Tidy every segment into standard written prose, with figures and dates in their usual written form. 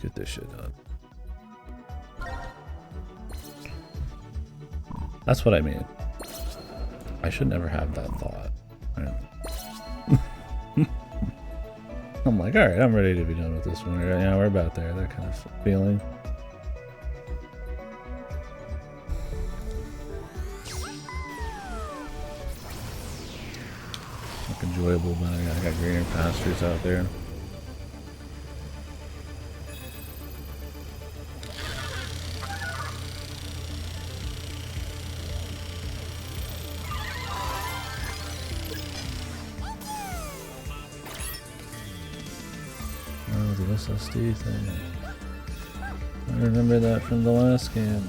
get this shit done. That's what I mean. I should never have that thought. Right? I'm like, alright, I'm ready to be done with this one. Yeah, we're about there, that kind of feeling. Look enjoyable, but I got greener pastures out there. Oh, the SSD thing. I remember that from the last game.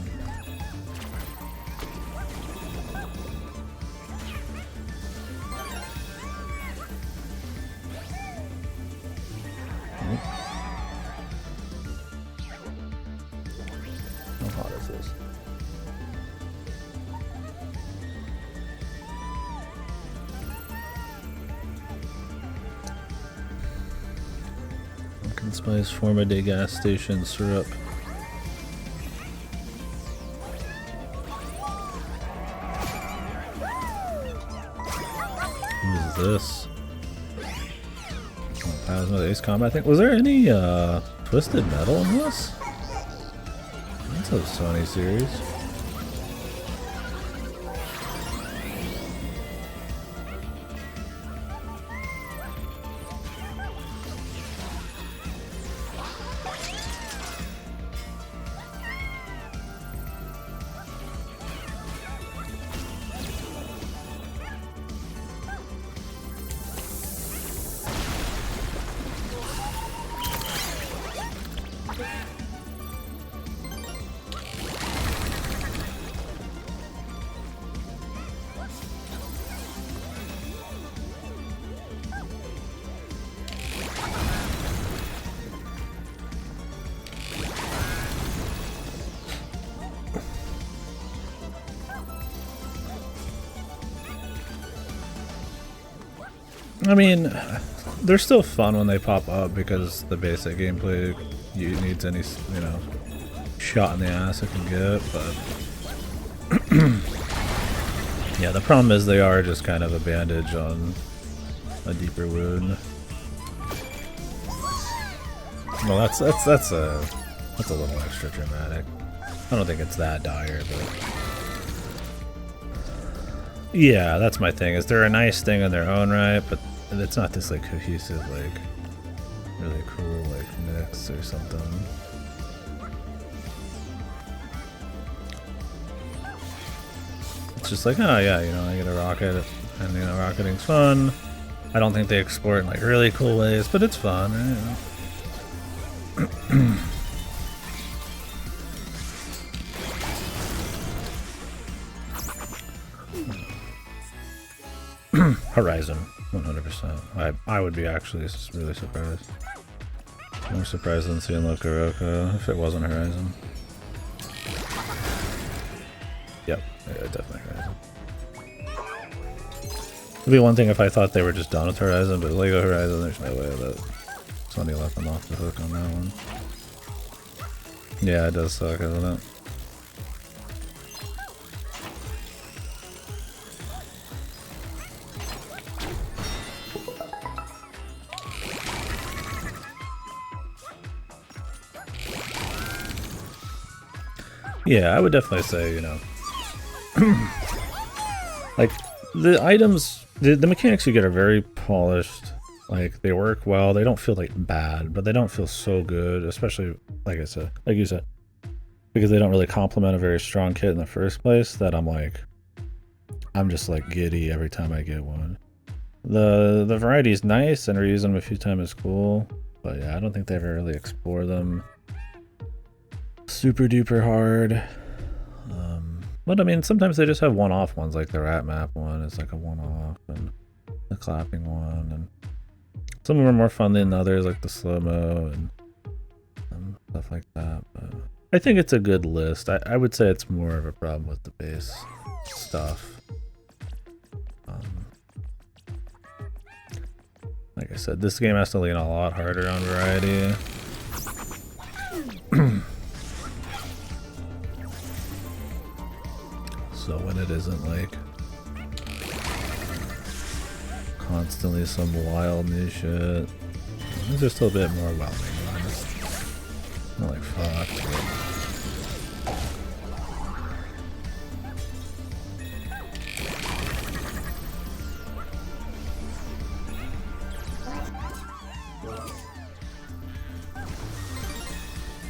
How hot is this? Pumpkin spice Forma-Day gas station syrup. What is this? Plasma Ace Combat, I think. Was there any Twisted Metal in this? That's a Sony series. I mean, they're still fun when they pop up because the basic gameplay needs any, you know, shot in the ass it can get, but yeah, the problem is they are just kind of a bandage on a deeper wound. Well, that's a little extra dramatic. I don't think it's that dire, but yeah, that's my thing. Is they're a nice thing in their own right, but it's not this like cohesive, like really cool like mix or something. It's just like, oh yeah, you know, I get a rocket, and you know, rocketing's fun. I don't think they explore it in like really cool ways, but it's fun. You know? Horizon, 100%. I would be actually really surprised. More surprised than seeing Loco if it wasn't Horizon. Yep, yeah, definitely Horizon. It'd be one thing if I thought they were just done with Horizon, but Lego Horizon, there's no way that Sony let them off the hook on that one. Yeah, it does suck, doesn't it? Yeah, I would definitely say, you know, like, the items, the mechanics you get are very polished, like, they work well, they don't feel, like, bad, but they don't feel so good, especially, like I said, like you said, because they don't really complement a very strong kit in the first place, that I'm just, like, giddy every time I get one. The variety is nice, and reusing them a few times is cool, but yeah, I don't think they ever really explore them super duper hard. But I mean, sometimes they just have one-off ones, like the rat map one is like a one-off, and the clapping one, and some of them are more fun than others, like the slow-mo and stuff like that. But I think it's a good list. I would say it's more of a problem with the base stuff. Like I said, this game has to lean a lot harder on variety. So when it isn't like constantly some wild new shit, it's just a bit more whelming. Not like fuck.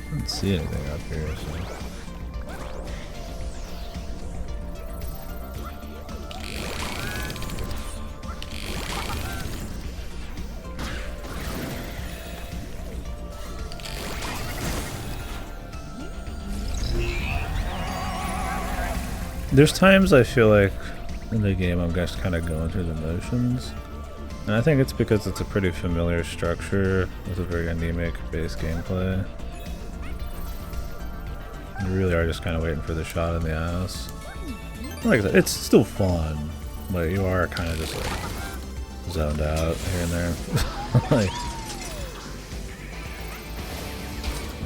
I don't see anything up here, so. There's times I feel like in the game I'm just kind of going through the motions. And I think it's because it's a pretty familiar structure with a very anemic base gameplay. You really are just kind of waiting for the shot in the ass. Like I said, it's still fun, but you are kind of just like zoned out here and there. like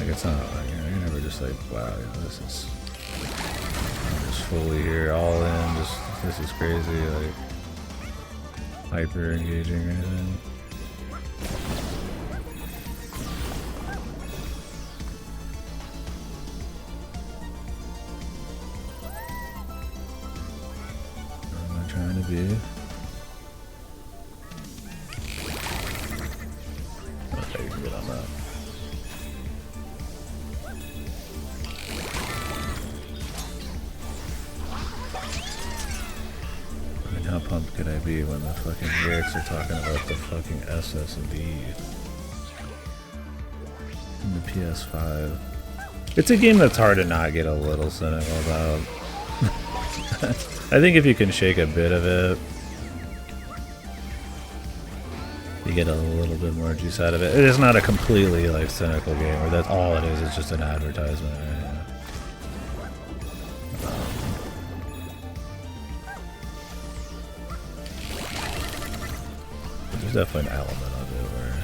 it's not like, you're never just like, wow, this is just fully here, all in, just this is crazy, like hyper engaging or anything. What am I trying to be? Okay, you can get on that. How pumped could I be when the fucking lyrics are talking about the fucking SSD in the PS5? It's a game that's hard to not get a little cynical about. I think if you can shake a bit of it, you get a little bit more juice out of it. It is not a completely like cynical game where that's all it is. It's just an advertisement. Right? There's definitely an element of it where,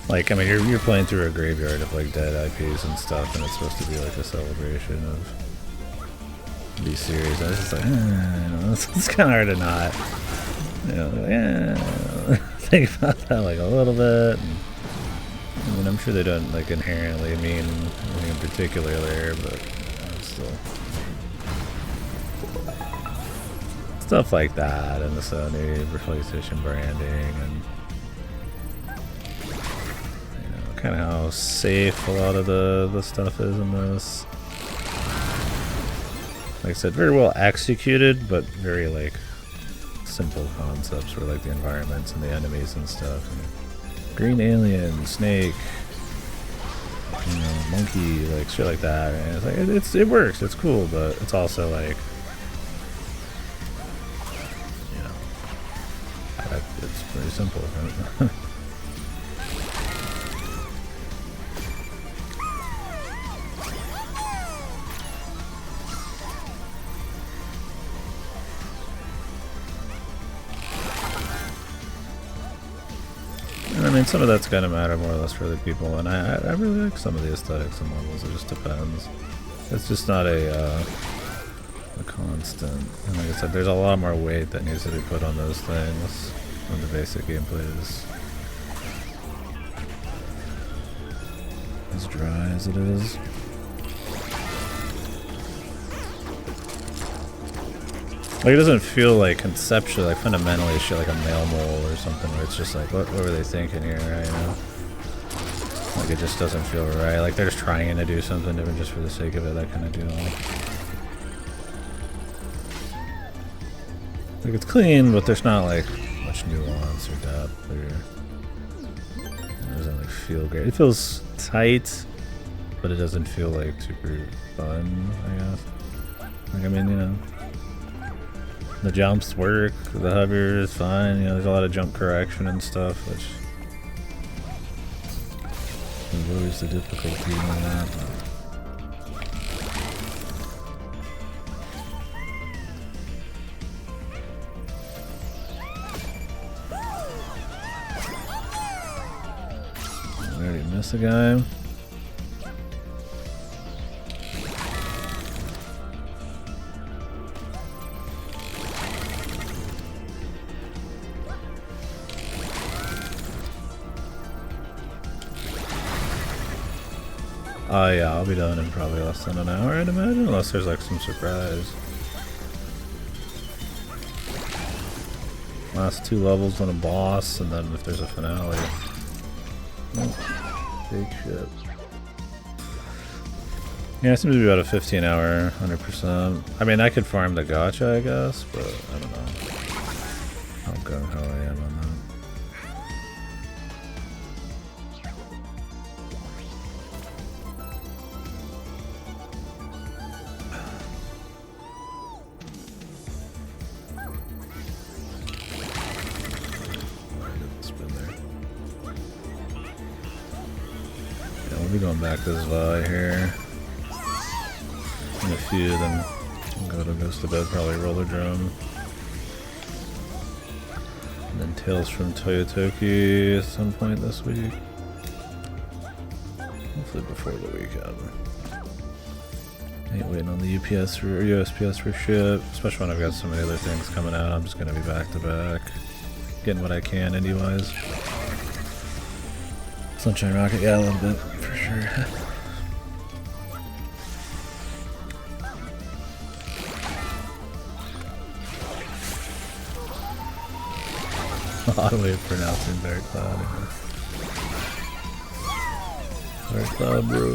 like, I mean, you're playing through a graveyard of like dead IPs and stuff, and it's supposed to be like a celebration of these series. I was just like, you know, it's kind of hard to not, you know, think about that like a little bit. And, I mean, I'm sure they don't like inherently mean anything in particular there, but you know, still. Stuff like that, and the Sony PlayStation branding, and you know, kind of how safe a lot of the stuff is in this. Like I said, very well executed, but very like simple concepts where like the environments and the enemies and stuff. And green alien, snake, you know, monkey, like shit like that. And it's like it works, it's cool, but it's also like. It's pretty simple. Right? And I mean, some of that's gonna matter more or less for the people, and I really like some of the aesthetics and levels. It just depends. It's just not a constant. And like I said, there's a lot more weight that needs to be put on those things. When the basic gameplay is as dry as it is. Like, it doesn't feel like conceptually, like fundamentally shit like a mail mole or something where it's just like, what were they thinking here, right? You know? Like, it just doesn't feel right. Like, they're just trying to do something different just for the sake of it, that kind of deal. Like, it's clean, but there's not like much nuance or depth, or it doesn't like feel great. It feels tight, but it doesn't feel like super fun, I guess. Like, I mean, you know, the jumps work, the hover is fine, you know, there's a lot of jump correction and stuff, which lowers the difficulty on that. Miss a guy. Oh yeah, I'll be done in probably less than an hour, I'd imagine, unless there's like some surprise. Last 2 levels on a boss, and then if there's a finale. Oh, big shit. Yeah, it seems to be about a 15-hour, 100%. I mean, I could farm the gacha, I guess, but I don't know how gung-ho I am on that. We'll be going back to this Vi here in a few, then goes to bed, probably roller drum. And then Tales from Toyotoki at some point this week. Hopefully before the weekend. Ain't waiting on the UPS or USPS for shit, especially when I've got so many other things coming out. I'm just gonna be back to back, getting what I can indie-wise. Sunshine Rocket, yeah, a little bit, for sure. Odd way of pronouncing Dark Cloud. Dark Cloud Bros.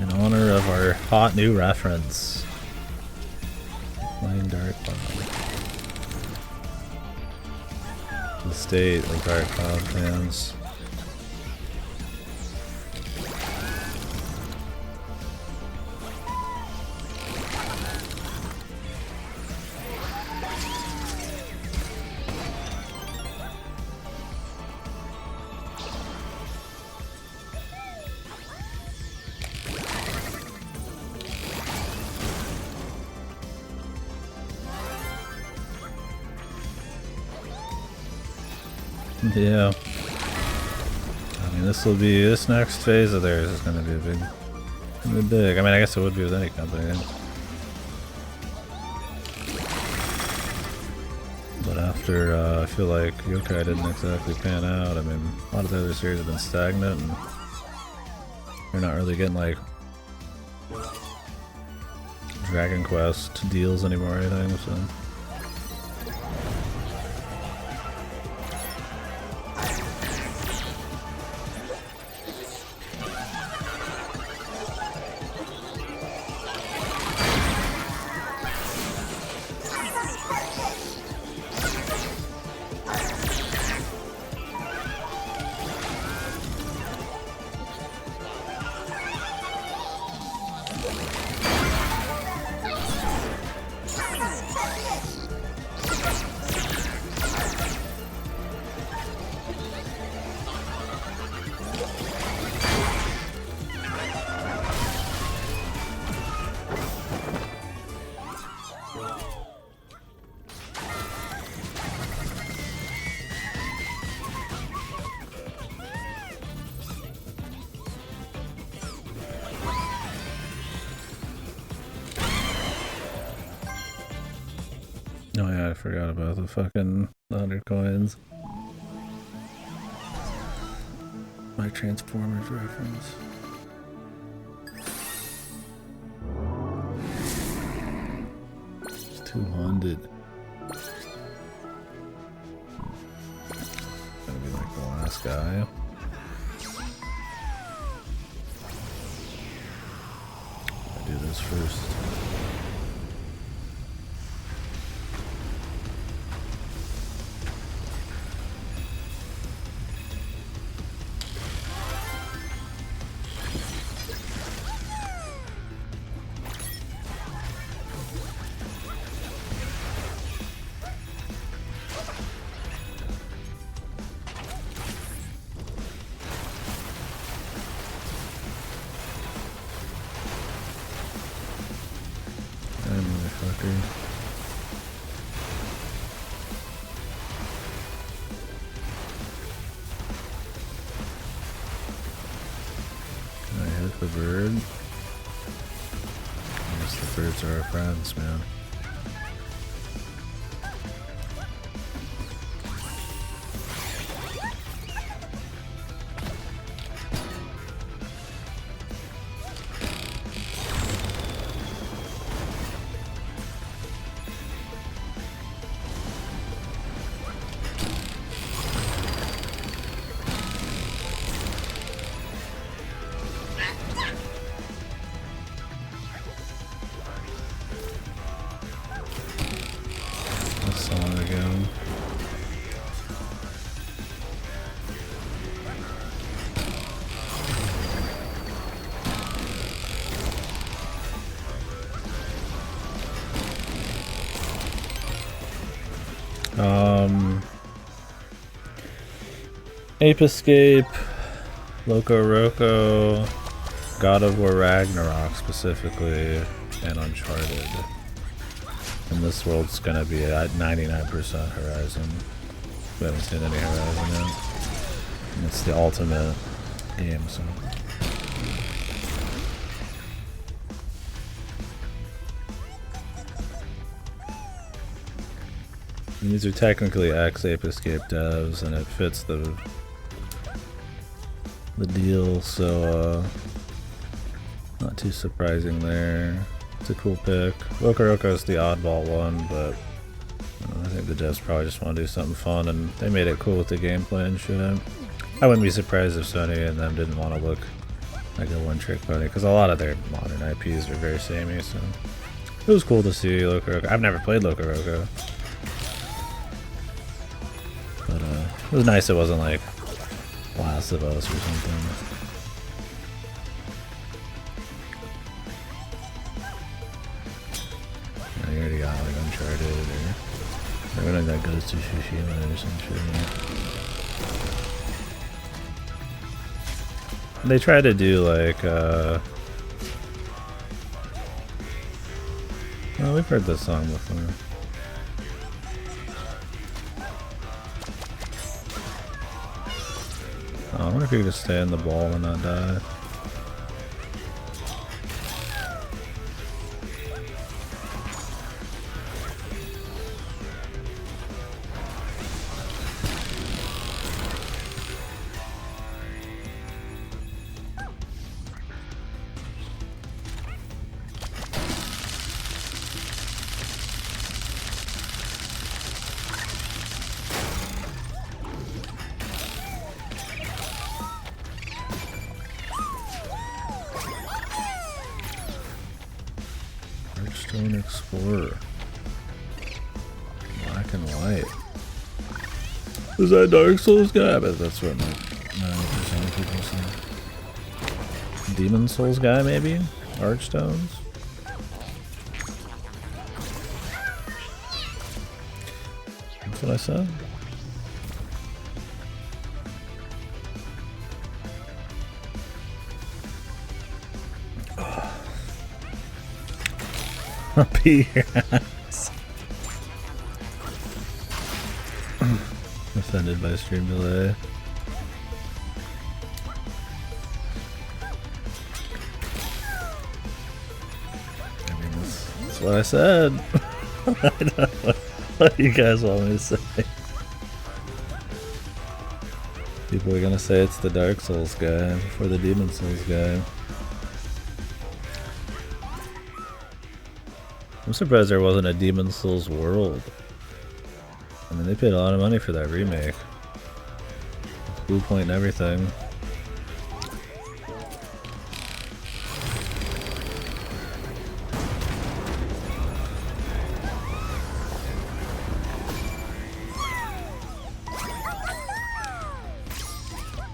In honor of our hot new reference. Playing Dark Cloud. The state of Dark Cloud fans. Yeah. I mean, this next phase of theirs is gonna be big. I mean, I guess it would be with any company. But after, I feel like Yokai didn't exactly pan out. I mean, a lot of the other series have been stagnant, and you're not really getting, like, Dragon Quest deals anymore or anything, so... Oh yeah, I forgot about the fucking 100 coins. My Transformers reference. It's 200. Gonna be like the last guy. I do this first. Can I hit the bird? I guess the birds are our friends, man. so long ago. Ape Escape, Loco Roco, God of War Ragnarok specifically, and Uncharted. And this world's gonna be at 99% Horizon. We haven't seen any Horizon yet. And it's the ultimate game, so. These are technically ex-Ape Escape devs, and it fits the deal, so not too surprising there. It's a cool pick. Loco Roco is the oddball one, but I think the devs probably just want to do something fun, and they made it cool with the gameplay and shit. I wouldn't be surprised if Sony and them didn't want to look like a one-trick pony, because a lot of their modern IPs are very samey, so it was cool to see Loco Roco. I've never played Loco Roco. But it was nice it wasn't like Last of Us or something. Yeah, you already got like Uncharted or everything that goes to Tsushima or some shit. They try to do like well, we've heard this song before. I wonder if you could just stay in the ball and not die. Stone Explorer. Black and white. Is that Dark Souls guy? I bet that's what 90% of people say. Demon Souls guy, maybe? Archstones? That's what I said? I'll be your ass. Offended by stream delay. I mean, that's what I said. I don't know what you guys want me to say. People are gonna say it's the Dark Souls guy before the Demon Souls guy. I'm surprised there wasn't a Demon Souls World. I mean, they paid a lot of money for that remake. Blue Point and everything.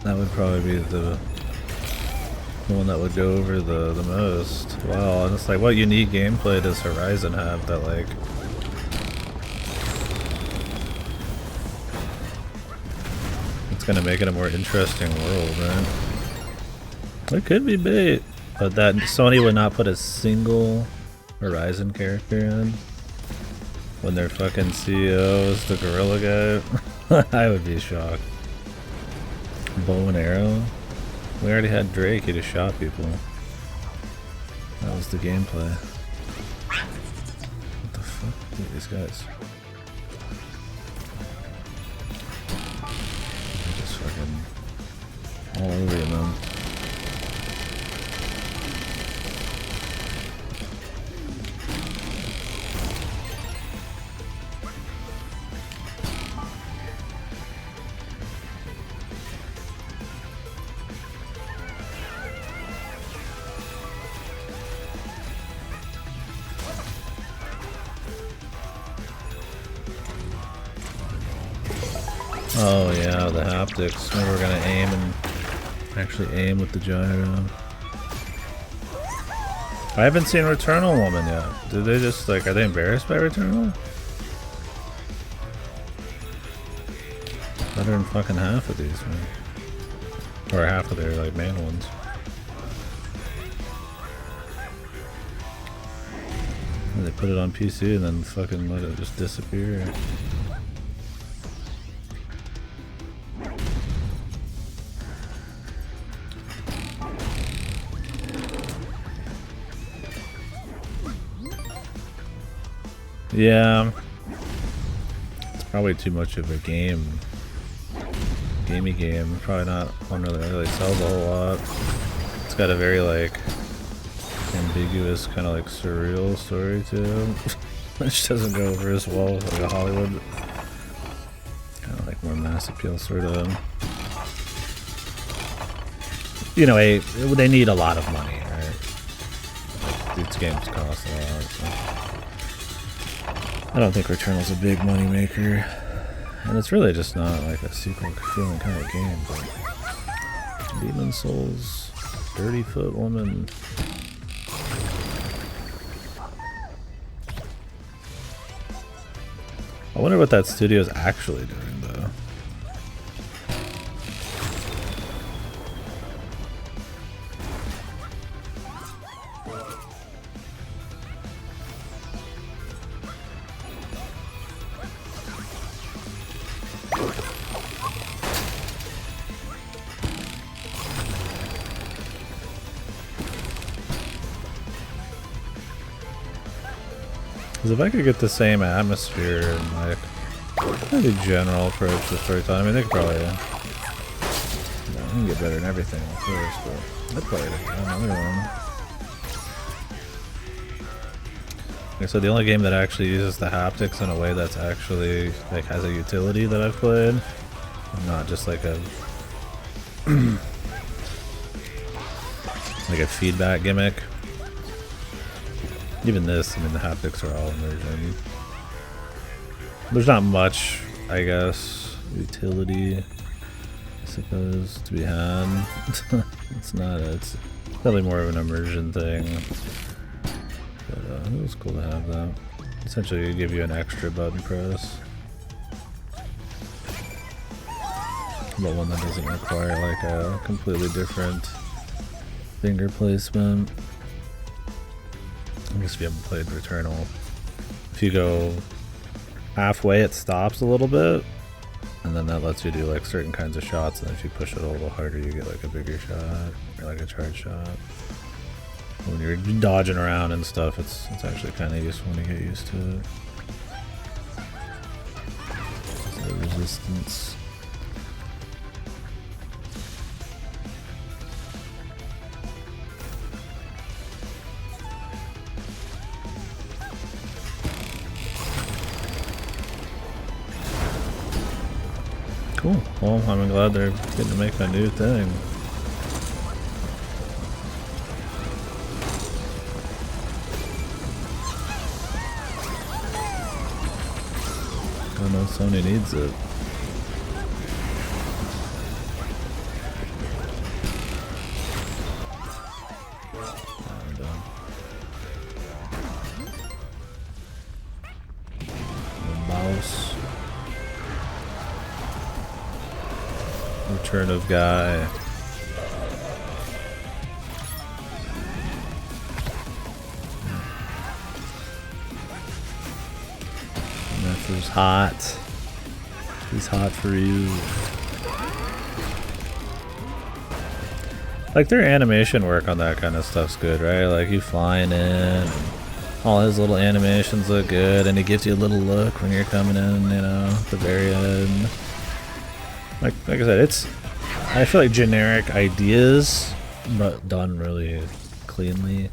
That would probably be the one that would go over the most. Wow, and it's like, what unique gameplay does Horizon have that like it's gonna make it a more interesting world, right? It could be bait, but that Sony would not put a single Horizon character in when their fucking CEO is the gorilla guy. I would be shocked. Bow and arrow. We already had Drake, he just shot people. That was the gameplay. What the fuck? Look at these guys. They're just fucking all over you, man. Oh yeah, the haptics. Maybe we're gonna aim and actually aim with the gyro. I haven't seen Returnal Woman yet. Did they just like, are they embarrassed by Returnal? Better than fucking half of these, man. Or half of their like main ones. And they put it on PC and then fucking let it just disappear. Yeah, it's probably too much of a gamey game. Probably not one that really sells a whole lot. It's got a very like ambiguous, kind of like surreal story too, which doesn't go over as well with like a Hollywood, kind of like more mass appeal sort of. You know, they need a lot of money, right? Like, these games cost a lot. So. I don't think Returnal's a big money maker, and it's really just not like a sequel feeling kind of game. But Demon Souls, Dirty Foot Woman. I wonder what that studio's actually doing though. Because if I could get the same atmosphere and like maybe general approach to storytelling, I mean they could probably you can get better than everything of course, but I'd play it another one. Like I said, the only game that actually uses the haptics in a way that's actually like has a utility that I've played, not just like a like a feedback gimmick. Even this, I mean, the haptics are all immersion. There's not much, I guess, utility, I suppose, to be had. It's probably more of an immersion thing. But it was cool to have that. Essentially, it give you an extra button press. But one that doesn't require like a completely different finger placement. I guess if you haven't played Returnal, if you go halfway it stops a little bit, and then that lets you do like certain kinds of shots, and if you push it a little harder you get like a bigger shot, or like a charge shot. When you're dodging around and stuff, it's actually kind of useful to get used to it. The resistance. Cool. Well, I'm glad they're getting to make a new thing. I know Sony needs it. Mouse. Return of Guy. Nefer's hot. He's hot for you. Like their animation work on that kind of stuff's good, right? Like you flying in, and all his little animations look good, and he gives you a little look when you're coming in, you know, at the very end. Like I said, I feel like generic ideas, but done really cleanly,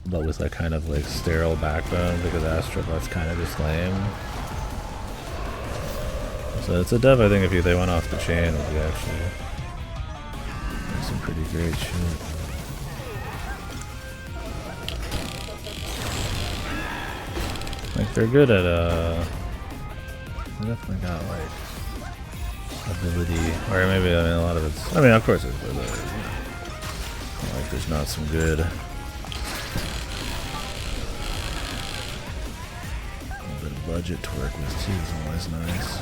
but with a kind of like sterile backbone, because Astrobot's kind of just lame. So it's a dev I think if they went off the chain would be actually some pretty great shit. Like they're good at they definitely got like ability, or maybe, I mean, a lot of it's, I mean, of course it's, like there's not some good, a little bit of budget to work with too is always nice.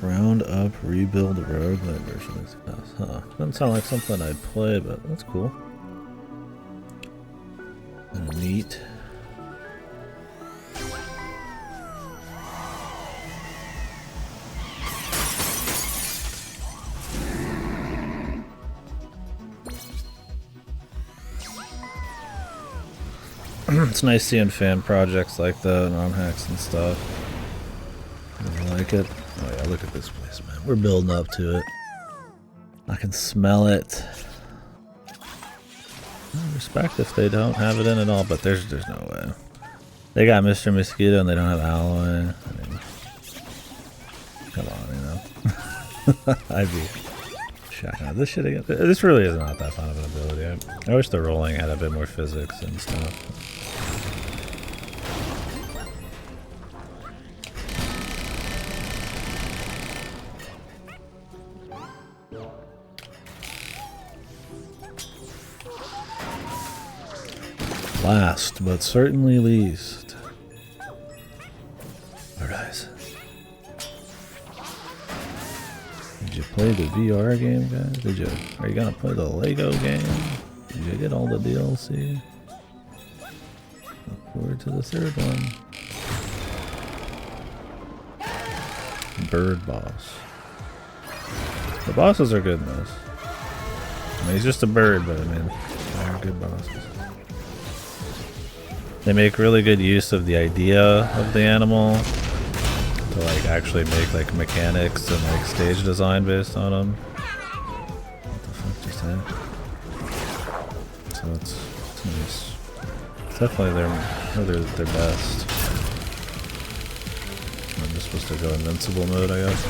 Round up, rebuild rogue version. Huh. Doesn't sound like something I'd play, but that's cool. Neat. It's nice seeing fan projects like that and on hacks and stuff. I like it. Oh yeah, look at this place, man. We're building up to it. I can smell it. I respect if they don't have it in at all, but there's no way. They got Mr. Mosquito and they don't have alloy. I mean, come on, you know. I'd be shocked. This shit again. This really is not that fun of an ability. I wish the rolling had a bit more physics and stuff. Last, but certainly least, Horizon. Did you play the VR game, guys? Are you gonna play the Lego game? Did you get all the DLC? Look forward to the third one. Bird boss. The bosses are good in this. I mean, he's just a bird, but I mean, they're good bosses. They make really good use of the idea of the animal to like actually make like mechanics and like stage design based on them. What the fuck just happened? So it's nice. It's definitely their best. I'm just supposed to go invincible mode, I guess.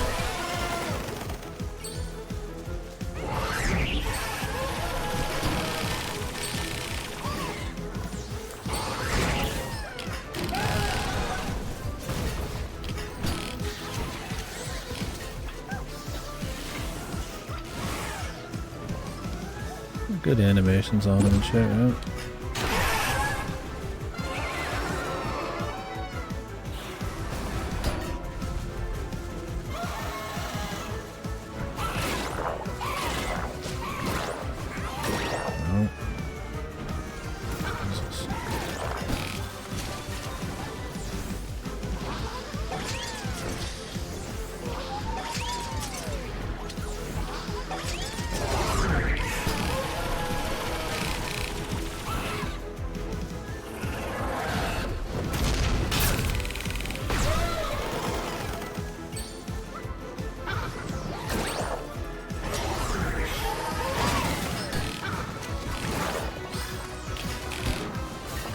Good animations on them and shit, right?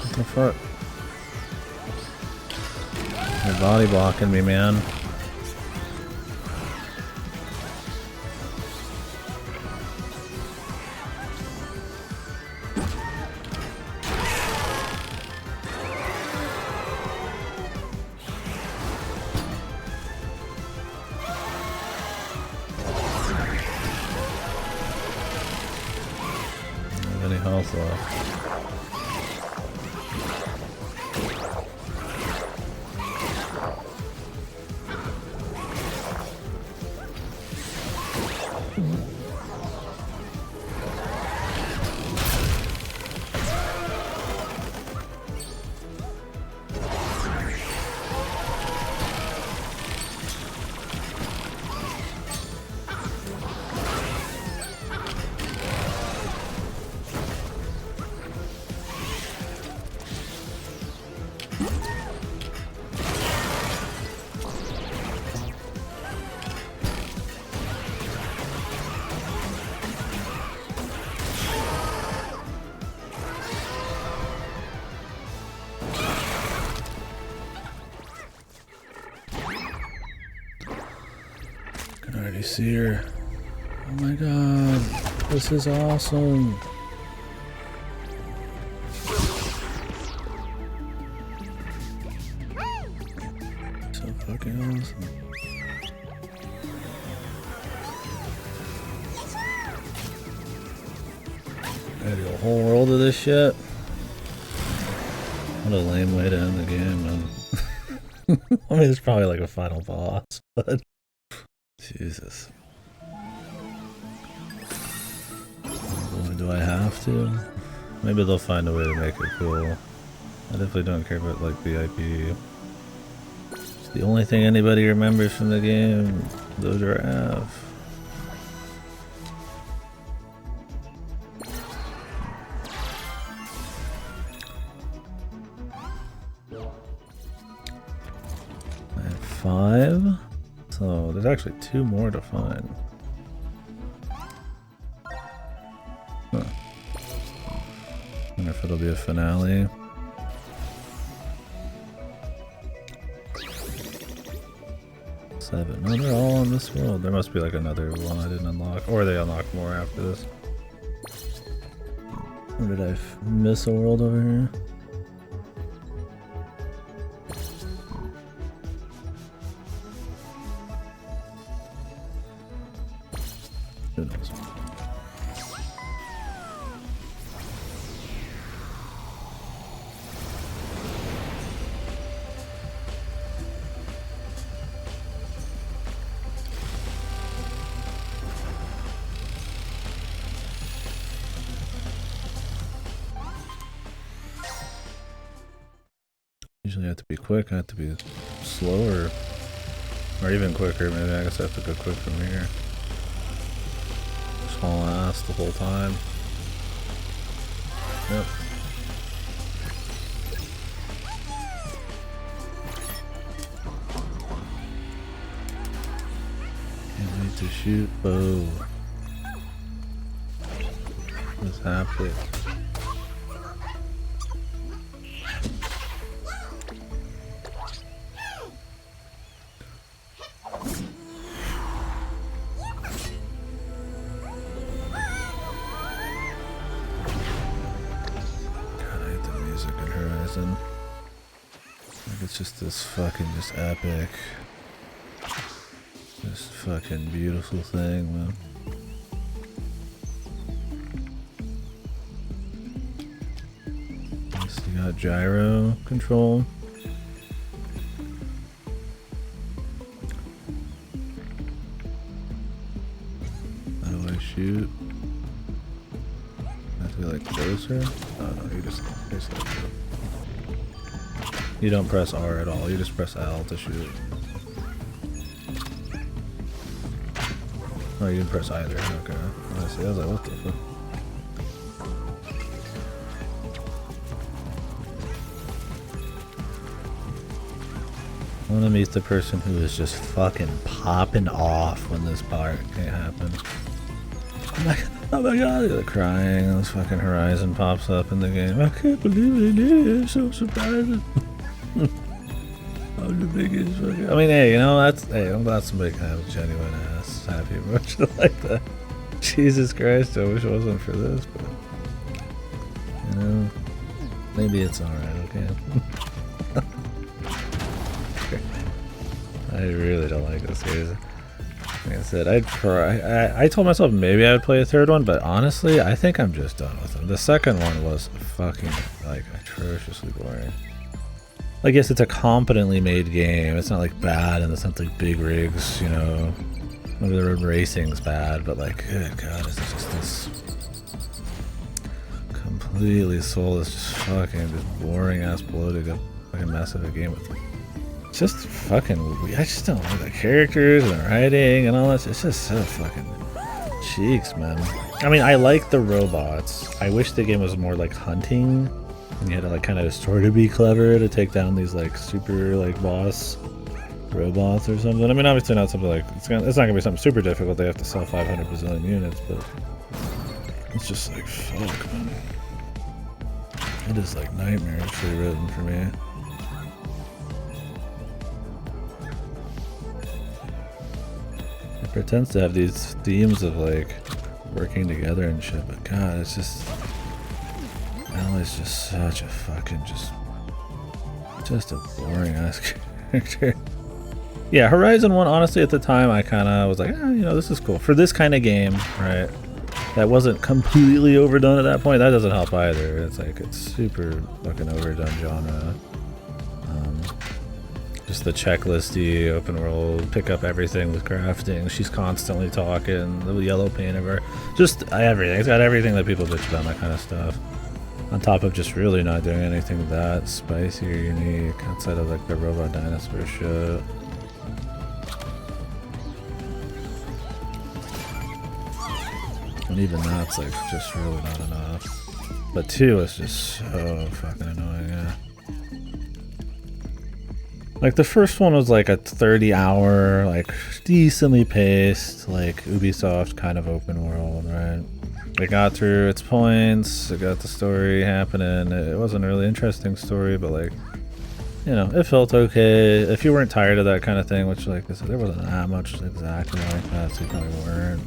What the fuck? They're body blocking me, man. I don't have any health left. already see her. Oh my god, this is awesome. So fucking awesome. Gotta do a whole world of this shit. What a lame way to end the game, man. I mean, it's probably like a final boss, but Jesus. Boy, do I have to? Maybe they'll find a way to make it cool. I definitely don't care about like VIP. It's the only thing anybody remembers from the game. The giraffe. I have 5. So there's actually 2 more to find. Huh. Wonder if it'll be a finale. Seven. No, they're all in this world. There must be like another one I didn't unlock. Or they unlock more after this. Or did I miss a world over here? Who knows? Usually I have to be quick, I have to be slower. Or even quicker, maybe I guess I have to go quick from here. Small ass the whole time. Yep. Can't wait to shoot bow. What's happening? Like it's just this fucking just epic, just fucking beautiful thing, man. So you got gyro control. How do I shoot? I have to be like closer? Oh no, you just like that. You don't press R at all, you just press L to shoot. Oh, you didn't press either, okay. I see, I was like, what the fuck? I want to meet the person who is just fucking popping off when this part can't happen. Oh my god, they're crying, and this fucking horizon pops up in the game. I can't believe they did it, it's so surprising. I'm the biggest fucking... I mean, hey, you know, that's... Hey, I'm glad somebody can have a genuine ass happy emotion like that. Jesus Christ, I wish it wasn't for this, but... You know... Maybe it's alright, okay? I really don't like this game. Like I said, I told myself maybe I would play a third one, but honestly, I think I'm just done with them. The second one was fucking, like, atrociously boring. Like, yes, it's a competently made game. It's not, like, bad in the sense, like, big rigs, you know. Maybe the road racing's bad, but, like, good god, it's just this completely soulless, just fucking, just boring-ass, bloated, fucking mess of a game with just fucking, I just don't like the characters and the writing and all that. It's just so fucking cheeks, man. I mean, I like the robots. I wish the game was more like hunting, and you had to like kind of sort of be clever to take down these like super like boss robots or something. I mean, obviously not something like it's not gonna be something super difficult. They have to sell 500 bazillion units, but it's just like fuck, man. It is like nightmarishly written for me. It pretends to have these themes of like working together and shit, but god, it's just Ellie's just such a fucking just a boring ass character. Yeah, Horizon 1, honestly, at the time, I kind of was like, you know, this is cool. For this kind of game, right, that wasn't completely overdone at that point. That doesn't help either. It's like, it's super fucking overdone genre. Just the checklisty, open world, pick up everything with crafting. She's constantly talking, the yellow paint of her. Just everything. It's got everything that people bitch about, that kind of stuff. On top of just really not doing anything that spicy or unique outside of like the robot dinosaur shit. And even that's like just really not enough. But 2 is just so fucking annoying, yeah. Like the first one was like a 30-hour, like decently paced, like Ubisoft kind of open world, right? It got through its points, it got the story happening. It wasn't a really interesting story, but like, you know, it felt okay. If you weren't tired of that kind of thing, which like I said, there wasn't that much exactly like that, so you probably weren't.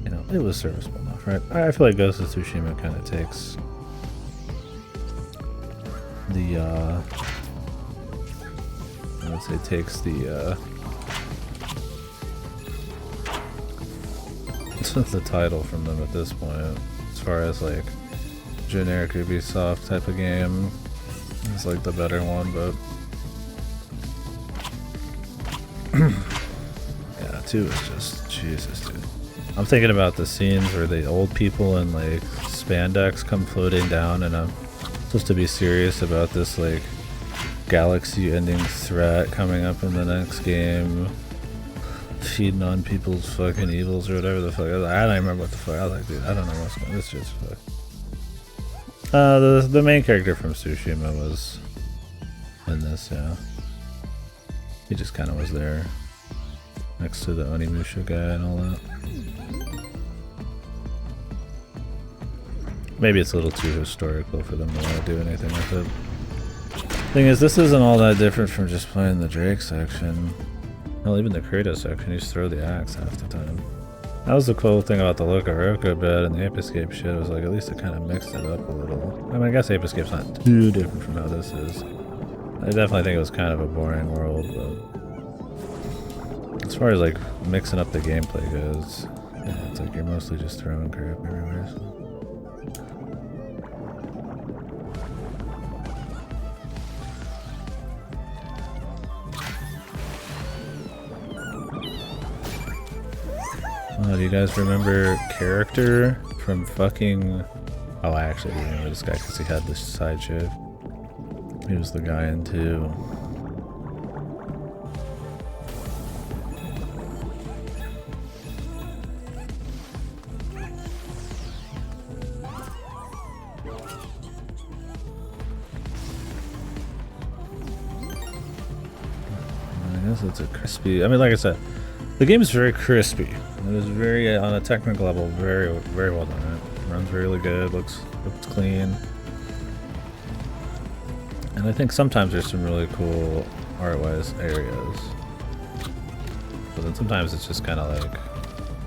You know, it was serviceable enough, right? I feel like Ghost of Tsushima kind of takes the, I would say takes the, the title from them at this point, as far as like generic Ubisoft type of game. It's like the better one, but yeah, 2 is just Jesus, dude. I'm thinking about the scenes where the old people in like spandex come floating down, and I'm supposed to be serious about this like galaxy-ending threat coming up in the next game, feeding on people's fucking evils or whatever the fuck. I don't remember what the fuck. I was like, dude, I don't know what's going on. This just fuck. The main character from Tsushima was in this, yeah. He just kind of was there next to the Onimusha guy and all that. Maybe it's a little too historical for them to want to do anything with it. Thing is, this isn't all that different from just playing the Drake section. Well, even the Kratos section, you just throw the axe half the time. That was the cool thing about the Loka bit and the Ape Escape shit, was like at least it kind of mixed it up a little. I mean, I guess Ape Escape's not too different from how this is. I definitely think it was kind of a boring world, but as far as like mixing up the gameplay goes, yeah, it's like you're mostly just throwing crap everywhere. So. Do you guys remember character from fucking... Oh, I actually do remember this guy because he had this side chick. He was the guy in 2. I guess it's a crispy... I mean, like I said, the game is very crispy. It was very, on a technical level, very well done. It runs really good, looks clean. And I think sometimes there's some really cool art-wise areas. But then sometimes it's just kind of like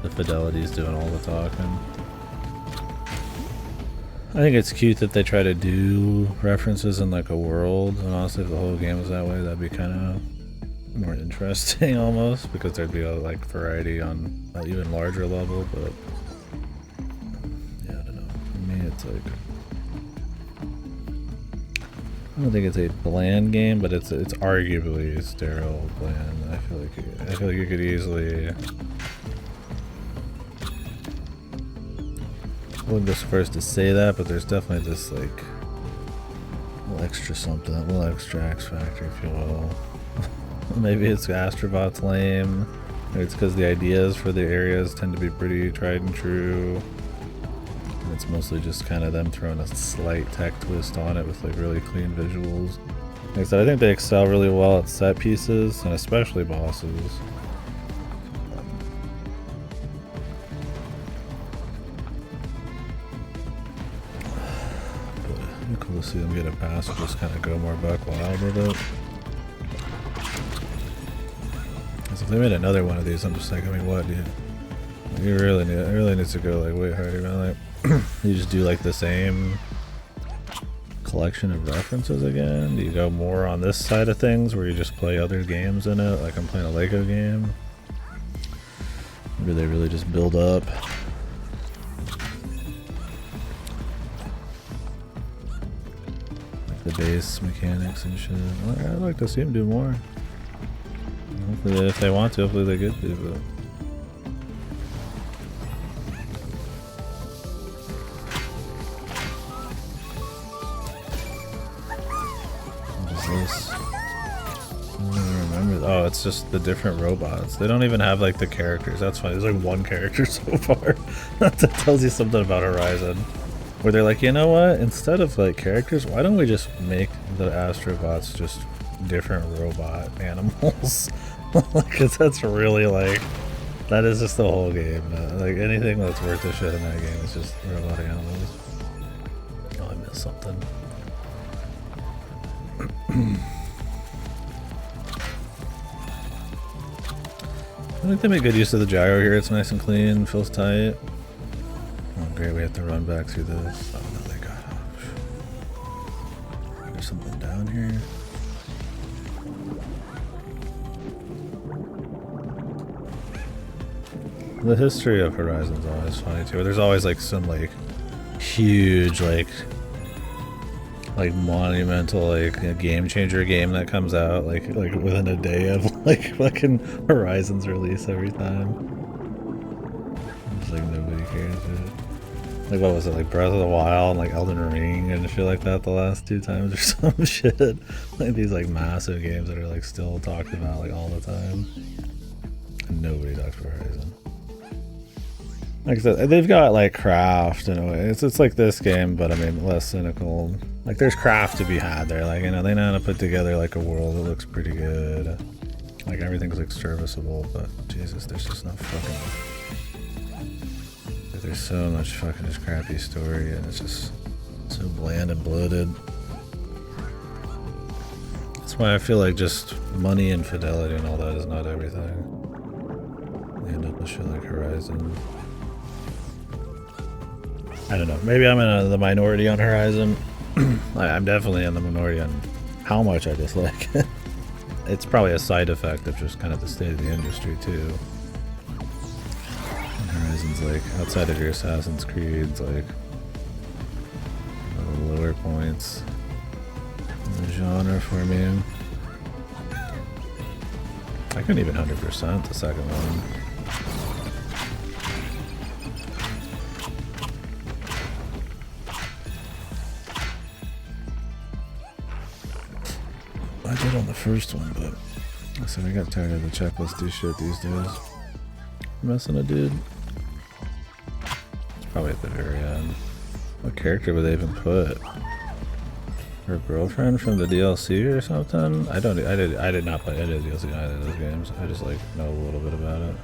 the fidelity's doing all the talking. I think it's cute that they try to do references in like a world, and honestly if the whole game was that way, that'd be kind of more interesting almost, because there'd be a like variety on an even larger level. But yeah, I don't know, for me it's like, I don't think it's a bland game, but it's arguably sterile bland. I feel like you could easily, I wouldn't go so far as to say that, but there's definitely this like little extra something, a little extra X factor, if you will. Maybe it's Astrobot's lame. Maybe it's because the ideas for the areas tend to be pretty tried and true. And it's mostly just kind of them throwing a slight tech twist on it with like really clean visuals. Like I said, I think they excel really well at set pieces, and especially bosses. But it'd be cool to see them get a pass and just kind of go more buck wild with it. If they made another one of these, I'm just like, I mean, what, dude? You really need, it really needs to go like way harder, man. Like, you just do like the same collection of references again. Do you go more on this side of things where you just play other games in it, like I'm playing a Lego game? Or do they really just build up? Like the base mechanics and shit. I'd like to see them do more. Hopefully, if they want to, hopefully they get to, but... This. I don't even remember. Oh, it's just the different robots. They don't even have like the characters. That's fine. There's like one character so far. That tells you something about Horizon. Where they're like, you know what? Instead of like characters, why don't we just make the Astrobots just different robot animals? Because that's really like, that is just the whole game. Like anything that's worth a shit in that game is just robot animals. Oh, I missed something. I think they make good use of the gyro here. It's nice and clean, feels tight. Oh great, we have to run back through this. Oh no, they got off. There's something down here. The history of Horizon's always funny too. There's always like some like huge like monumental like a game changer game that comes out like within a day of like fucking Horizon's release every time. It's like nobody cares, dude. Like what was it, like Breath of the Wild and like Elden Ring and shit like that the last 2 times or some shit. Like these like massive games that are like still talked about like all the time. And nobody talks about Horizon. Like I said, they've got like craft in a way. It's like this game, but I mean less cynical. Like there's craft to be had there. Like, you know, they know how to put together like a world that looks pretty good. Like everything's like serviceable, but Jesus, there's just no fucking. Like, there's so much fucking just crappy story, and it's just so bland and bloated. That's why I feel like just money and fidelity and all that is not everything. They end up with shit like Horizon. I don't know. Maybe I'm in the minority on Horizon. I'm definitely in the minority on how much I dislike it. It's probably a side effect of just kind of the state of the industry too. And Horizon's like outside of your Assassin's Creeds, like the lower points in the genre for me. I couldn't even 100% the second one. I did on the first one, but I said I got tired of the checklist shit these days. Messing a dude. It's probably at the very end. What character would they even put? Her girlfriend from the DLC or something? I did not play any of the DLC in either of those games. I just like know a little bit about it.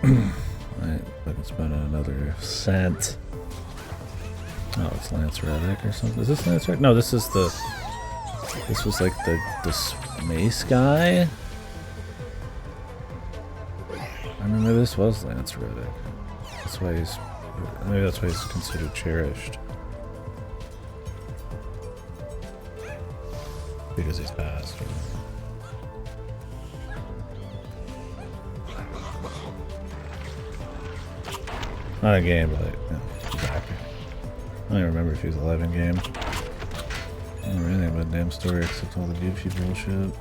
Right, I can spend another cent. Oh, it's Lance Reddick or something. Is this Lance Reddick? No, this is the. This was like the space guy? I mean, maybe this was Lance Reddick. That's why he's... Maybe that's why he's considered cherished. Because he's passed. Not a game, but like, yeah, exactly. I don't even remember if he was alive in game. I don't remember anything about the damn story except all the goofy bullshit.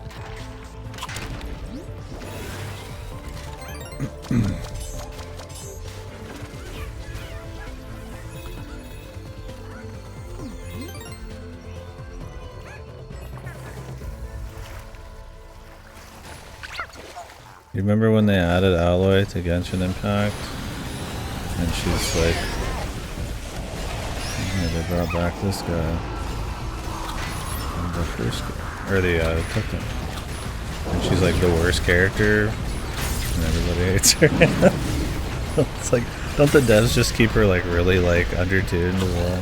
You remember when they added Alloy to Genshin Impact? And she's like... Yeah, they brought back this guy. The first guy. Or the Tucton. And she's like the worst character. And everybody hates her. It's like, don't the devs just keep her like really like undertuned as well?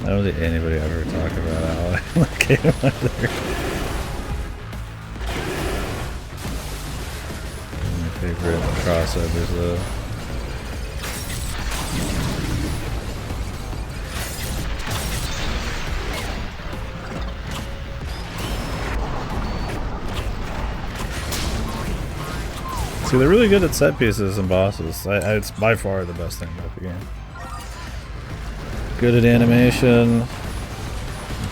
I don't think anybody ever talk about Alloy in the game either. favorite crossovers though. See, they're really good at set pieces and bosses. It's by far the best thing about the game. Good at animation. The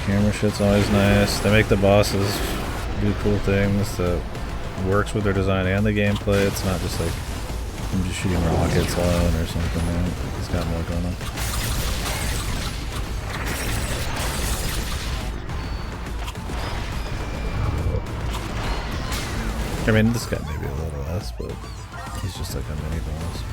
camera shit's always nice. They make the bosses do cool things that works with their design and the gameplay. It's not just like I'm just shooting rockets alone or something. Man. It's got more going on. I mean, this guy maybe a little less, but he's just like a mini boss.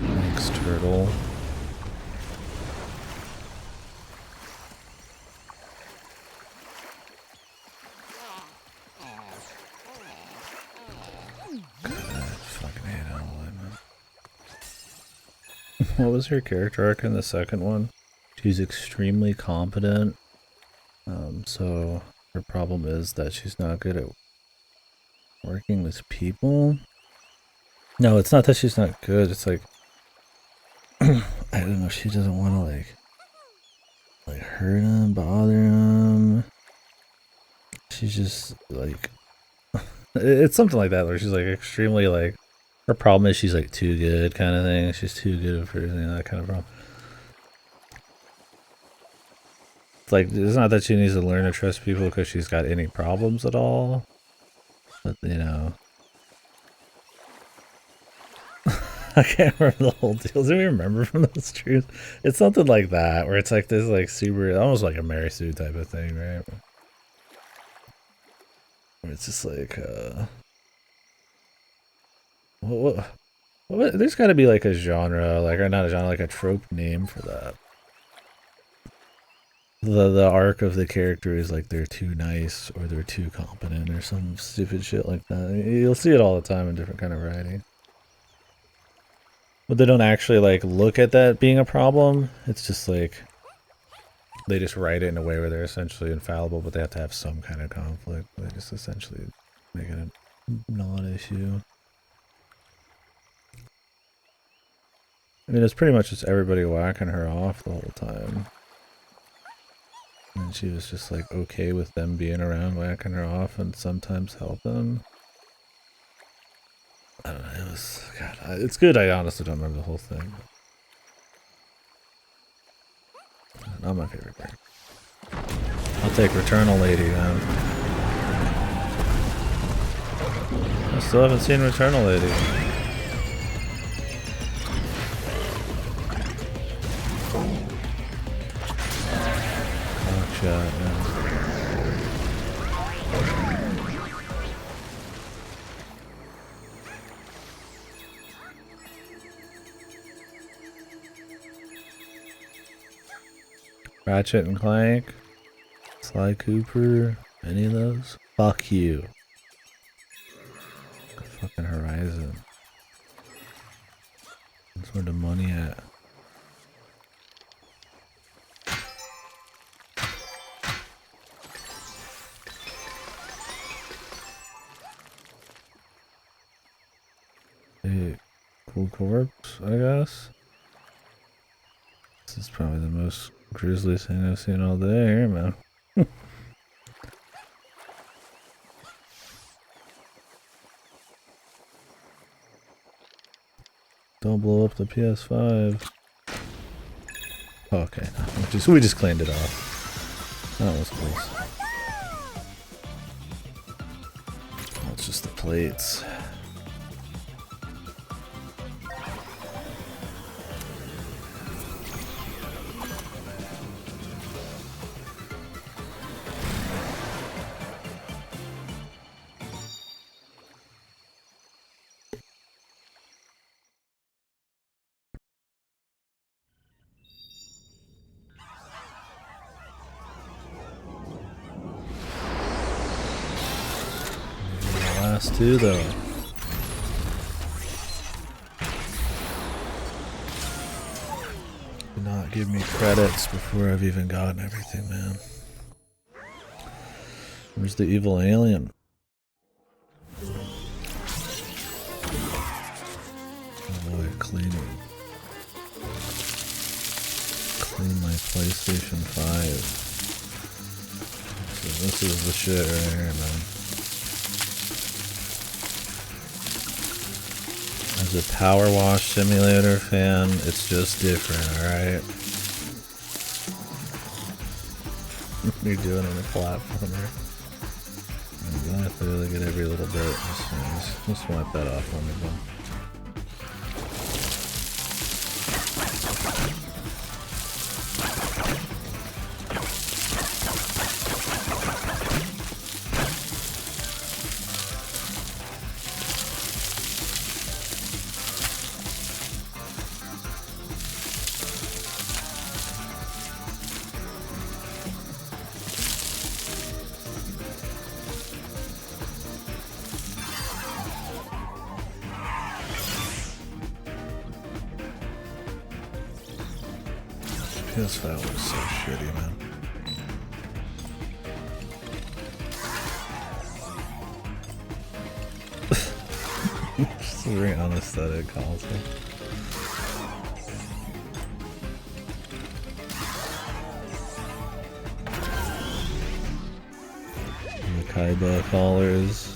Next turtle. What was her character arc in the second one? She's extremely competent. So her problem is that she's not good at working with people. No, it's not that she's not good. It's like I don't know. She doesn't want to like hurt him, bother him. She's just like it's something like that where she's like extremely like. Her problem is she's like too good kind of thing. She's too good for anything, that kind of problem. It's like, it's not that she needs to learn to trust people because she's got any problems at all. But, you know. I can't remember the whole deal. Do you remember from those streams? It's something like that, where it's like this like super, almost like a Mary Sue type of thing, right? Where it's just like, there's got to be like a genre, like, or not a genre, like a trope name for that. The arc of the character is like they're too nice or they're too competent or some stupid shit like that. You'll see it all the time in different kind of writing. But they don't actually like look at that being a problem. It's just like they just write it in a way where they're essentially infallible, but they have to have some kind of conflict. They just essentially make it a non-issue. I mean, it's pretty much just everybody whacking her off the whole time. And she was just like okay with them being around whacking her off and sometimes help them. I don't know, it was, God, it's good. I honestly don't remember the whole thing. Not my favorite character. I'll take Returnal Lady then. I still haven't seen Returnal Lady. Shot, yeah. Ratchet and Clank, Sly Cooper, any of those? Fuck you. Fucking Horizon. That's where the money at. Hey, cool corpse, I guess. This is probably the most grisly thing I've seen all day here, man. Don't blow up the PS5. Oh, okay, no, we just cleaned it off. That was close. That's just the plates. last two though. Do not give me credits before I've even gotten everything, man. Where's the evil alien? Oh boy, cleaning. Clean my PlayStation 5. So this is the shit right here, man. As a Power Wash Simulator fan, it's just different, alright? You're doing it in a platformer. I'm gonna have to look at every little bit. Let's wipe that off on me, bud. This file looks so shitty, man. It's a very unaesthetic console. And the Kaiba collars.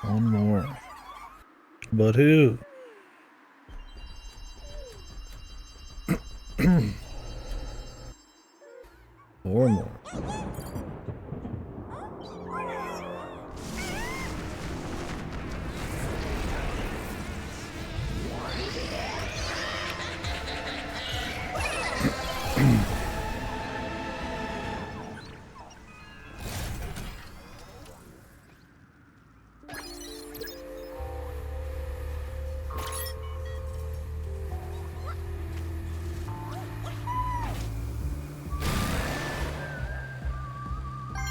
One more. But who? Four more.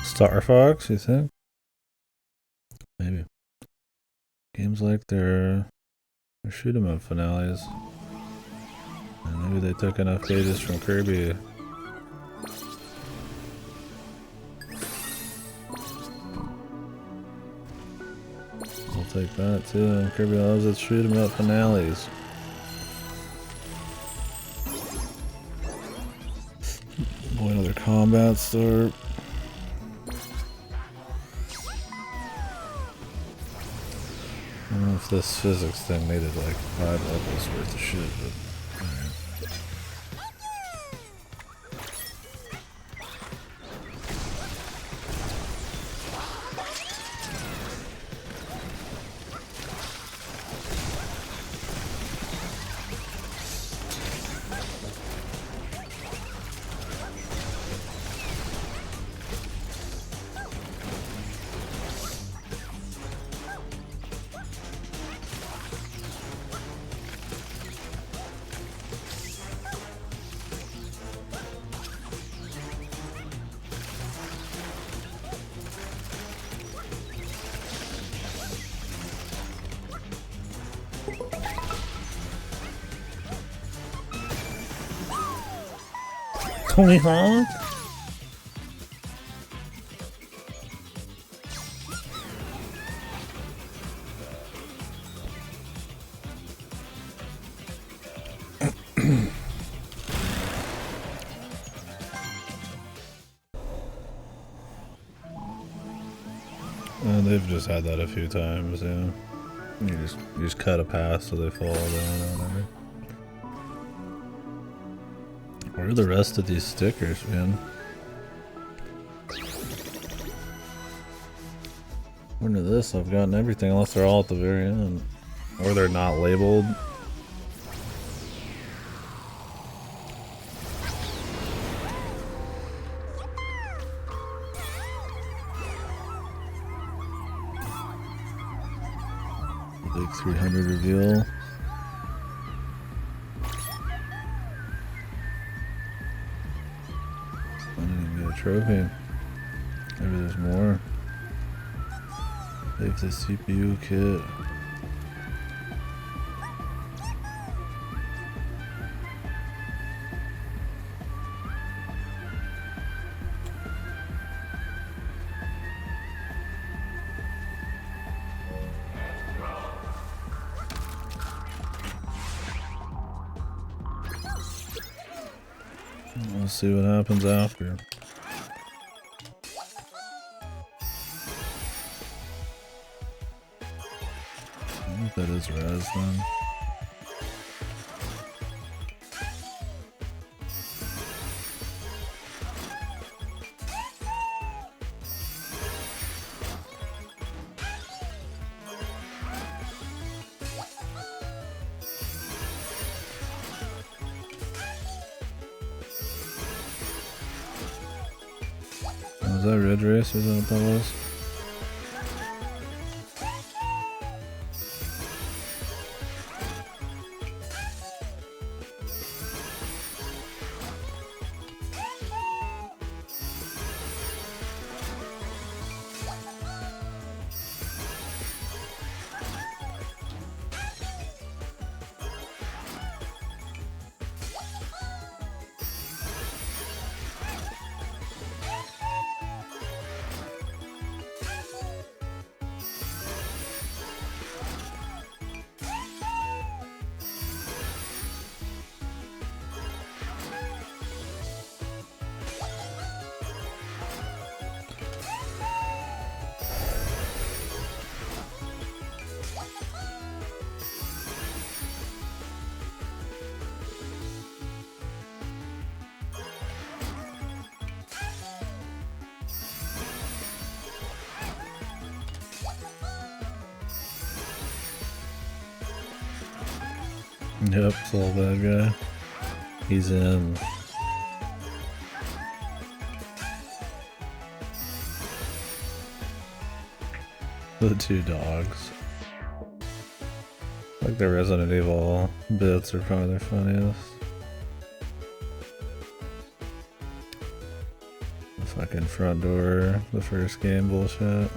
Star Fox, you think? Maybe. Games like their shoot 'em up finales. And maybe they took enough pages from Kirby. We'll take that too. Kirby loves its shoot 'em up finales. Boy, another combat start. I don't know if this physics thing needed like 5 levels worth of shit, but alright. Tony Hawk? They've just had that a few times, yeah. You just cut a path so they fall down or whatever. Where are the rest of these stickers, man? According to this, I've gotten everything unless they're all at the very end. Or they're not labeled. Big 300 reveal. I didn't even get a trophy. Maybe there's more. Take the CPU kit. We'll see what happens after. I think that is res then. Was that Red Race? Is that what that was? Yep, soul bad guy. He's in. The two dogs. Like the Resident Evil bits are probably their funniest. The fucking front door, the first game bullshit.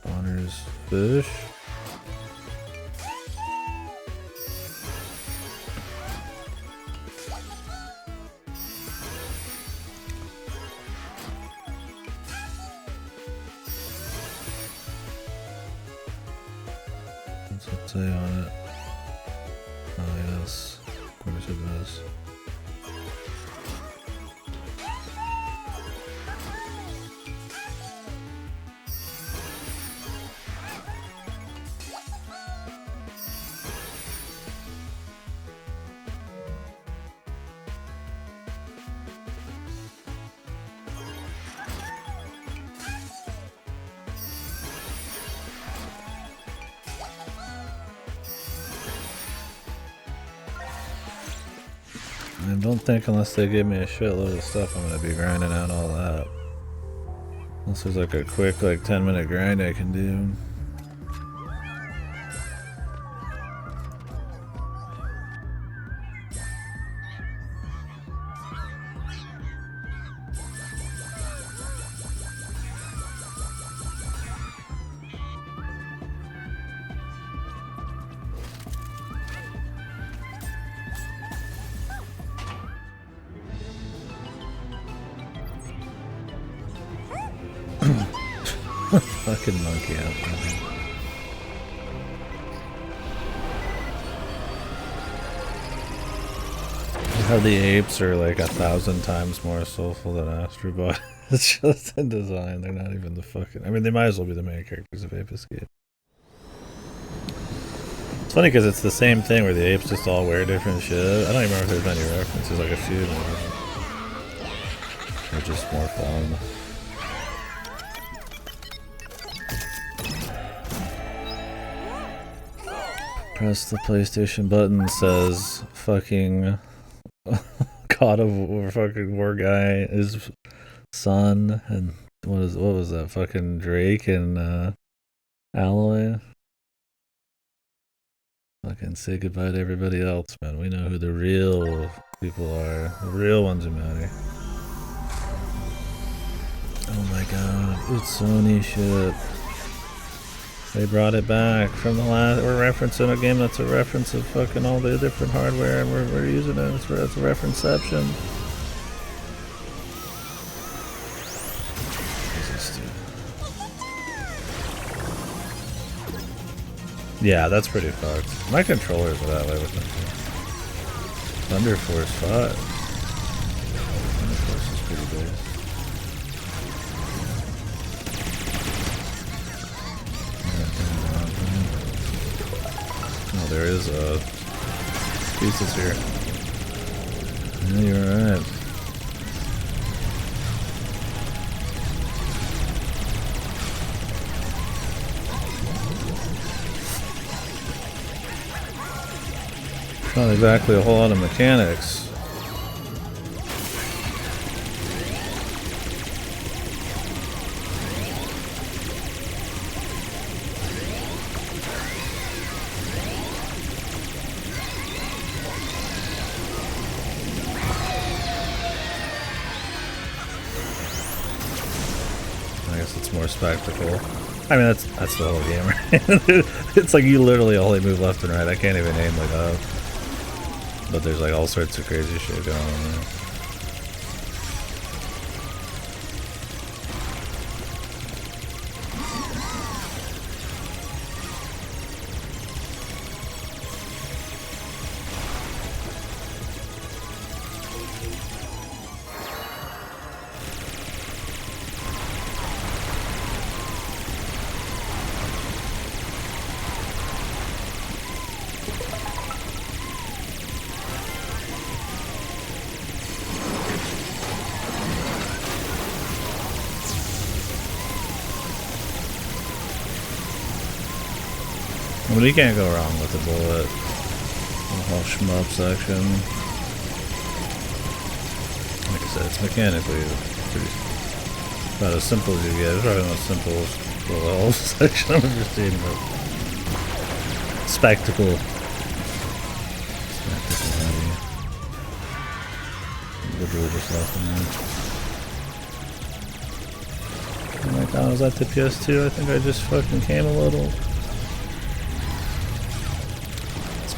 Honors fish. What's it say on it? Oh yes, of course it does. I don't think unless they give me a shitload of stuff I'm gonna be grinding out all that. This is like a quick, like 10-minute grind I can do. Fucking monkey out there. How the apes are like 1,000 times more soulful than Astrobot. It's just in design. They're not even the fucking. I mean, they might as well be the main characters of Ape Escape. It's funny because it's the same thing where the apes just all wear different shit. I don't even remember if there's many references, like a few more. They're just more fun. Press the PlayStation button, says fucking God of War, fucking War guy, his son, and what was that, fucking Drake and Alloy. Fucking say goodbye to everybody else, man. We know who the real people are, the real ones who matter. Oh my god, it's Sony shit. They brought it back from the last. We're referencing a game that's a reference of fucking all the different hardware, and we're using it as a referenceception. Yeah, that's pretty fucked. My controllers are that way with them. Thunder Force 5. Thunder Force is pretty big. Oh, there is pieces here. Yeah, you're right. Not exactly a whole lot of mechanics. I guess it's more spectacle. I mean, that's the whole game, right? It's like you literally only move left and right. I can't even aim like that. But there's like all sorts of crazy shit going on there. I mean, you can't go wrong with the bullet. The whole shmup section. Like I said, it's mechanically pretty about as simple as you get. It's probably the most simple the whole section I've ever seen, but spectacle. Spectacle heavy. Literally just left in there. Oh my god, was that the PS2? I think I just fucking came a little.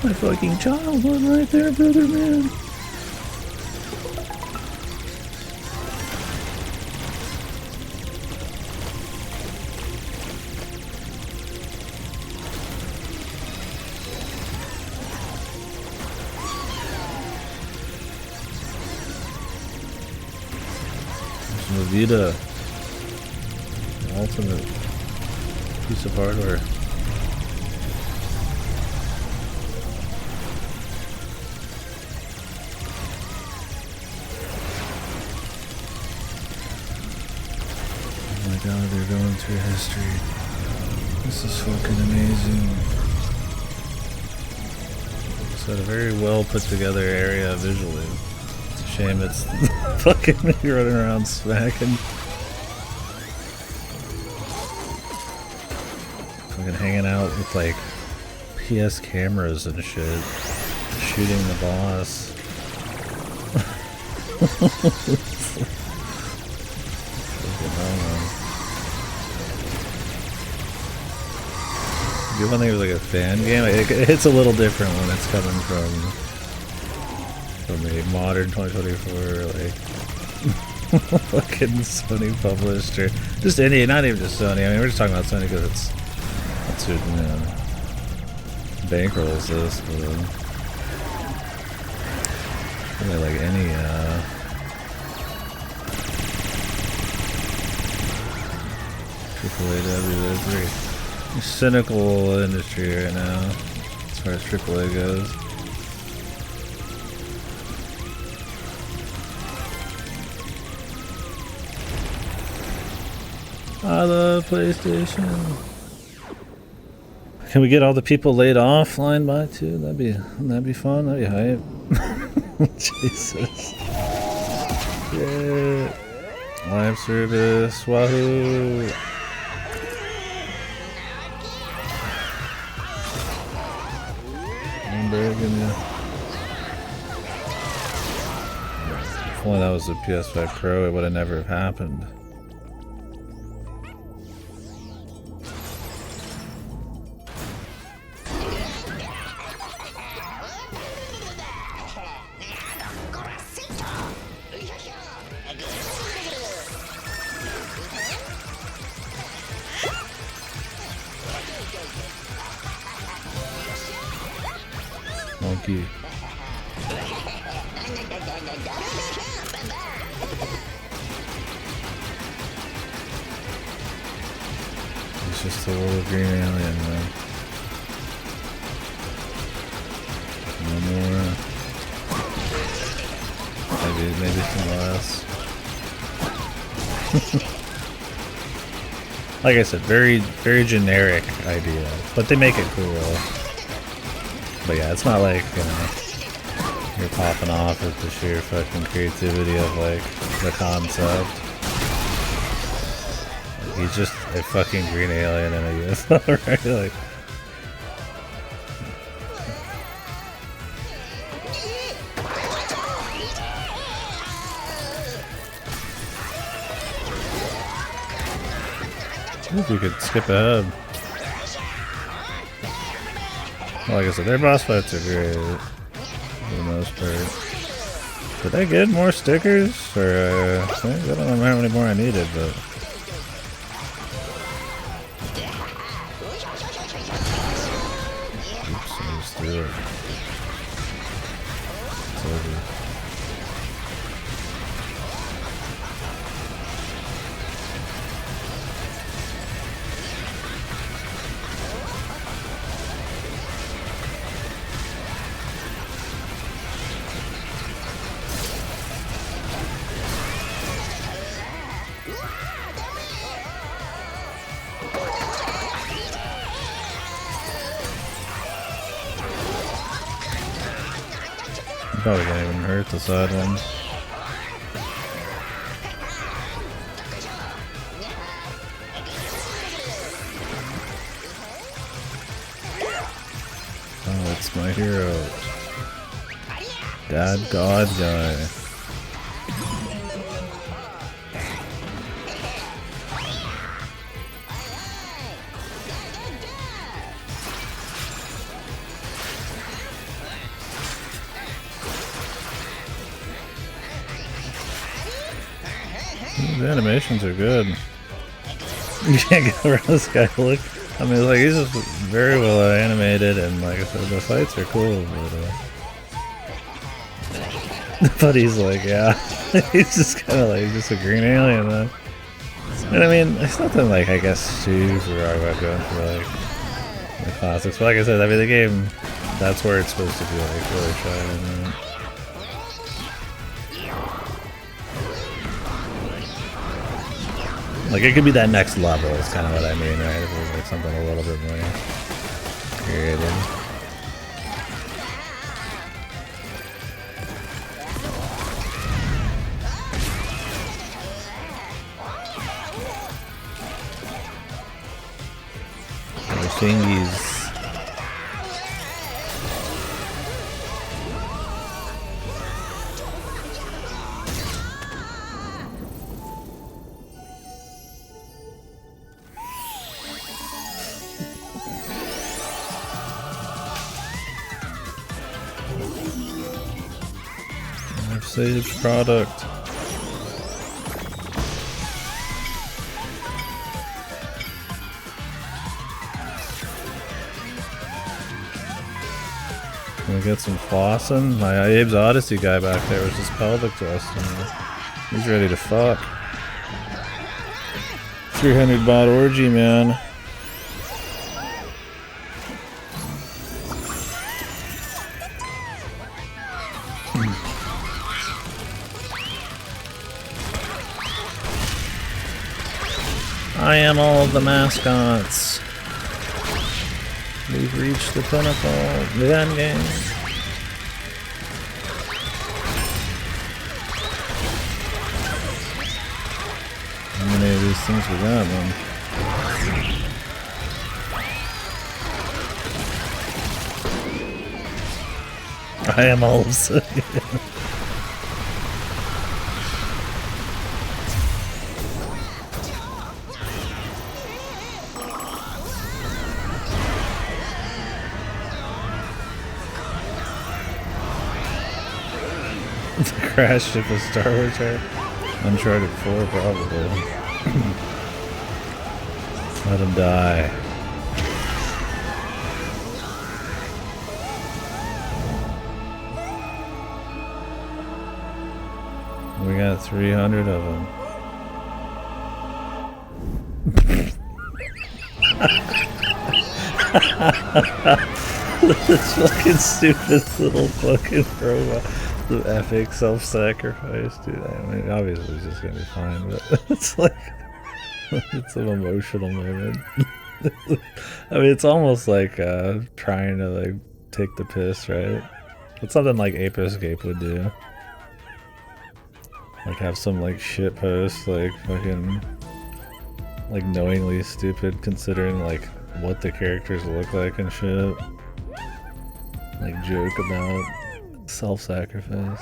My fucking childhood right there, brother, man. There's Vita. The ultimate piece of hardware. God, they're going through history. This is fucking amazing. It's got a very well put together area visually. It's a shame it's fucking me running around smacking. Fucking hanging out with like PS cameras and shit, shooting the boss. You don't think it was like a fan game? It hits a little different when it's coming from a modern 2024 like fucking Sony published or just any, not even just Sony. I mean, we're just talking about Sony because that's who, you know, bankrolls this. But really like any AAA, they're pretty cynical industry right now as far as AAA goes. I love PlayStation. Can we get all the people laid off line by too? That'd be fun. That'd be hype. Jesus. Yeah. Live service. Wahoo. I'm breaking you. If only that was the PS5 Pro, it would have never happened. Monkey. He's just a little green alien, man. No more. Maybe some less. Like I said, very generic idea, but they make it cool. But yeah, it's not like, you know, you're popping off with the sheer fucking creativity of like the concept. He's just a fucking green alien in a UFO, right? Like, if you could skip ahead. Like I said, their boss fights are great for the most part. Did I get more stickers? Or I don't know how many more I needed, but oops, I just threw it. It's over. Probably can't even hurt the side ones. Oh, it's my hero. Dad God guy. The animations are good. You can't get around this guy. Look, I mean, like, he's just very well animated, and like I said, the fights are cool. But he's like, yeah, he's just kind of like just a green alien, man. And I mean, it's nothing like, I guess, super wrong about going for like the classics. But like I said, I mean, the game, that's where it's supposed to be like really shining. Right? Like, it could be that next level, is kind of what I mean, right? If it was like something a little bit more creative. Sage product. Can we get some flossing? My Abe's Odyssey guy back there was just pelvic thrusting. He's ready to fuck. 300 bot orgy, man. I am all of the mascots. We've reached the pinnacle, the end game. How many of these things we got, man? I am all of the crash ship of Star Wars, right? Uncharted 4, probably. Let him die. We got 300 of them. This fucking stupid little fucking robot. The epic self-sacrifice, dude. I mean, obviously it's just gonna be fine, but it's like it's an emotional moment. I mean, it's almost like trying to like take the piss, right? It's something like Ape Escape would do. Like have some like shit post, like fucking like knowingly stupid considering like what the characters look like and shit. Like joke about self-sacrifice.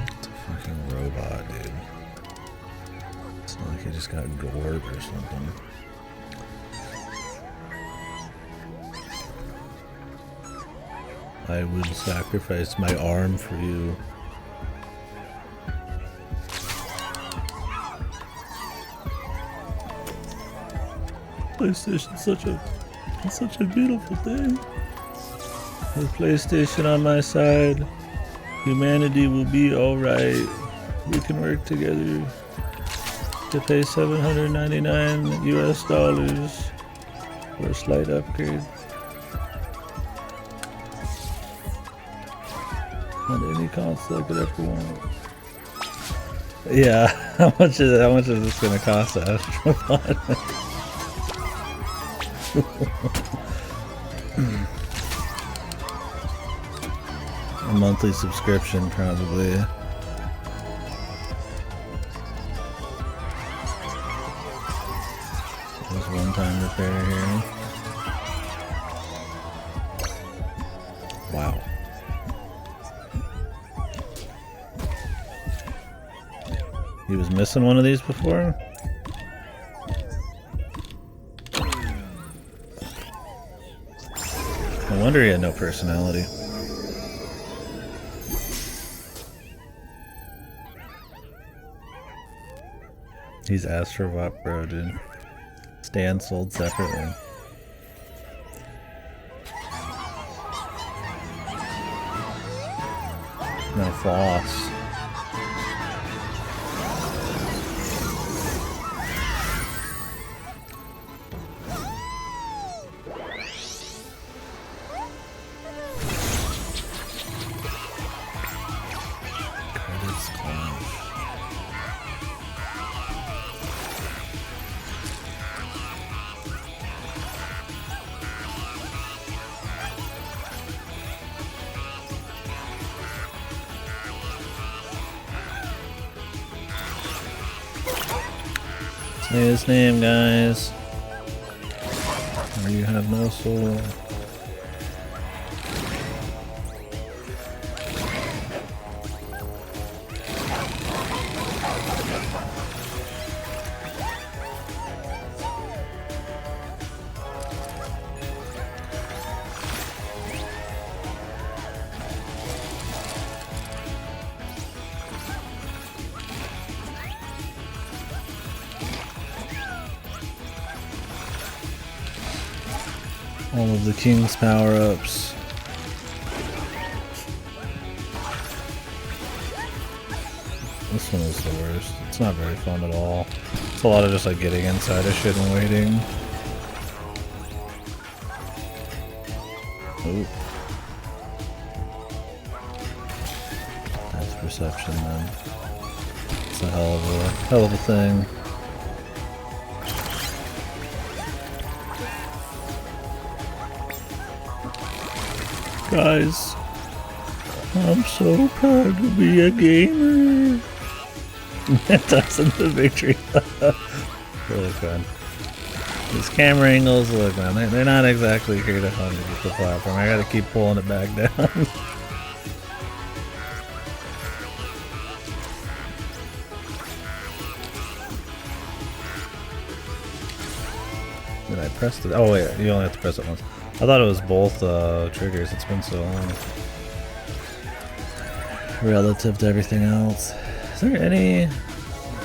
It's a fucking robot, dude. It's not like he just got gored or something. I would sacrifice my arm for you. PlayStation's such a beautiful thing. With PlayStation on my side, humanity will be alright. We can work together to pay $799 US for a slight upgrade. On any console I could ever want. Yeah, how much is this gonna cost, Astrobot? A monthly subscription, probably. There's one-time repair here. Wow. He was missing one of these before? No wonder he had no personality. He's Astrobot, bro, dude. Stan sold separately. No floss. Say his name, guys. Or you have no soul. All of the king's power-ups. This one is the worst. It's not very fun at all. It's a lot of just like getting inside of shit and waiting. Oop. That's perception then. It's a hell of a thing. Guys, I'm so proud to be a gamer. That's in the victory. Really fun. These camera angles, look man, they're not exactly here to hunt with the platform. I gotta keep pulling it back down. Did I press it? Oh wait, you only have to press it once. I thought it was both triggers. It's been so long. Relative to everything else. Is there any...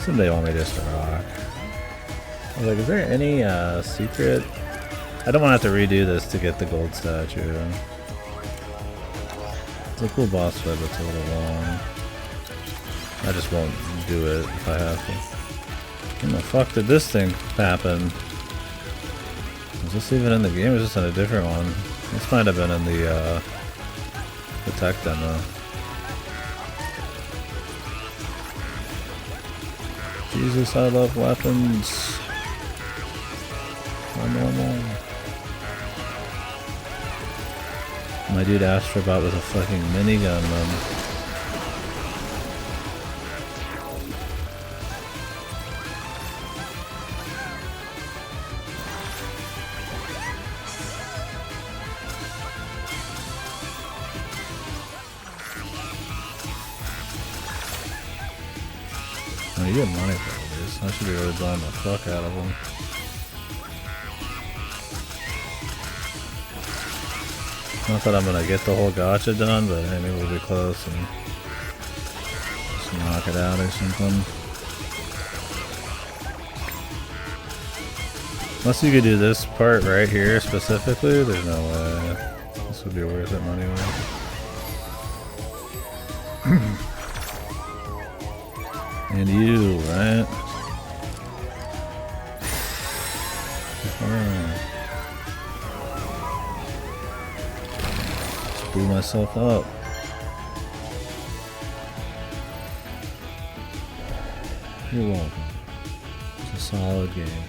Somebody want me just to rock. I was like, is there any secret? I don't want to have to redo this to get the gold statue. It's a cool boss fight, but it's a little long. I just won't do it if I have to. When the fuck did this thing happen? Is this even in the game, or is this in a different one? This might have been in the tech demo. Jesus, I love weapons. Normal. My dude Astrobot with a fucking minigun, man. You get money for all these. I should be really buying the fuck out of them. Not that I'm gonna get the whole gacha done, but hey, maybe we'll be close and just knock it out or something. Unless you could do this part right here specifically, there's no way. This would be worth it money-wise. And you, right? Just blew myself up. You're welcome. It's a solid game.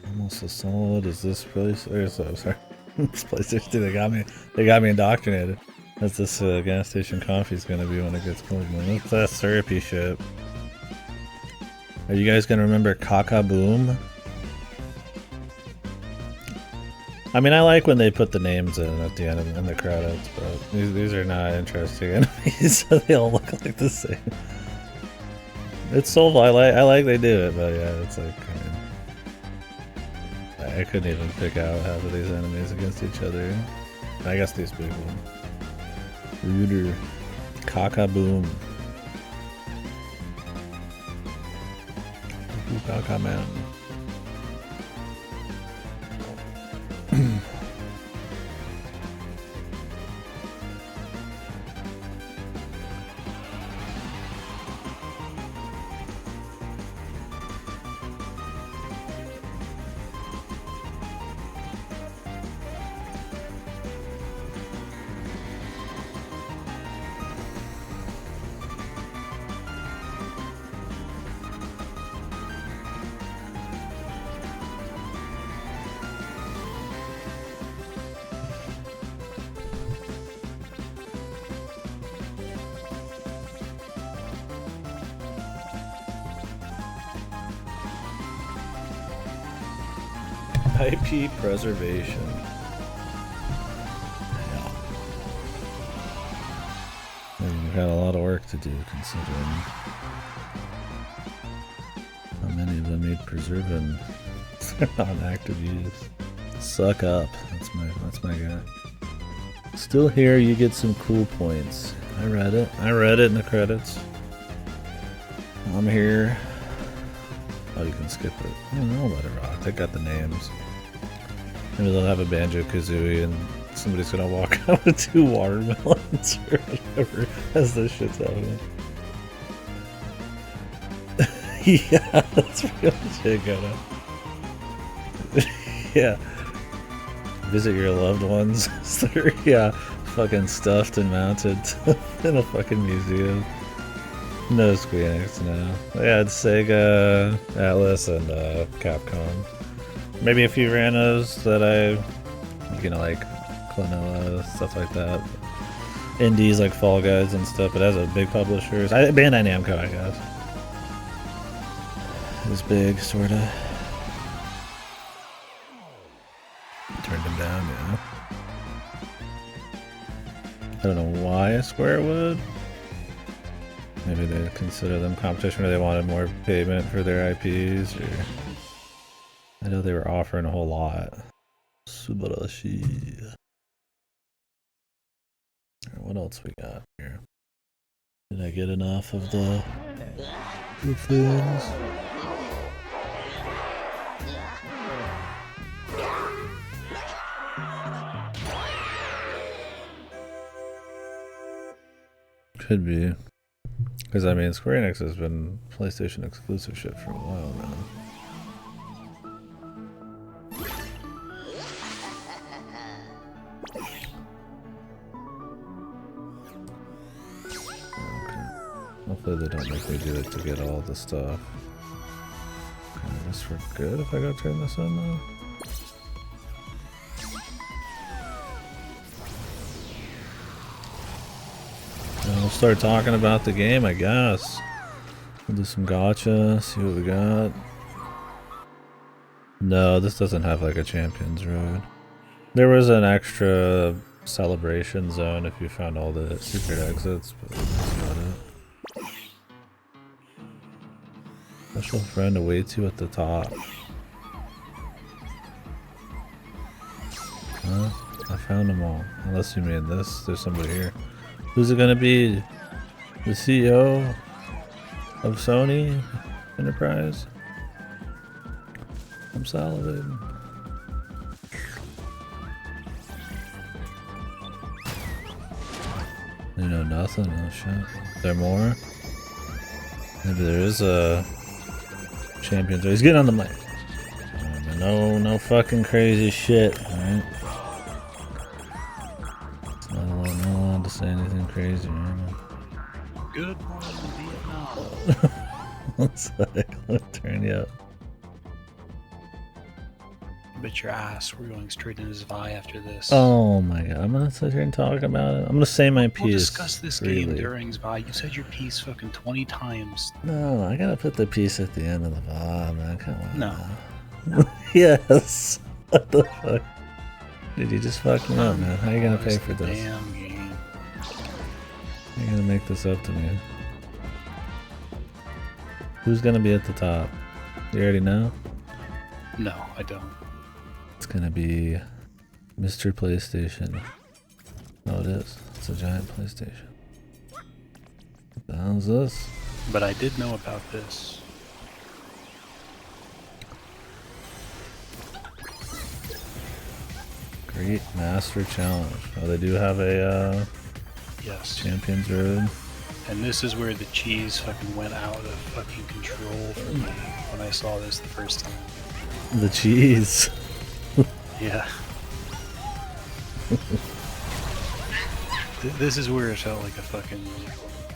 Almost as solid as this place. Sorry. This PlayStation 2, they got me indoctrinated. That's this gas station coffee is gonna be when it gets cold, man. That's that syrupy shit. Are you guys gonna remember Kaka Boom? I mean, I like when they put the names in at the end in the credits, but these are not interesting enemies. They all look like the same. It's soulful. I like they do it, but yeah, it's like. I couldn't even pick out half of these enemies against each other. I guess these people. Ruder. Kaka Boom. Kaka Man. IP preservation. Yeah. We've got a lot of work to do considering how many of them need preserving on active use. Suck up. That's my guy. Still here, you get some cool points. I read it in the credits. I'm here. Oh, you can skip it. I'll let it rock. They got the names. Maybe they'll have a Banjo-Kazooie and somebody's gonna walk out with 2 watermelons or whatever as this shit's happening. Yeah, that's pretty much it, Gonna. Yeah. Visit your loved ones. Yeah, fucking stuffed and mounted in a fucking museum. No Square Enix now. Yeah, it's Sega, Atlas, and Capcom. Maybe a few randos that like Klonoa, stuff like that. Indies like Fall Guys and stuff, but as a big publisher, Bandai Namco, I guess. It's big, sorta. Turned him down, yeah. I don't know why Square would. Maybe they consider them competition or they wanted more payment for their IPs, or I know they were offering a whole lot. Subarashi. What else we got here? Did I get enough of the things? Could be. Because, I mean, Square Enix has been PlayStation exclusive shit for a while now. Okay. Hopefully they don't make me do it to get all the stuff. Okay, I guess we're good if I go turn this on now. We'll start talking about the game, I guess. We'll do some gacha, see what we got. No, this doesn't have like a Champions Road. There was an extra celebration zone if you found all the secret exits, but that's not it. Special friend awaits you at the top. Huh? I found them all. Unless you mean this, there's somebody here. Who's it gonna be? The CEO of Sony Enterprise? I'm salivating. You know nothing? Oh shit. Is there more? Maybe there is a Champions. He's getting on the mic. No fucking crazy shit, alright? Not allowed to say anything crazy, right? Good morning, Vietnam. One sec, I'll turn you up. Bet your ass we're going straight into Zvi after this. Oh my god, I'm gonna sit here and talk about it. I'm gonna say my piece. We'll discuss this freely. game during Zvi. You said your piece fucking 20 times. No, I gotta put the piece at the end of the VOD, man. Come on. No. Yes. What the fuck? Dude, you just fucked me up, man. How are you gonna pay for this? Damn game. How are you gonna make this up to me? Who's gonna be at the top? You already know? No, I don't. It's gonna be Mr. PlayStation. Oh, it is. It's a giant PlayStation. What the hell is this? But I did know about this. Great Master Challenge. Oh, they do have a Yes. Champions Road. And this is where the cheese fucking went out of fucking control for me when I saw this the first time. The cheese. Yeah. This is where it felt like a fucking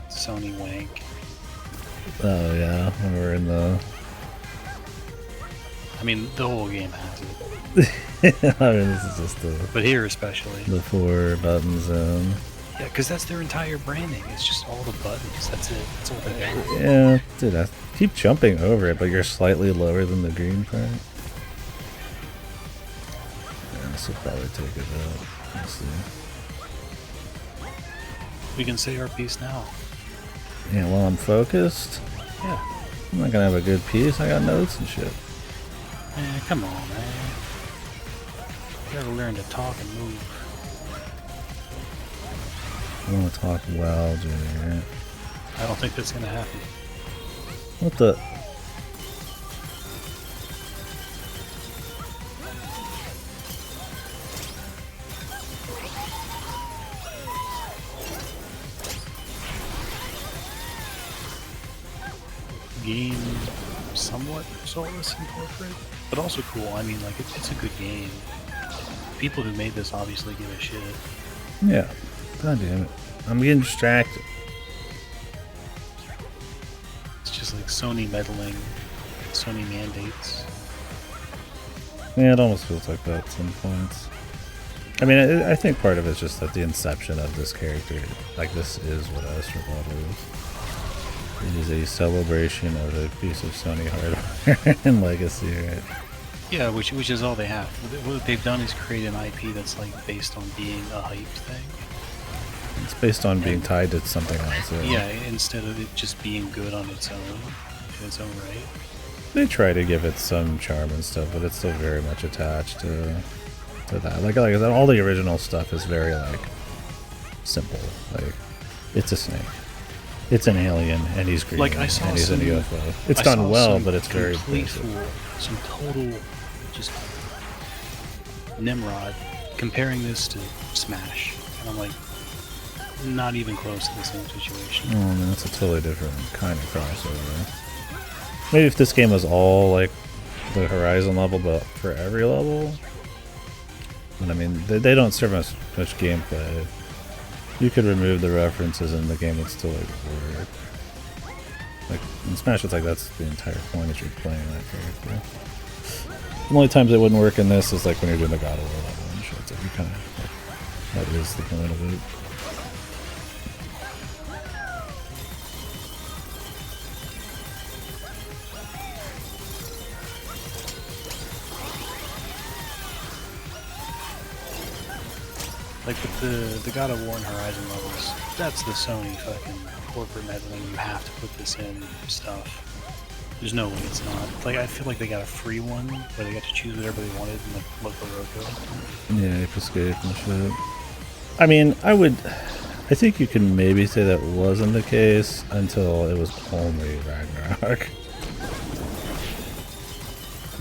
Sony wank. Oh yeah, when we're in the... I mean, the whole game has it. I mean, this is just the... But here especially. The 4 button zone. Yeah, because that's their entire branding. It's just all the buttons. That's it. That's all they got. Yeah, dude, I keep jumping over it, but you're slightly lower than the green part. This will probably take it out. Let's see. We can say our piece now. Yeah, while I'm focused, Yeah. I'm not gonna have a good piece. I got notes and shit. Man, come on, man. You gotta learn to talk and move. I want to talk well, Junior. I don't think that's gonna happen. What the? Game somewhat soulless and corporate, but also cool. I mean, like, it's a good game. People who made this obviously give a shit. Yeah. God damn it. I'm getting distracted. It's just like Sony meddling, Sony mandates. Yeah, it almost feels like that at some points. I mean, I think part of it's just that the inception of this character, like, this is what Astrobot is. It is a celebration of a piece of Sony hardware and legacy, right? Yeah, which is all they have. What they've done is create an IP that's like based on being a hyped thing. It's based on being tied to something else. Yeah, instead of it just being good on its own, in its own right. They try to give it some charm and stuff, but it's still very much attached to that. Like I said, all the original stuff is very like simple. Like, it's a snake, it's an alien, and he's green, Like, I saw and he's some, in a UFO. It's done well, but it's very basic. Some total just Nimrod comparing this to Smash, and I'm like, not even close to the same situation. Oh man, that's a totally different kind of crossover. Maybe if this game was all like the Horizon level, but for every level. But I mean, they don't serve us much gameplay. You could remove the references and the game would still like work. Like in Smash, it's like that's the entire point that you're playing that character. The only times it wouldn't work in this is like when you're doing the God of War level and shit. It's like you kind of like, that is the point of it. Like with the God of War and Horizon levels, that's the Sony fucking corporate meddling. You have to put this in stuff. There's no way it's not. Like, I feel like they got a free one where they got to choose whatever they wanted and like local roco. Yeah, Ape Escape and shit. I mean, I think you can maybe say that wasn't the case until it was only Ragnarok.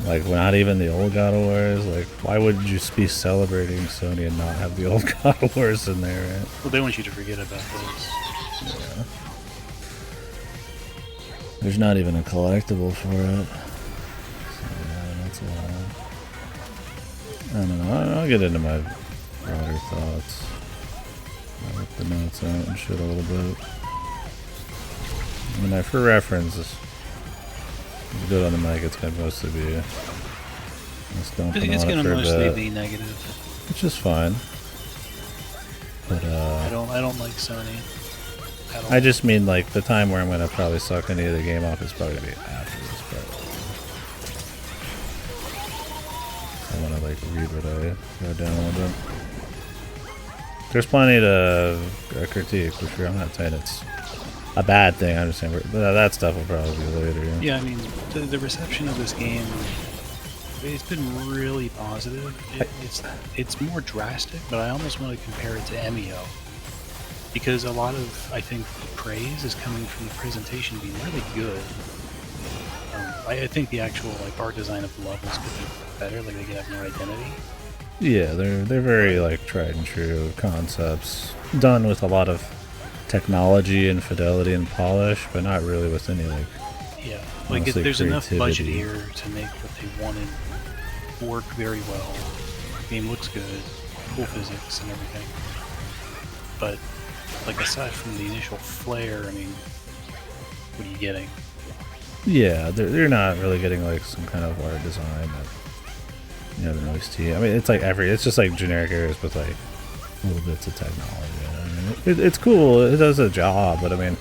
Like, not even the old God of Wars. Like, why would you be celebrating Sony and not have the old God of Wars in there, right? Well, they want you to forget about those. Yeah. There's not even a collectible for it. So, yeah, that's a lot. I don't know. I'll get into my broader thoughts. I'll rip the notes out and shit a little bit. I mean, for reference, it's good on the mic. It's gonna mostly be just dumping It's on it gonna for a mostly bit, be negative. which is fine. But I don't like Sony. I just mean like the time where I'm gonna probably suck any of the game off is probably gonna be after this part. I wanna like read what I wrote down a little bit. There's plenty to critique for sure. I'm not saying it's a bad thing. I'm just saying that stuff will probably be later. Yeah, I mean, the reception of this game, it's been really positive. It's more drastic, but I almost want to compare it to MEO. Because a lot of, I think, the praise is coming from the presentation being really good. I think the actual like art design of the levels could be better, like they could have more identity. Yeah, they're very like tried and true concepts, done with a lot of technology and fidelity and polish, but not really with any like. Yeah, like there's enough budget here to make what they wanted work very well. The game looks good, cool physics and everything. But like aside from the initial flair, I mean, what are you getting? Yeah, they're not really getting like some kind of art design that you haven't really seen. I mean, it's like it's just like generic areas with like little bits of technology. I mean, it's cool. It does a job, but I mean,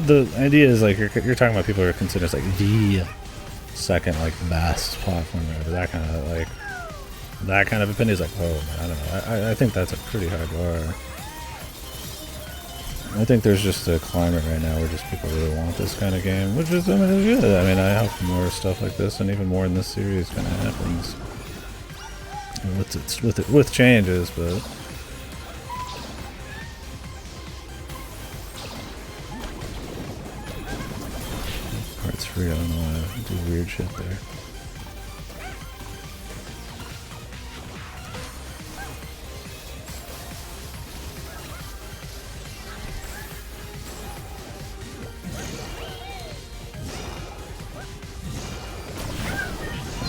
the idea is like you're talking about people who are considered like the second like best platform ever. That kind of like that kind of opinion is like, oh man, I don't know. I think that's a pretty high bar. I think there's just a climate right now where just people really want this kind of game, which is, I mean, it's good. I mean, I hope more stuff like this and even more in this series kind of happens. With changes, but part's free. I don't know why I do weird shit there.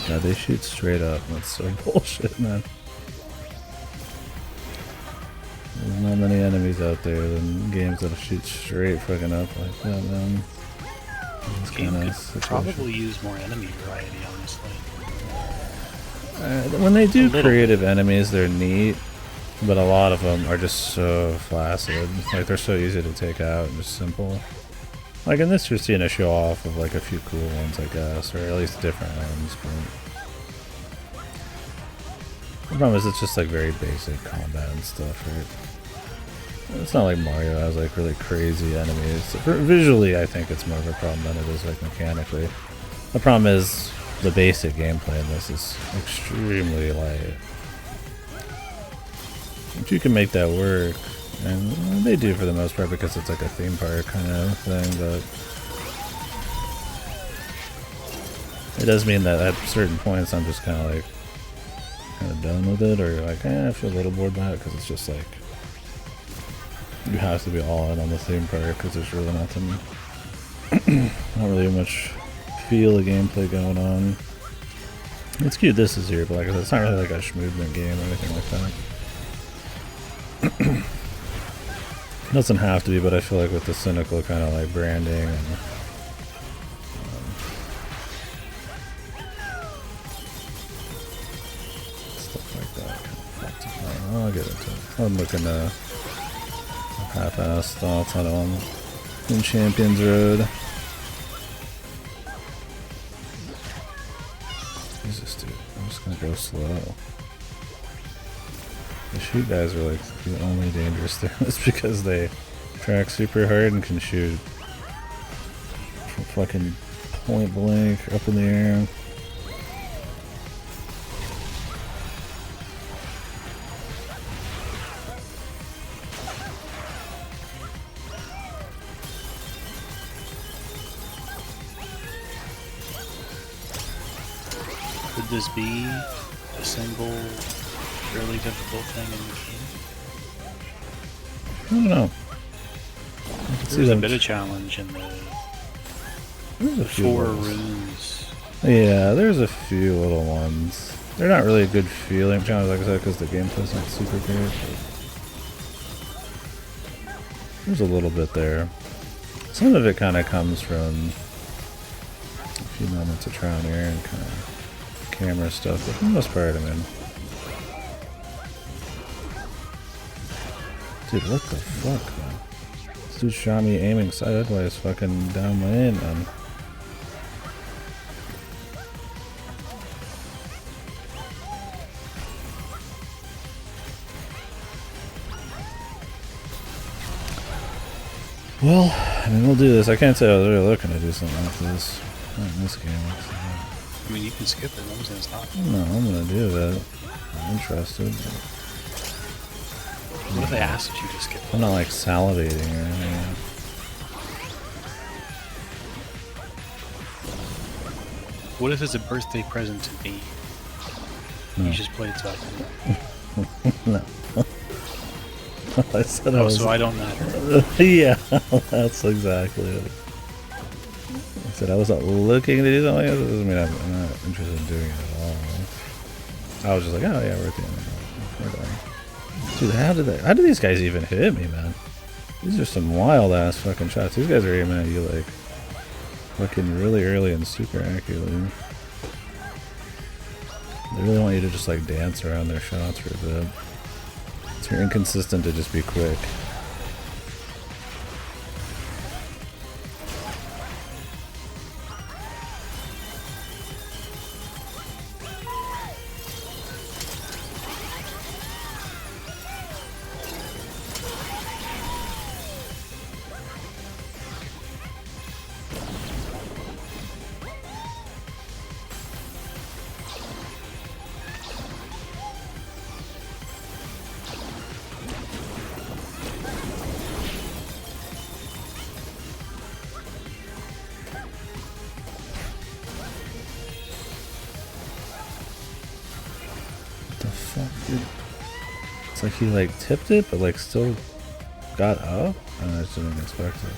God, they shoot straight up. That's so bullshit, man. There's not many enemies out there than games that'll shoot straight fucking up like that, man. This game could probably use more enemy variety, honestly. When they do creative enemies, they're neat, but a lot of them are just so flaccid. Like, they're so easy to take out and just simple. Like in this, you're seeing a show off of like a few cool ones, I guess, or at least different ones. But the problem is it's just like very basic combat and stuff, right? It's not like Mario has like really crazy enemies. Visually, I think it's more of a problem than it is like mechanically. The problem is the basic gameplay in this is extremely light. If you can make that work. And they do for the most part because it's like a theme park kind of thing, but it does mean that at certain points I'm just kind of done with it, or like, I feel a little bored by it because it's just like you have to be all in on the theme park because there's really nothing, not really much feel of gameplay going on. It's cute this is here, but like I said, it's not really like a movement game or anything like that. It doesn't have to be, but I feel like with the cynical kind of like branding and stuff like that. I'll get into it. I'm looking to half-assed thoughts on in Champions Road. Jesus, dude. I'm just gonna go slow. The shoot guys are like the only dangerous thing. It's because they track super hard and can shoot from fucking point blank up in the air. Could this be a single really difficult thing in the game? I don't know. There's a bit of challenge in the 4 runes. Yeah, there's a few little ones. They're not really a good feeling challenge, like I said, because the gameplay's not super great. But there's a little bit there. Some of it kind of comes from a few moments of trial and error and kind of camera stuff, but for the most part, I mean. Dude, what the fuck, man? This dude shot me aiming sideways fucking down my aim, man. Well, I mean, we'll do this. I can't say I was really looking to do something like this. Not in this game. I mean, you can skip it. I'm gonna stop. No, I'm gonna do that. I'm interested. What if they asked you to skip it? I'm not like salivating or anything. What if it's a birthday present to me? No. You just played tough. No. I said I was. So I don't matter. Yeah, that's exactly it. I said I wasn't looking to do something like that. That doesn't mean I'm not interested in doing it at all. I was just like, oh yeah, we're at the end. We're done. Dude, how do these guys even hit me, man? These are some wild ass fucking shots. These guys are aiming at you like fucking really early and super accurately. They really want you to just like dance around their shots for a bit. It's very inconsistent to just be quick. It's like he like tipped it, but like still got up. I just didn't expect it.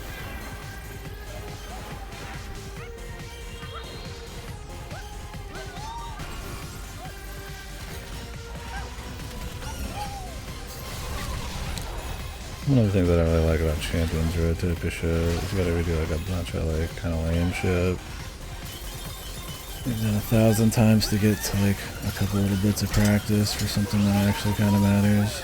One of the things that I really like about Champions Road type of shit is you gotta redo like a bunch of like kind of lame shit. You've done 1,000 times to get to like a couple little bits of practice for something that actually kind of matters.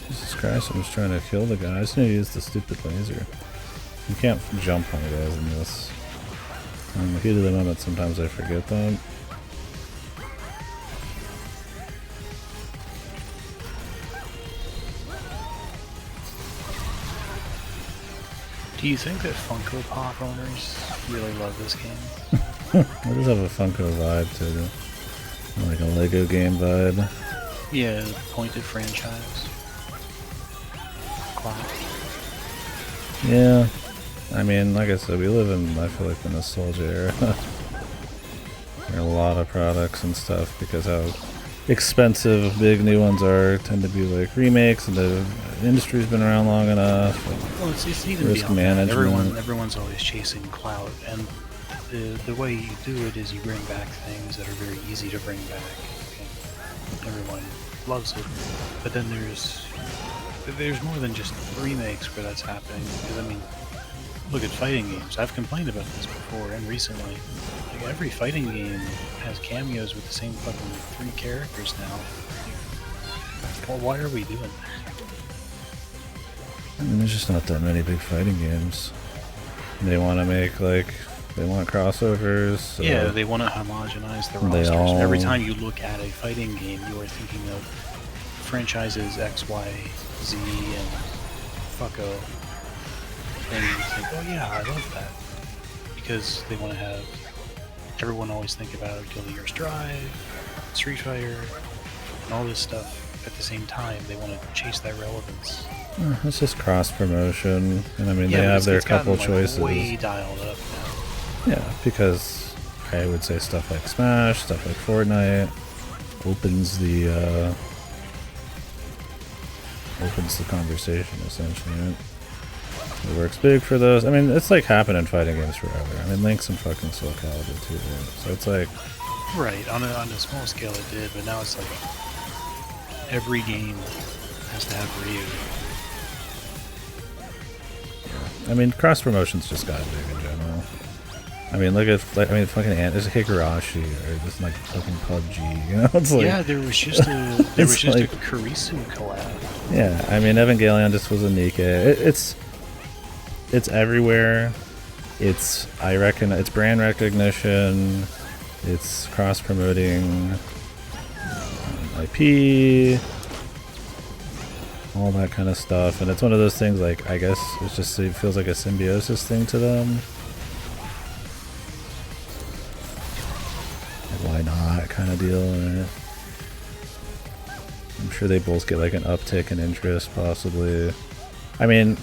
Jesus Christ, I'm just trying to kill the guy. I just need to use the stupid laser. You can't jump on guys in this. In the heat of the moment, sometimes I forget that. Do you think that Funko Pop owners really love this game? It does have a Funko vibe to it. Like a Lego game vibe. Yeah, pointed franchise. Clock. Yeah. I mean, like I said, we live in, I feel like, the nostalgia era. There are a lot of products and stuff because how expensive big new ones are tend to be like remakes, and the industry's been around long enough. Well, it's even risk beyond management. that. Everyone's always chasing clout, and the way you do it is you bring back things that are very easy to bring back. And everyone loves it, but then there's more than just remakes where that's happening. Because I mean, look at fighting games. I've complained about this before and recently. Like every fighting game has cameos with the same fucking 3 characters now. Like, well, why are we doing that? I mean, there's just not that many big fighting games. They want to make, like, they want crossovers. So yeah, they want to homogenize the They rosters. all- Every time you look at a fighting game, you are thinking of franchises X, Y, Z, and fucko. And you think, oh yeah, I love that. Because they want to have everyone always think about Guilty Gear Strive, Street Fighter, and all this stuff at the same time. They want to chase that relevance. It's just cross promotion, and I mean, Yeah, they but have their it's gotten, couple choices. way dialed up now. Yeah, because I would say stuff like Smash, stuff like Fortnite opens the conversation essentially. Right? It works big for those. I mean, it's like happened in fighting games forever. I mean, Link's in fucking Soul Calibur too, right? So it's like, Right, on a small scale it did, but now it's like every game has to have Ryu. I mean, cross promotion's just got big in general. I mean, look at, like, I mean, fucking there's a Higurashi or just like fucking PUBG. You know, it's like, Yeah, there was just a like- a Kurisu collab. yeah. I mean, Evangelion just was a Nikke. It's everywhere. I reckon it's brand recognition. It's cross promoting IP, all that kind of stuff, and it's one of those things. Like, I guess it feels like a symbiosis thing to them. Why not kind of deal, right? I'm sure they both get like an uptick in interest, possibly. I mean,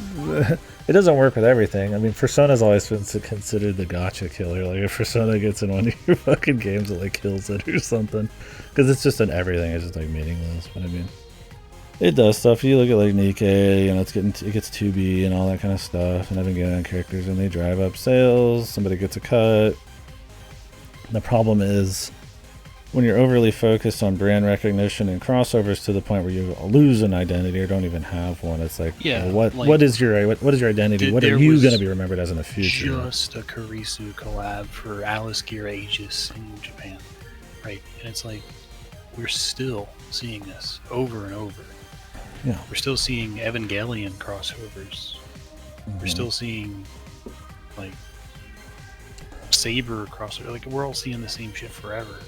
it doesn't work with everything. I mean, Persona's always been considered the gotcha killer. Like, if Persona gets in one of your fucking games, it like kills it or something. Because it's just an everything. It's just like meaningless. But I mean, it does stuff. You look at like Nikke, you know, it gets 2B and all that kind of stuff. And I've been getting on characters and they drive up sales. Somebody gets a cut. The problem is when you're overly focused on brand recognition and crossovers to the point where you lose an identity or don't even have one. It's like, Yeah, well, like, what is your identity? What are there you was going to be remembered as in the future? Just a Kurisu collab for Alice Gear Aegis in Japan, right? And it's like we're still seeing this over and over. Yeah. We're still seeing Evangelion crossovers. We're still seeing like Saber crossover. Like, we're all seeing the same shit forever.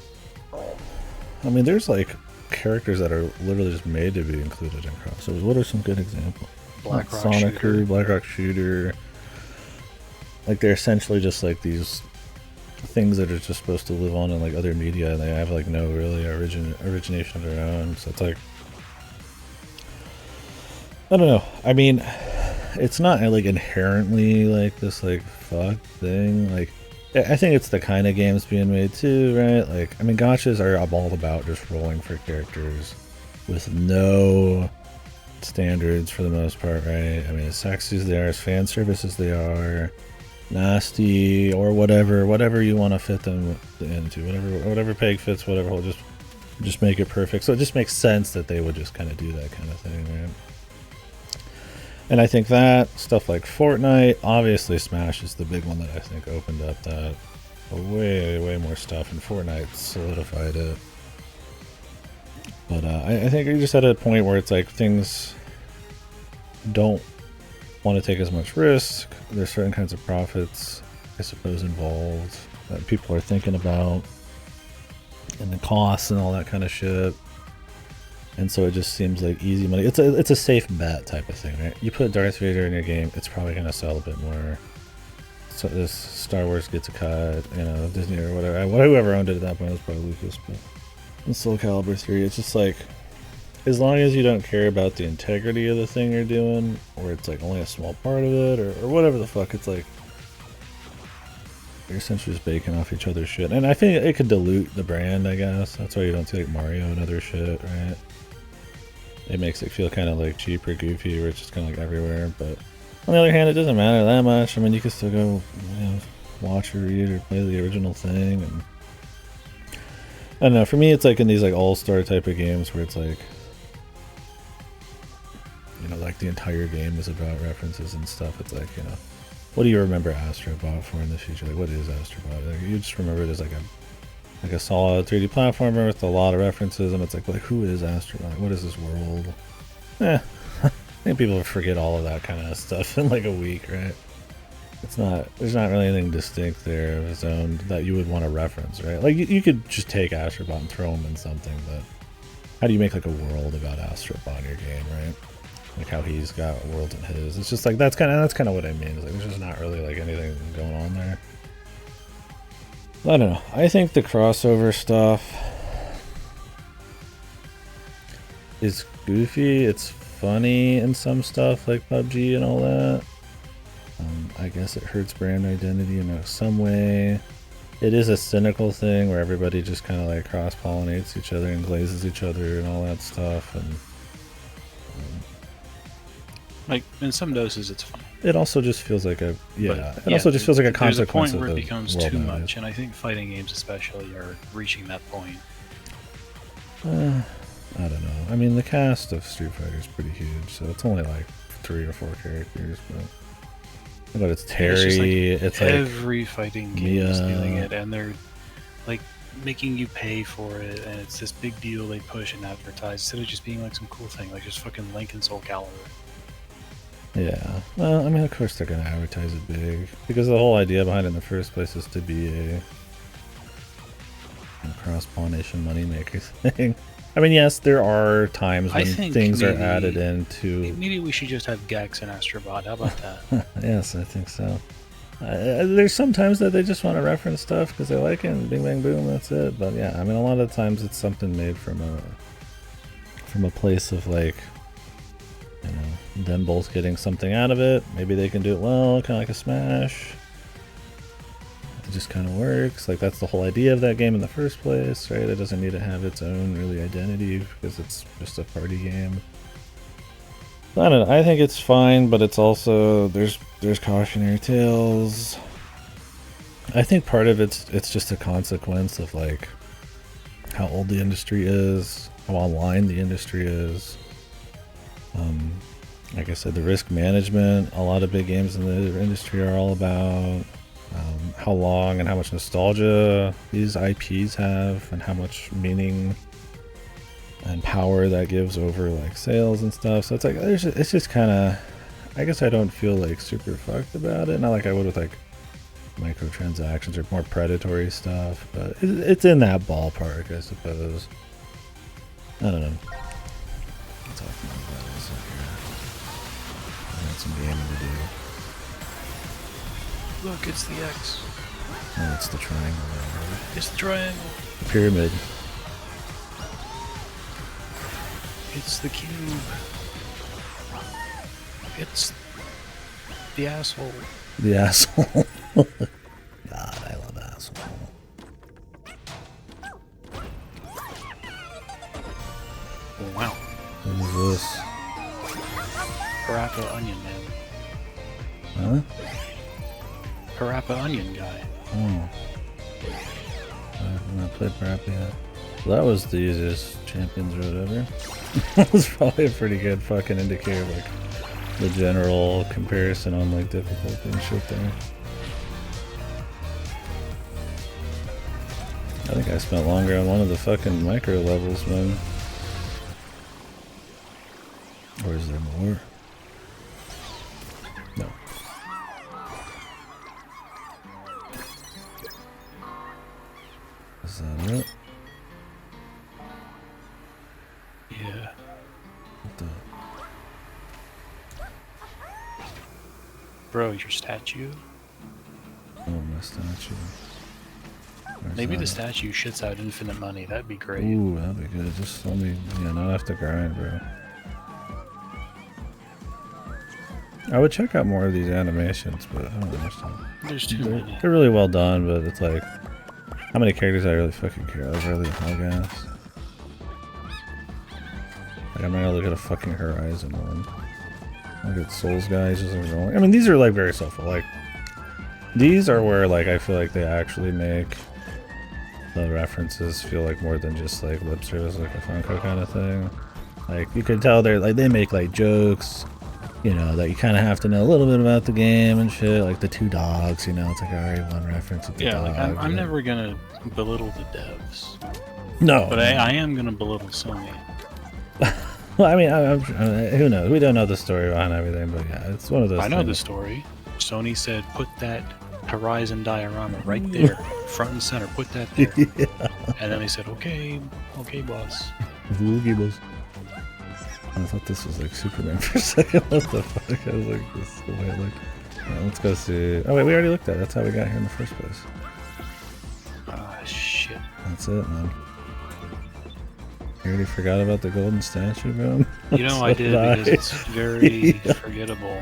I mean, there's like characters that are literally just made to be included in crossovers. What are some good examples? Black Rock Sonic Shooter. Crew, Black Rock Shooter. Like they're essentially just like these things that are just supposed to live on in like other media, and they have like no really origination of their own. So it's like, I don't know. I mean, it's not like inherently like this like fuck thing. Like, I think it's the kind of games being made too, right? Like, I mean, gotchas are all about just rolling for characters with no standards for the most part, right? I mean, as sexy as they are, as fan service as they are, nasty or whatever you want to fit them into, whatever peg fits, whatever, we'll just make it perfect. So it just makes sense that they would just kind of do that kind of thing, right? And I think that stuff like Fortnite, obviously Smash is the big one that I think opened up that way more stuff, and Fortnite solidified it. But I think you're just at a point where it's like things don't want to take as much risk. There's certain kinds of profits, I suppose, involved that people are thinking about, and the costs and all that kind of shit. And so it just seems like easy money. It's a safe bet type of thing, right? You put Darth Vader in your game, it's probably gonna sell a bit more. So this Star Wars gets a cut, you know, Disney or whatever. Whoever owned it at that point was probably Lucas, but in Soul Calibur 3, it's just like, as long as you don't care about the integrity of the thing you're doing, or it's like only a small part of it, or whatever the fuck, it's like you're essentially just baking off each other's shit. And I think it could dilute the brand, I guess. That's why you don't see like Mario and other shit, right? It makes it feel kind of like cheap or goofy, where it's just kind of like everywhere. But on the other hand, it doesn't matter that much. I mean, you can still go, you know, watch or read or play the original thing. And I don't know. For me, it's like in these like all-star type of games where it's like, you know, like the entire game is about references and stuff. It's like, you know, what do you remember Astrobot for in the future? Like, what is Astrobot? Like, you just remember it as like a solid 3D platformer with a lot of references, and it's like who is Astrobot? What is this world? I think people forget all of that kind of stuff in like a week, right? There's not really anything distinct there of its own that you would want to reference, right? Like you could just take Astrobot and throw him in something, but how do you make like a world about Astrobot in your game, right? Like how he's got a world in his. It's just like that's kind of what I mean. It's like there's just not really like anything going on there. I don't know. I think the crossover stuff is goofy. It's funny in some stuff like PUBG and all that. I guess it hurts brand identity in some way. It is a cynical thing where everybody just kind of like cross-pollinates each other and glazes each other and all that stuff. And like in some doses, it's fun. It also just feels like a also just feels like a consequence. There's a point where of it the becomes world too nowadays. much, and I think fighting games especially are reaching that point. I don't know. I mean, the cast of Street Fighter is pretty huge, so it's only like 3 or 4 characters, but it's Terry. It's like every fighting game is doing it, and they're like making you pay for it, and it's this big deal they push and advertise instead of just being like some cool thing, like just fucking Link and Soul Calibur. Yeah, well, I mean, of course they're gonna advertise it big because the whole idea behind it in the first place is to be a cross-pollination moneymaker thing. I mean, yes, there are times when things are added into. Maybe we should just have Gex and Astrobot. How about that? Yes, I think so. There's sometimes that they just want to reference stuff because they like it, and bing bang boom, that's it. But yeah, I mean, a lot of times it's something made from a place of like, you know, them both getting something out of it. Maybe they can do it well, kind of like a Smash. It just kind of works. Like, that's the whole idea of that game in the first place, right? It doesn't need to have its own really identity because it's just a party game. I don't know. I think it's fine, but it's also there's cautionary tales. I think part of it's just a consequence of like how old the industry is, how online the industry is. Like I said, the risk management a lot of big games in the industry are all about. How long and how much nostalgia these IPs have, and how much meaning and power that gives over like sales and stuff. So it's like it's just kind of, I guess I don't feel like super fucked about it. Not like I would with like microtransactions or more predatory stuff, but it's in that ballpark, I suppose. I don't know. I'll talk more about this here. I got some gaming to do. Look, it's the X. Oh, it's the triangle. It's the triangle. The pyramid. It's the cube. It's the asshole. The asshole. God, I love asshole. Wow. What is this? Parappa onion Huh? man. Parappa onion guy. Oh. I've not played Parappa yet. So that was the easiest champions or whatever. That was probably a pretty good fucking indicator of like the general comparison on like difficulty and shit there. I think I spent longer on one of the fucking micro levels, man. Or is there more? No. Is that it? Yeah. What the? Bro, your statue? Oh, my statue. Where's Maybe that? the statue shits out infinite money. That'd be great. Ooh, that'd be good. Just let me, not have to grind, bro. I would check out more of these animations, but I don't understand. There's too many. They're really well done, but it's like, how many characters I really fucking care? Like, really hog ass. Like, I'm not gonna look at a fucking Horizon one. Look at Souls guys just like rolling. I mean, these are like very soulful. Like, these are where like I feel like they actually make the references feel like more than just like lip service, like a Funko kind of thing. Like, you can tell they're like, they make like jokes, that you kind of have to know a little bit about the game and shit. Like the two dogs, it's like already one reference with the dog. Like I'm never gonna belittle the devs. No. But I am gonna belittle Sony. Well, I mean, who knows? We don't know the story behind everything, but yeah, it's one of those I know the things. story. Sony said, put that Horizon diorama right there, front and center, put that there. Yeah. And then they said, okay, boss. Woogie boss. I thought this was like Superman for a second. What the fuck? I was like, this is the way it looked. Alright, let's go see. Oh, wait, we already looked at it. That's how we got here in the first place. Ah, shit. That's it, man. You already forgot about the golden statue, bro? I did because it's very forgettable.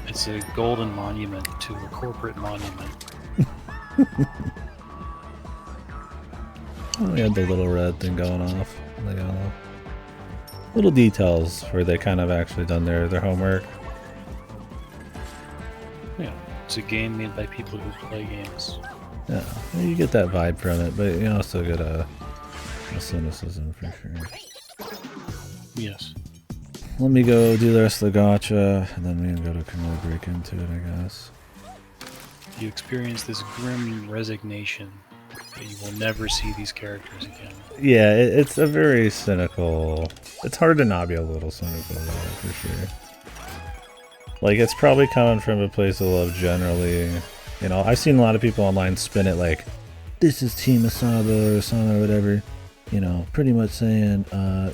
It's a golden monument to a corporate monument. Oh, we had the little red thing going off. The yellow. Little details where they kind of actually done their homework. Yeah, it's a game made by people who play games. Yeah, you get that vibe from it, but you also get a cynicism for sure. Yes. Let me go do the rest of the gacha, and then we can go to kind of break into it, I guess. You experience this grim resignation that you will never see these characters again. Yeah, it's a very cynical... It's hard to not be a little cynical, though, for sure. Like, it's probably coming from a place of love generally. I've seen a lot of people online spin it like, this is Team Asaba or Asana or whatever. Pretty much saying,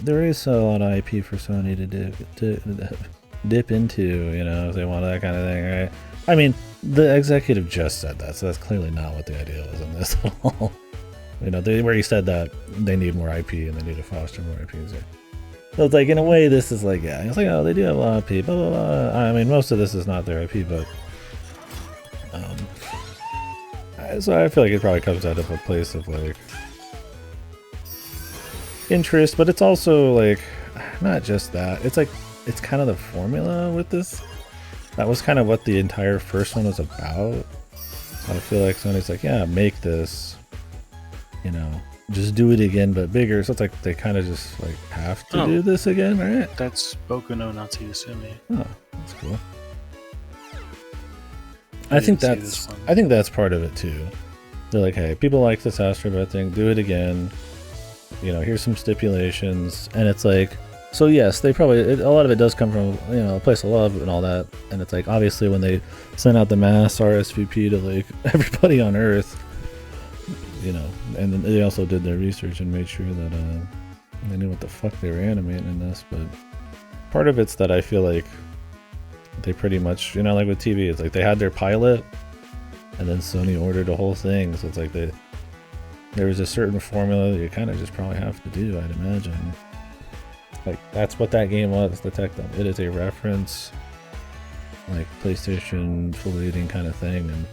there is a lot of IP for Sony to dip into, if they want that kind of thing, right? I mean, the executive just said that, so that's clearly not what the idea is in this at all. Where he said that they need more IP and they need to foster more IPs. So it's like, in a way, this is like, yeah, it's like, oh, they do have a lot of IP, blah, blah, blah. I mean, most of this is not their IP, but... so I feel like it probably comes out of a place of, like, interest, but it's also, like, not just that. It's like, it's kind of the formula with this. That was kind of what the entire first one was about. So I feel like Sony's like, yeah, make this, just do it again, but bigger. So it's like they kind of just like have to do this again, right? That's Boku no Natsusumi. Oh, that's cool. I think that's part of it too. They're like, hey, people like this Astrobot thing, do it again. Here's some stipulations, and it's like, so yes, they probably a lot of it does come from a place of love and all that, and it's like obviously when they sent out the mass RSVP to like everybody on Earth, and they also did their research and made sure that They knew what the fuck they were animating in this, but part of it's that I feel like they pretty much, you know, like with TV, it's like they had their pilot, and then Sony ordered the whole thing. So it's like there was a certain formula that you kind of just probably have to do, I'd imagine. Like, that's what that game was, the tech demo. It is a reference, like, PlayStation full eating kind of thing. And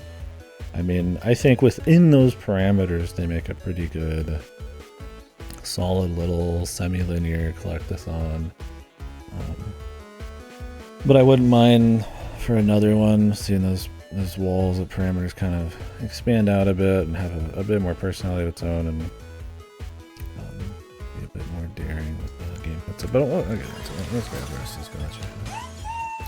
I mean, I think within those parameters, they make a pretty good, solid little semi-linear collectathon. But I wouldn't mind for another one, seeing those walls of parameters kind of expand out a bit and have a bit more personality of its own, and be a bit more daring with the game. But okay, let's go versus this. Gotcha.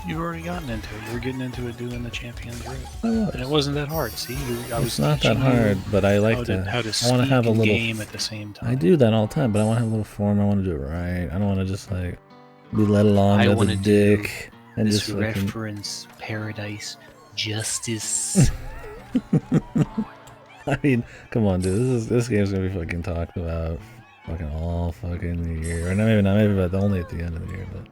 You've already gotten into it. You were getting into it doing the Champions Route. I was. And it wasn't that hard. See, It's not that hard, but I like to. How to I want to have a little game at the same time. I do that all the time, but I want to have a little form. I want to do it right. I don't want to just like be led along by the dick and this just reference paradise justice. I mean, come on, dude. This game's gonna be fucking talked about fucking all fucking year, or not maybe, but only at the end of the year. But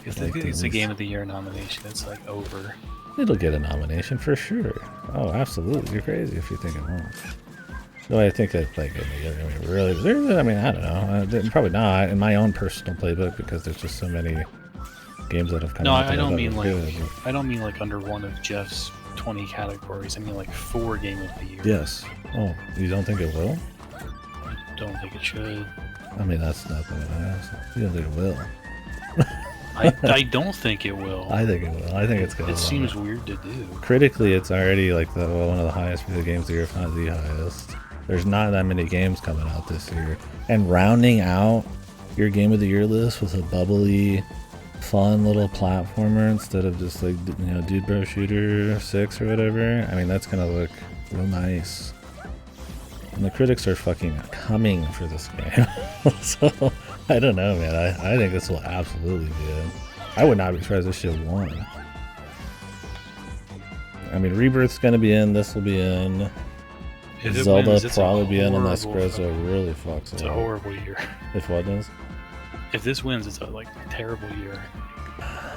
it's a Game of the Year nomination. It's like over. It'll get a nomination for sure. Oh, absolutely. You're crazy if you think it won't. No, I think that like I mean, really, I mean, I don't know. Probably not in my own personal playbook because there's just so many games that have come out. No, I don't mean like I don't mean like under one of Jeff's 20 categories. I mean like 4 Game of the Year. Yes. Oh, you don't think it will? I don't think it should. I mean, that's nothing to ask. You don't think it will? I don't think it will. I think it will. I think it's gonna. It seems weird to do. Critically, it's already like one of the highest video games of the year, if not the highest. There's not that many games coming out this year, and rounding out your Game of the Year list with a bubbly, fun little platformer instead of just like, you know, Dude Bro Shooter 6 or whatever. I mean, that's gonna look real nice. And the critics are fucking coming for this game. So, I don't know, man. I think this will absolutely be it. I would not be surprised if this shit won. I mean, Rebirth's gonna be in, this will be in. Zelda probably be in unless Grezzo really fucks it up. It's a horrible year. If what does? If this wins, it's a like terrible year. I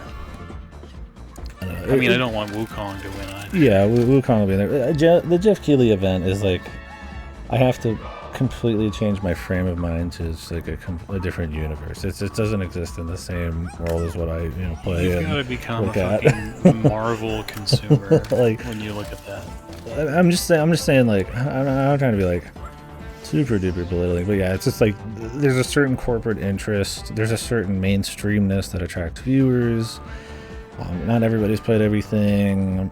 don't know. I mean, I don't want Wukong to win either. Yeah, Wukong will be in there. The Jeff Keighley event is like, I have to completely change my frame of mind to just like a different universe. It doesn't exist in the same world as what I play. You've got to become a fucking Marvel consumer like, when you look at that. I'm just saying like, I'm not trying to be like super duper belittling, but yeah, it's just like there's a certain corporate interest, there's a certain mainstreamness that attracts viewers. Not everybody's played everything.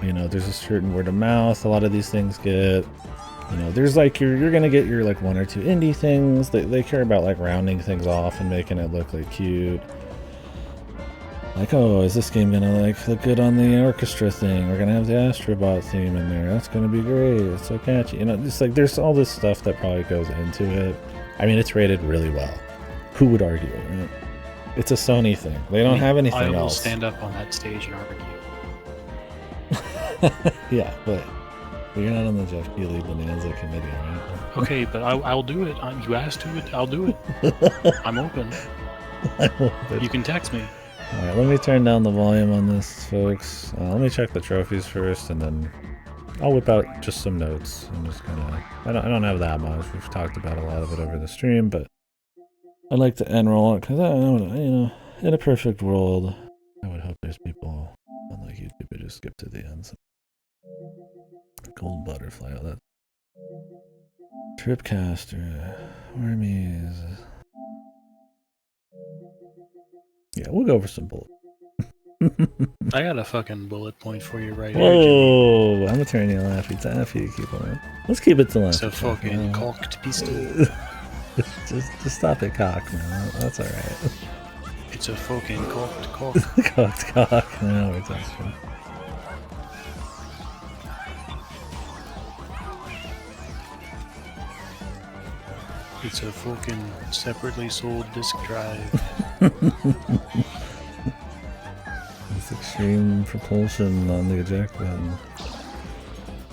You know, there's a certain word of mouth a lot of these things get. You know, there's like you're gonna get your like 1 or 2 indie things. They care about like rounding things off and making it look like cute. Like, oh, is this game gonna like look good on the orchestra thing? We're gonna have the Astrobot theme in there. That's gonna be great. It's so catchy. You know, just like there's all this stuff that probably goes into it. I mean, it's rated really well. Who would argue it? Right? It's a Sony thing. They don't have anything else. I will stand up on that stage and argue. Yeah, but you're not on the Jeff Keighley Bonanza committee, right? Okay, but I'll do it. You asked to it, I'll do it. I'm open. You can text me. Alright, let me turn down the volume on this, folks. Let me check the trophies first, and then I'll whip out just some notes. I'm just gonna... I don't have that much. We've talked about a lot of it over the stream, but I'd like to end roll it, because I don't know, you know, in a perfect world, I would hope there's people on like YouTube who just skip to the end. So. Gold butterfly, all that. Tripcaster, Wormies. Yeah, we'll go over some bullets. I got a fucking bullet point for you right here. Whoa, I'm gonna turn you Laffy Taffy. Keep on. Let's keep it to Laffy. It's a fucking cocked pistol. just stop it, cock, man. That's alright. It's a fucking cocked cock. Cocked cock. No, we're talking. It's a fucking separately sold disk drive. It's extreme propulsion on the eject button.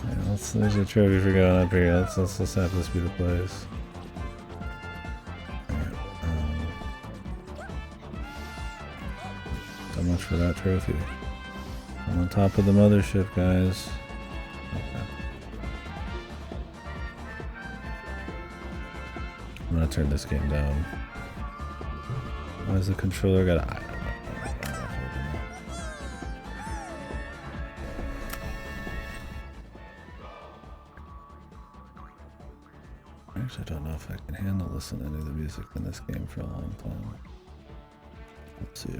Yeah, there's a trophy for going up here. Let's have this be the place. So much for that trophy. I'm on top of the mothership, guys. Okay. I'm gonna turn this game down. Why is the controller got? I actually don't know if I can handle listening to the music in this game for a long time. Let's see.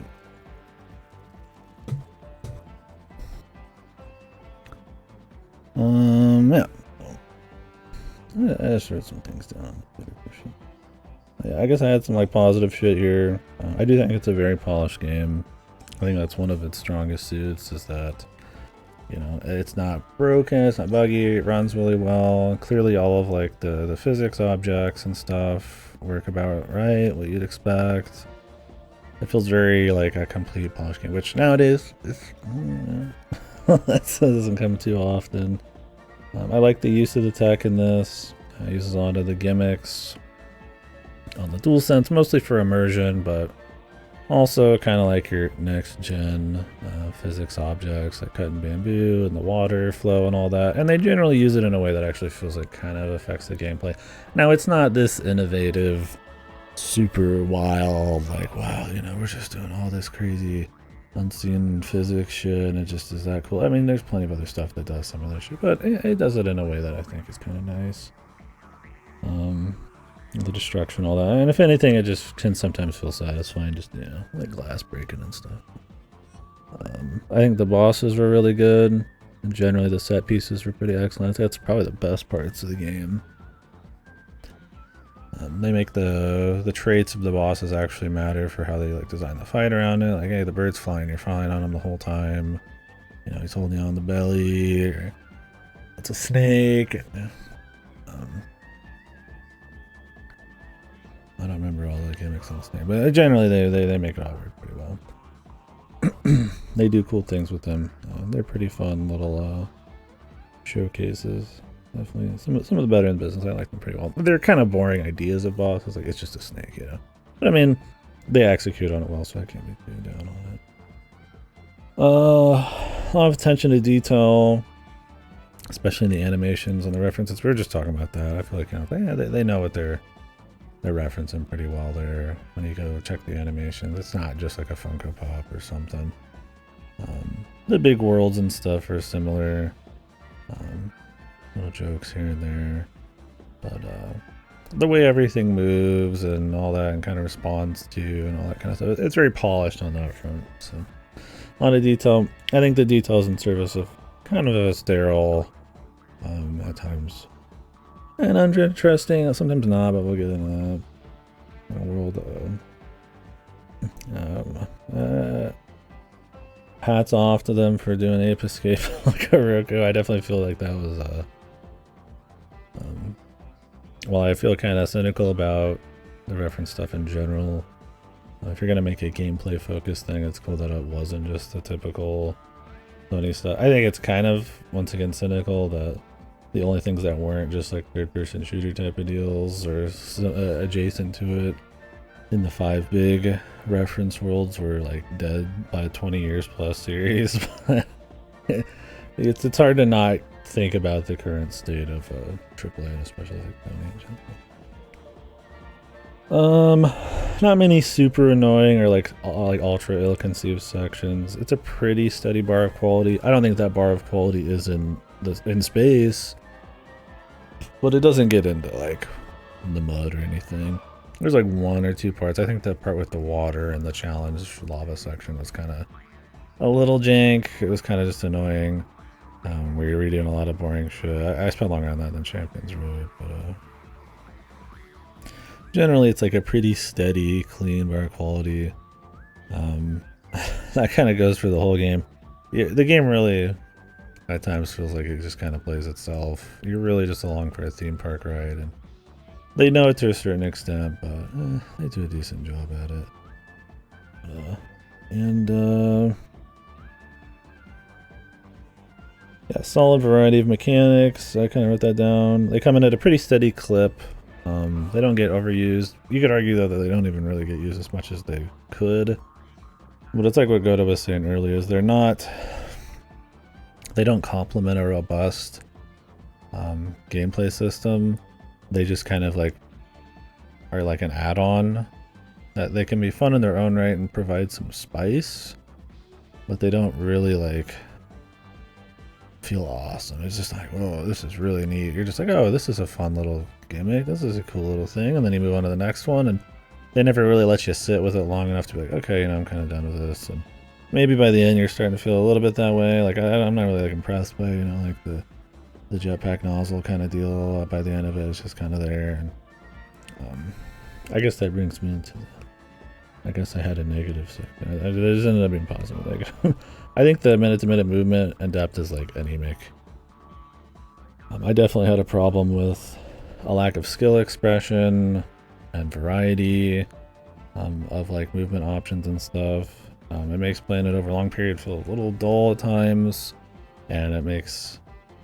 Yeah. I just wrote some things down. Yeah, I guess I had some like positive shit here. I do think it's a very polished game. I think that's one of its strongest suits, is that, you know, it's not broken, it's not buggy, it runs really well. Clearly all of like the physics objects and stuff work about right, what you'd expect. It feels very like a complete polished game, which nowadays that doesn't come too often. I like the use of the tech in this. It uses a lot of the gimmicks on the DualSense, mostly for immersion, but also kind of like your next gen physics objects like cutting bamboo and the water flow and all that. And they generally use it in a way that actually feels like kind of affects the gameplay. Now, it's not this innovative, super wild, like, wow, you know, we're just doing all this crazy unseen physics shit and it just is that cool. I mean, there's plenty of other stuff that does some of that shit, but it does it in a way that I think is kind of nice. The destruction, all that, and if anything, it just can sometimes feel satisfying, just, you know, like glass breaking and stuff. I think the bosses were really good, and generally the set pieces were pretty excellent. I think that's probably the best parts of the game. They make the traits of the bosses actually matter for how they like design the fight around it. Like, hey, the bird's flying, you're flying on him the whole time. You know, he's holding you on the belly, or it's a snake. I don't remember all the gimmicks on the snake, but generally they make it all work pretty well. They do cool things with them. They're pretty fun little showcases. Definitely some of the better in business. I like them pretty well. They're kind of boring ideas of bosses. Like, it's just a snake, you know. But I mean, they execute on it well, so I can't be too down on it. A lot of attention to detail, especially in the animations and the references. We were just talking about that. I feel like, you know, they know what they're referencing pretty well there. When you go check the animations, it's not just like a Funko Pop or something. The big worlds and stuff are similar. Little jokes here and there, but the way everything moves and all that and kind of responds to and all that kind of stuff, it's very polished on that front. So a lot of detail. I think the details in service of kind of a sterile, at times, and uninteresting, sometimes not, but we'll get into that. World hats off to them for doing Ape Escape like a Roku. I definitely feel like that was well, I feel kind of cynical about the reference stuff in general. If you're gonna make a gameplay focused thing, it's cool that it wasn't just the typical Sony stuff. I think it's kind of, once again, cynical that the only things that weren't just like third-person shooter type of deals or adjacent to it in the 5 big reference worlds were like dead by 20 years plus series. It's hard to not think about the current state of AAA, and especially like Sony. Not many super annoying or like ultra ill-conceived sections. It's a pretty steady bar of quality. I don't think that bar of quality is in space, but it doesn't get into like the mud or anything. There's like 1 or 2 parts. I think that part with the water and the challenge lava section was kind of a little jank. It was kind of just annoying. Where you're redoing a lot of boring shit. I spent longer on that than Champions Road, but generally it's like a pretty steady, clean bar of quality. That kind of goes for the whole game. Yeah, the game really at times feels like it just kind of plays itself. You're really just along for a theme park ride, and they know it to a certain extent, but they do a decent job at it. Yeah, solid variety of mechanics. I kind of wrote that down. They come in at a pretty steady clip. They don't get overused. You could argue, though, that they don't even really get used as much as they could. But it's like what Goda was saying earlier, is they don't complement a robust gameplay system. They just kind of like are like an add-on that they can be fun in their own right and provide some spice, but they don't really like feel awesome. It's just like, whoa, this is really neat. You're just like, oh, this is a fun little gimmick. This is a cool little thing. And then you move on to the next one, and they never really let you sit with it long enough to be like, okay, I'm kind of done with this. And maybe by the end you're starting to feel a little bit that way. Like I'm not really like impressed by, like the jetpack nozzle kind of deal. By the end of it, it's just kind of there. And I guess that brings me into I guess I had a negative second. It just ended up being positive. Like, I think the minute-to-minute movement and depth is like anemic. I definitely had a problem with a lack of skill expression and variety of like movement options and stuff. It makes playing it over a long period feel a little dull at times, and it makes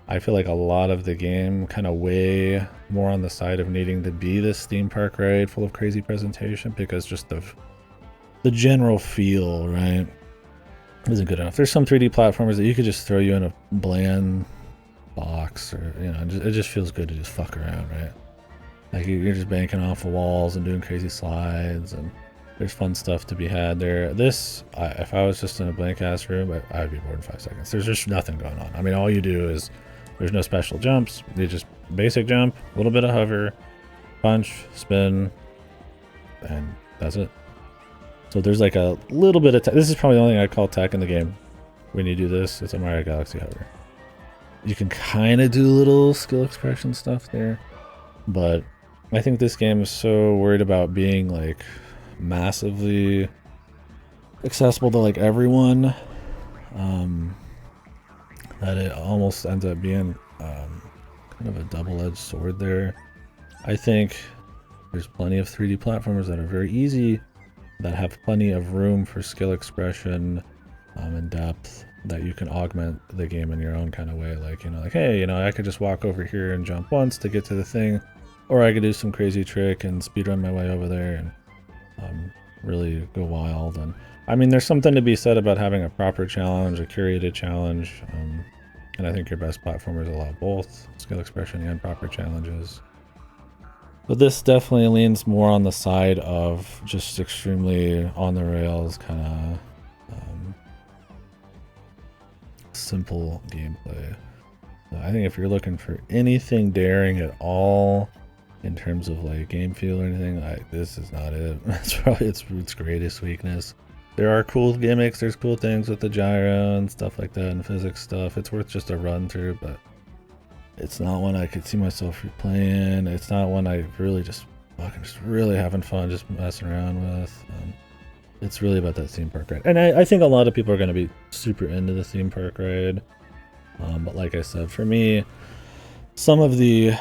I feel like a lot of the game kind of weigh more on the side of needing to be this theme park ride full of crazy presentation, because just the general feel, right, isn't good enough. There's some 3D platformers that you could just throw you in a bland box, or it just feels good to just fuck around, right? Like you're just banking off the walls and doing crazy slides, and there's fun stuff to be had there. This, if I was just in a blank ass room, I'd be bored in 5 seconds. There's just nothing going on. I mean, all you do is there's no special jumps. You just basic jump, a little bit of hover, punch, spin, and that's it. So there's like a little bit of this is probably the only thing I call tech in the game. When you do this, it's a Mario Galaxy hover. You can kind of do little skill expression stuff there, but I think this game is so worried about being like massively accessible to like everyone that it almost ends up being kind of a double-edged sword there. I think there's plenty of 3D platformers that are very easy, that have plenty of room for skill expression and depth, that you can augment the game in your own kind of way. Like, like, hey, I could just walk over here and jump once to get to the thing, or I could do some crazy trick and speedrun my way over there and really go wild. And I mean, there's something to be said about having a proper challenge, a curated challenge, and I think your best platformers allow both skill expression and proper challenges. But this definitely leans more on the side of just extremely on the rails kind of simple gameplay. So I think if you're looking for anything daring at all in terms of like game feel or anything, this is not it. That's probably its greatest weakness. There are cool gimmicks, there's cool things with the gyro and stuff like that, and physics stuff. It's worth just a run through, but it's not one I could see myself replaying. It's not one I really just really having fun just messing around with. It's really about that theme park ride. And I think a lot of people are going to be super into the theme park ride. But like I said, for me, some of the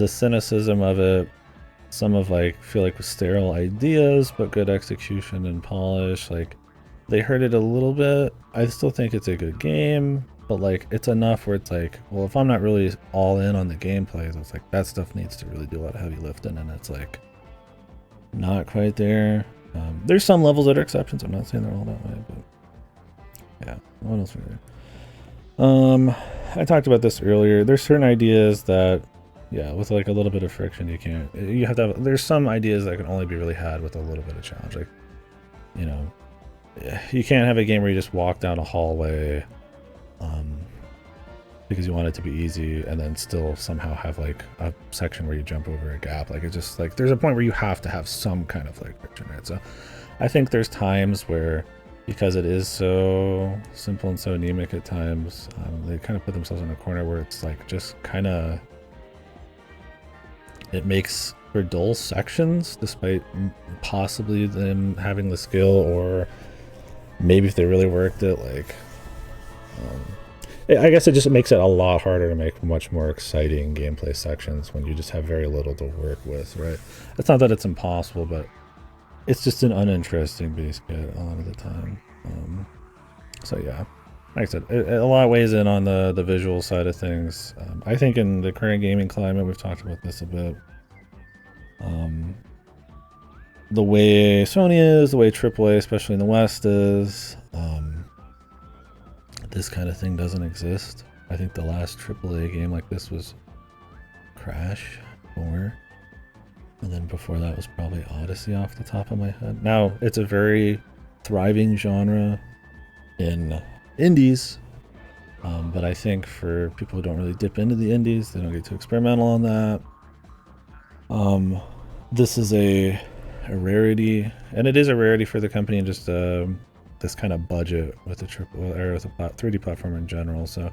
cynicism of it, some of like feel like sterile ideas but good execution and polish, like they hurt it a little bit. I still think it's a good game, but like it's enough where it's like, well, if I'm not really all in on the gameplay, it's like that stuff needs to really do a lot of heavy lifting, and it's like not quite there. There's some levels that are exceptions. I'm not saying they're all that way, but yeah. What else are there? I talked about this earlier. There's certain ideas that, yeah, with like a little bit of friction, you have to have, there's some ideas that can only be really had with a little bit of challenge. Like, you can't have a game where you just walk down a hallway because you want it to be easy and then still somehow have like a section where you jump over a gap. Like, it's just like there's a point where you have to have some kind of like friction, right? So I think there's times where, because it is so simple and so anemic at times, they kind of put themselves in a corner where it's like just kind of, it makes for dull sections despite possibly them having the skill, or maybe if they really worked it, like I guess it just makes it a lot harder to make much more exciting gameplay sections when you just have very little to work with, right? It's not that it's impossible, but it's just an uninteresting base kit a lot of the time. So yeah, like I said, a lot weighs in on the visual side of things. I think in the current gaming climate, we've talked about this a bit. the way Sony is, the way AAA, especially in the West, is. This kind of thing doesn't exist. I think the last AAA game like this was Crash 4. And then before that was probably Odyssey off the top of my head. Now, it's a very thriving genre in indies. But I think for people who don't really dip into the indies, they don't get too experimental on that. This is a rarity, and it is a rarity for the company and just this kind of budget with the with a 3D platform in general. So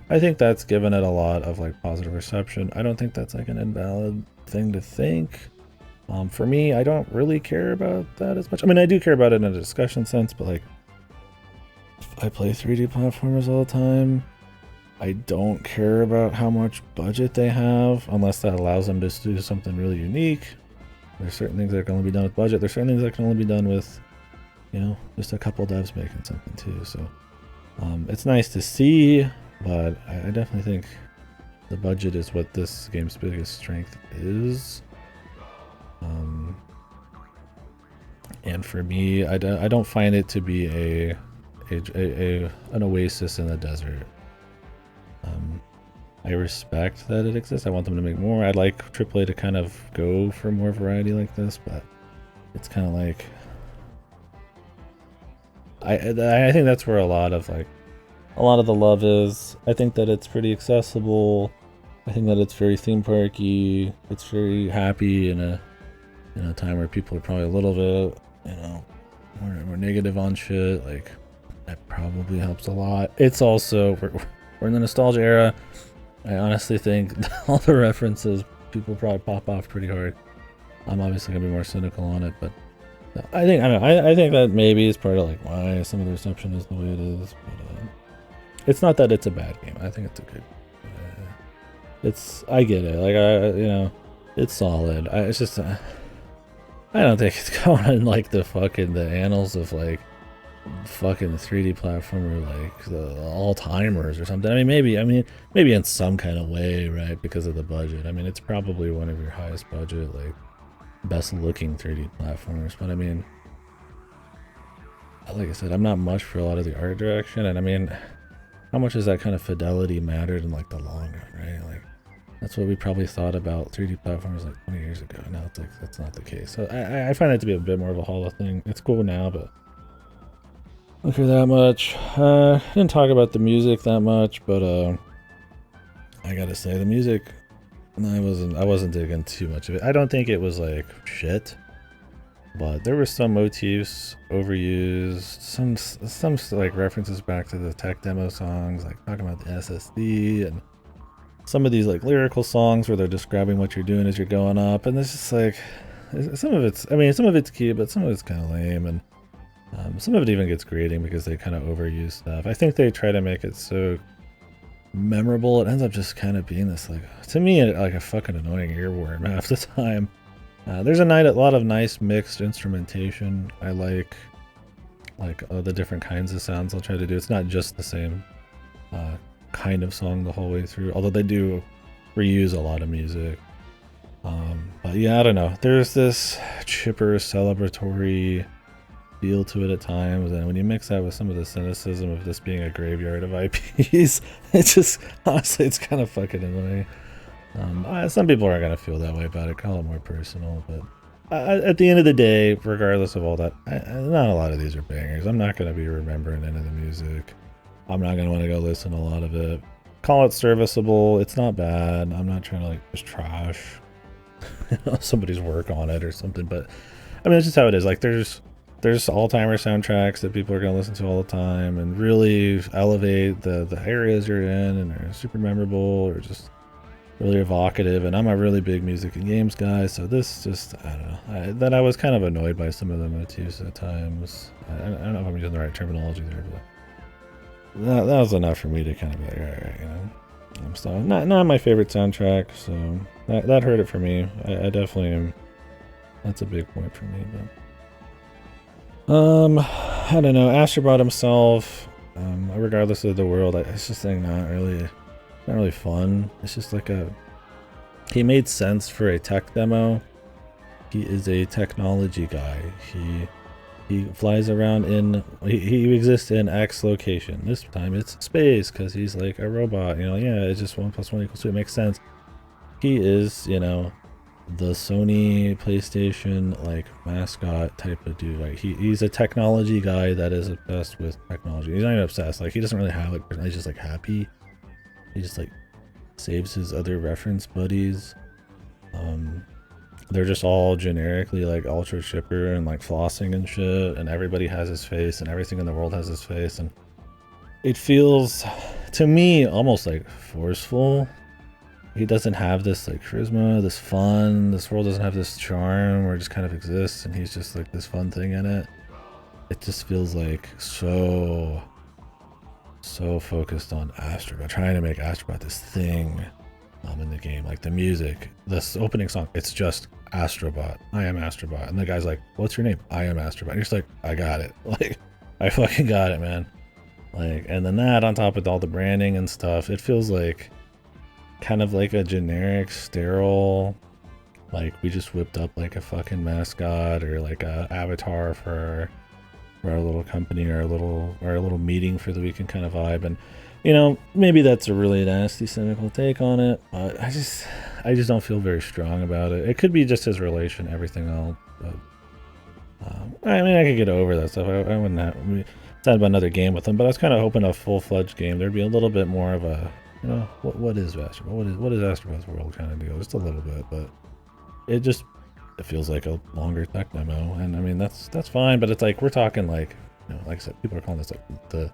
I think that's given it a lot of like positive reception. I don't think that's like an invalid thing to think. For me, I don't really care about that as much. I mean, I do care about it in a discussion sense, but like, I play 3D platformers all the time. I don't care about how much budget they have, unless that allows them to do something really unique. There's certain things that can only be done with budget. There's certain things that can only be done with, you know, just a couple devs making something too. So it's nice to see, but I definitely think the budget is what this game's biggest strength is. And for me, I don't find it to be an oasis in the desert. I respect that it exists. I want them to make more. I'd like AAA to kind of go for more variety like this, but it's kind of like I think that's where a lot of the love is. I think that it's pretty accessible. I think that it's very theme parky. It's very happy in a time where people are probably a little bit, you know, more negative on shit. Like, that probably helps a lot. It's also we're in the nostalgia era. I honestly think all the references people probably pop off pretty hard. I'm obviously gonna be more cynical on it, but I think that maybe it's part of like why some of the reception is the way it is. But it's not that it's a bad game. I think it's a good. I get it. Like it's solid. It's just I don't think it's going in like the annals of like fucking 3D platformer, like the all-timers or something. I mean maybe in some kind of way, right, because of the budget. I mean, it's probably one of your highest budget, like best looking 3D platformers, but I mean, like I said, I'm not much for a lot of the art direction, and I mean, how much does that kind of fidelity mattered in like the long run, right? Like, that's what we probably thought about 3D platformers like 20 years ago. Now it's like that's not the case. So I find it to be a bit more of a hollow thing. It's cool now, but I don't care that much. Didn't talk about the music that much, but I gotta say the music, I wasn't digging too much of it. I don't think it was like shit, but there were some motifs overused, some like references back to the tech demo songs, like talking about the SSD, and some of these like lyrical songs where they're describing what you're doing as you're going up, and it's just like some of it's cute, but some of it's kind of lame, and some of it even gets grating because they kind of overuse stuff. I think they try to make it so memorable, it ends up just kind of being this, like, to me, like a fucking annoying earworm half the time. There's a lot of nice mixed instrumentation. I like the different kinds of sounds they'll try to do. It's not just the same kind of song the whole way through, although they do reuse a lot of music. But yeah, I don't know. There's this chipper, celebratory feel to it at times, and when you mix that with some of the cynicism of this being a graveyard of IPs, it's just, honestly, it's kind of fucking annoying. Some people aren't gonna feel that way about it, call it more personal, but at the end of the day, regardless of all that, not a lot of these are bangers. I'm not gonna be remembering any of the music. I'm not gonna want to go listen to a lot of it. Call it serviceable. It's not bad. I'm not trying to like just trash somebody's work on it or something, but I mean, it's just how it is. Like, there's all-timer soundtracks that people are going to listen to all the time and really elevate the areas you're in, and they're super memorable or just really evocative. And I'm a really big music and games guy, so this just, I don't know. I was kind of annoyed by some of the motifs at times. I don't know if I'm using the right terminology there, but that was enough for me to kind of be like, alright, you know. I'm still not my favorite soundtrack, so that hurt it for me. I definitely am. That's a big point for me, but I don't know. Astrobot himself, regardless of the world, it's just like not really fun. It's just like he made sense for a tech demo, He is a technology guy. He flies around in, he exists in X location. This time it's space because he's like a robot. You know, yeah, it's just 1 + 1 = 2. It makes sense. He is, you know, the Sony PlayStation like mascot type of dude. Like he's a technology guy that is obsessed with technology. He's not even obsessed. Like he doesn't really have like, he's just like happy. He just like saves his other reference buddies. They're just all generically like ultra chipper and like flossing and shit, and everybody has his face and everything in the world has his face, and it feels to me almost like forceful. He doesn't have this like charisma, this fun. This world doesn't have this charm where it just kind of exists and he's just like this fun thing in it. It just feels like so focused on Astrobot, trying to make Astrobot this thing in the game. Like the music, this opening song, it's just Astrobot. I am Astrobot. And the guy's like, what's your name? I am Astrobot. And you're just like, I got it. Like, I fucking got it, man. Like, and then that on top of all the branding and stuff, it feels like kind of like a generic, sterile, like we just whipped up like a fucking mascot or like a avatar for our little company or our little meeting for the weekend kind of vibe. And you know, maybe that's a really nasty, cynical take on it, but I just don't feel very strong about it. It could be just his relation, everything else, but I mean, I could get over that stuff. I wouldn't have sad about another game with him, but I was kind of hoping a full-fledged game there'd be a little bit more of a, you know, what is Astrobot? What is Astrobot's world kind of deal? Just a little bit, but it feels like a longer tech demo, and I mean that's fine, but it's like we're talking like, you know, like I said, people are calling this like the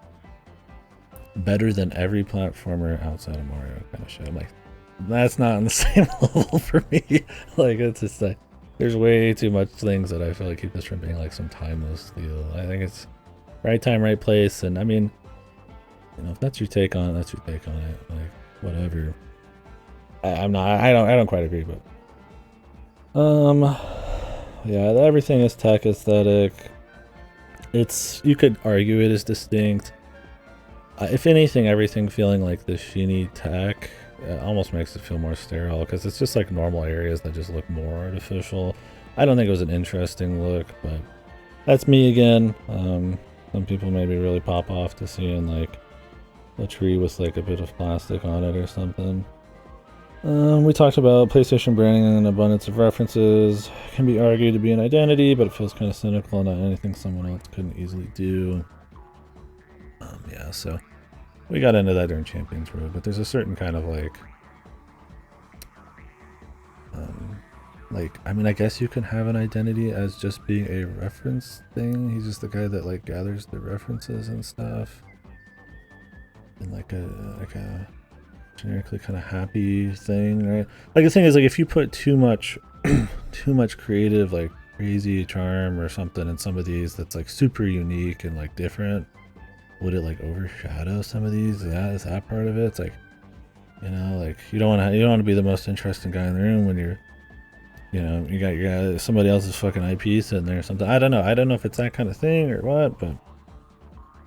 better than every platformer outside of Mario kind of shit. I'm like, that's not on the same level for me. Like it's just like there's way too much things that I feel like keep this from being like some timeless deal. I think it's right time, right place, and I mean, you know, if that's your take on it, that's your take on it. Like whatever. I don't quite agree, but yeah, everything is tech aesthetic. You could argue it is distinct. If anything, everything feeling like the sheeny tech almost makes it feel more sterile because it's just like normal areas that just look more artificial. I don't think it was an interesting look, but that's me again. Some people maybe really pop off to seeing like a tree with like a bit of plastic on it or something. We talked about PlayStation branding and an abundance of references. Can be argued to be an identity, but it feels kind of cynical and not anything someone else couldn't easily do. Yeah, so we got into that during Champions Road, but there's a certain kind of like, I mean, I guess you can have an identity as just being a reference thing. He's just the guy that like gathers the references and stuff, and like a generically kind of happy thing, right? Like the thing is, like if you put too much creative, like crazy charm or something in some of these that's like super unique and like different, would it like overshadow some of these? Is that part of it? It's like, you know, like you don't want to be the most interesting guy in the room when you're, you know, you got somebody else's fucking IP sitting there or something. I don't know if it's that kind of thing or what, but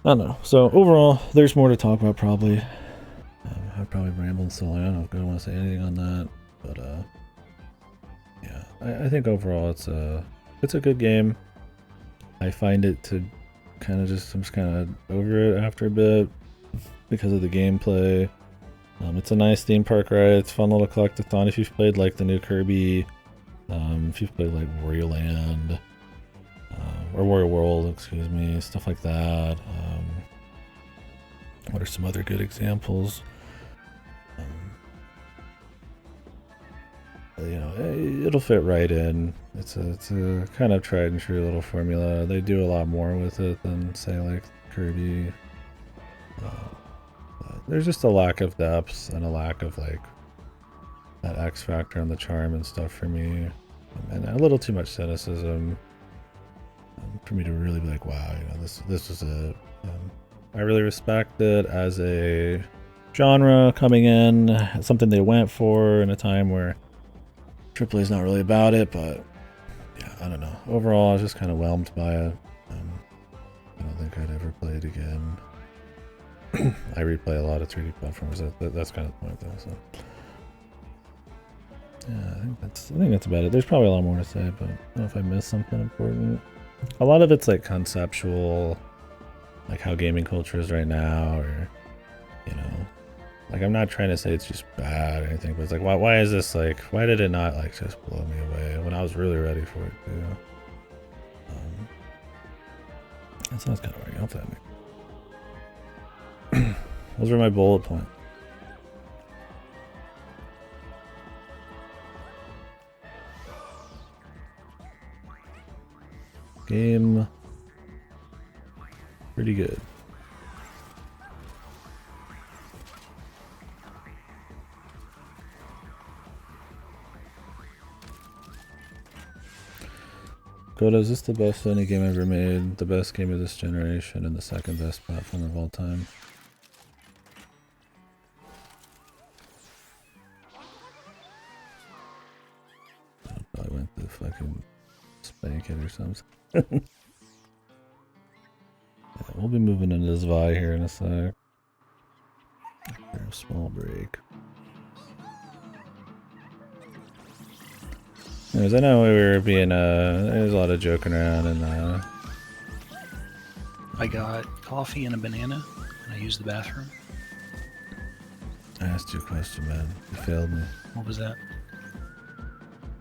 I don't know. So overall, there's more to talk about probably. I've probably rambled so long. I don't want to say anything on that, but yeah, I think overall it's a good game. I find it to I'm just kind of over it after a bit because of the gameplay. It's a nice theme park ride. It's a fun little collectathon. If you've played like the new Kirby, if you've played like Wario Land or Wario World, excuse me, stuff like that. What are some other good examples? You know, it'll fit right in. It's a kind of tried and true little formula. They do a lot more with it than say like Kirby. There's just a lack of depth and a lack of like that X factor and the charm and stuff for me, and a little too much cynicism for me to really be like, wow, you know, this was it. I really respect it as a genre coming in, something they went for in a time where AAA is not really about it, but yeah, I don't know. Overall, I was just kind of whelmed by it. I don't think I'd ever play it again. I replay a lot of 3D platforms. That's kind of the point, though. So Yeah, I think that's about it. There's probably a lot more to say, but I don't know if I missed something important. A lot of it's like conceptual, like how gaming culture is right now, or you know, like I'm not trying to say it's just bad or anything, but it's like why is this like why did it not like just blow me away when I was really ready for it too? That sounds kind of weird. Hopefully that makes. Those were my bullet points. Game pretty good. Goda, is this the best Sony game ever made? The best game of this generation and the second best platform of all time? I probably went to fucking spank it or something. Yeah, we'll be moving into this Vi here in a sec. After a small break. Anyways, I know we were being there's a lot of joking around and I got coffee and a banana, and I used the bathroom. I asked you a question, man. You failed me. What was that?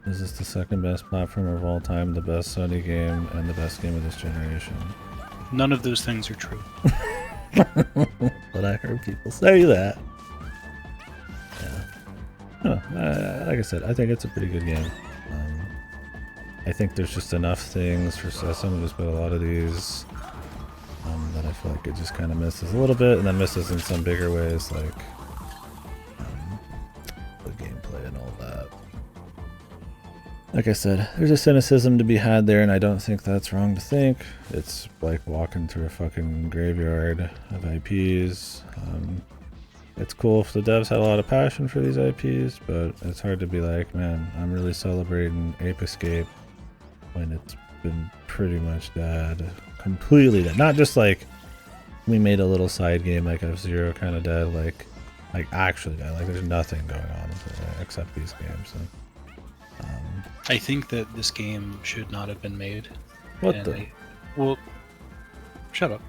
Is this the second best platform of all time, the best Sony game, and the best game of this generation? None of those things are true. But I heard people say that. Yeah. Like I said, I think it's a pretty good game. I think there's just enough things for someone who's put a lot of these that I feel like it just kind of misses a little bit, and then misses in some bigger ways, like the gameplay and all that. Like I said, there's a cynicism to be had there, and I don't think that's wrong to think. It's like walking through a fucking graveyard of IPs. It's cool if the devs had a lot of passion for these IPs, but it's hard to be like, man, I'm really celebrating Ape Escape when it's been pretty much dead. Completely dead. Not just like we made a little side game like F-Zero kind of dead, like actually dead. Like there's nothing going on except these games. So, I think that this game should not have been made. What the? Well, shut up.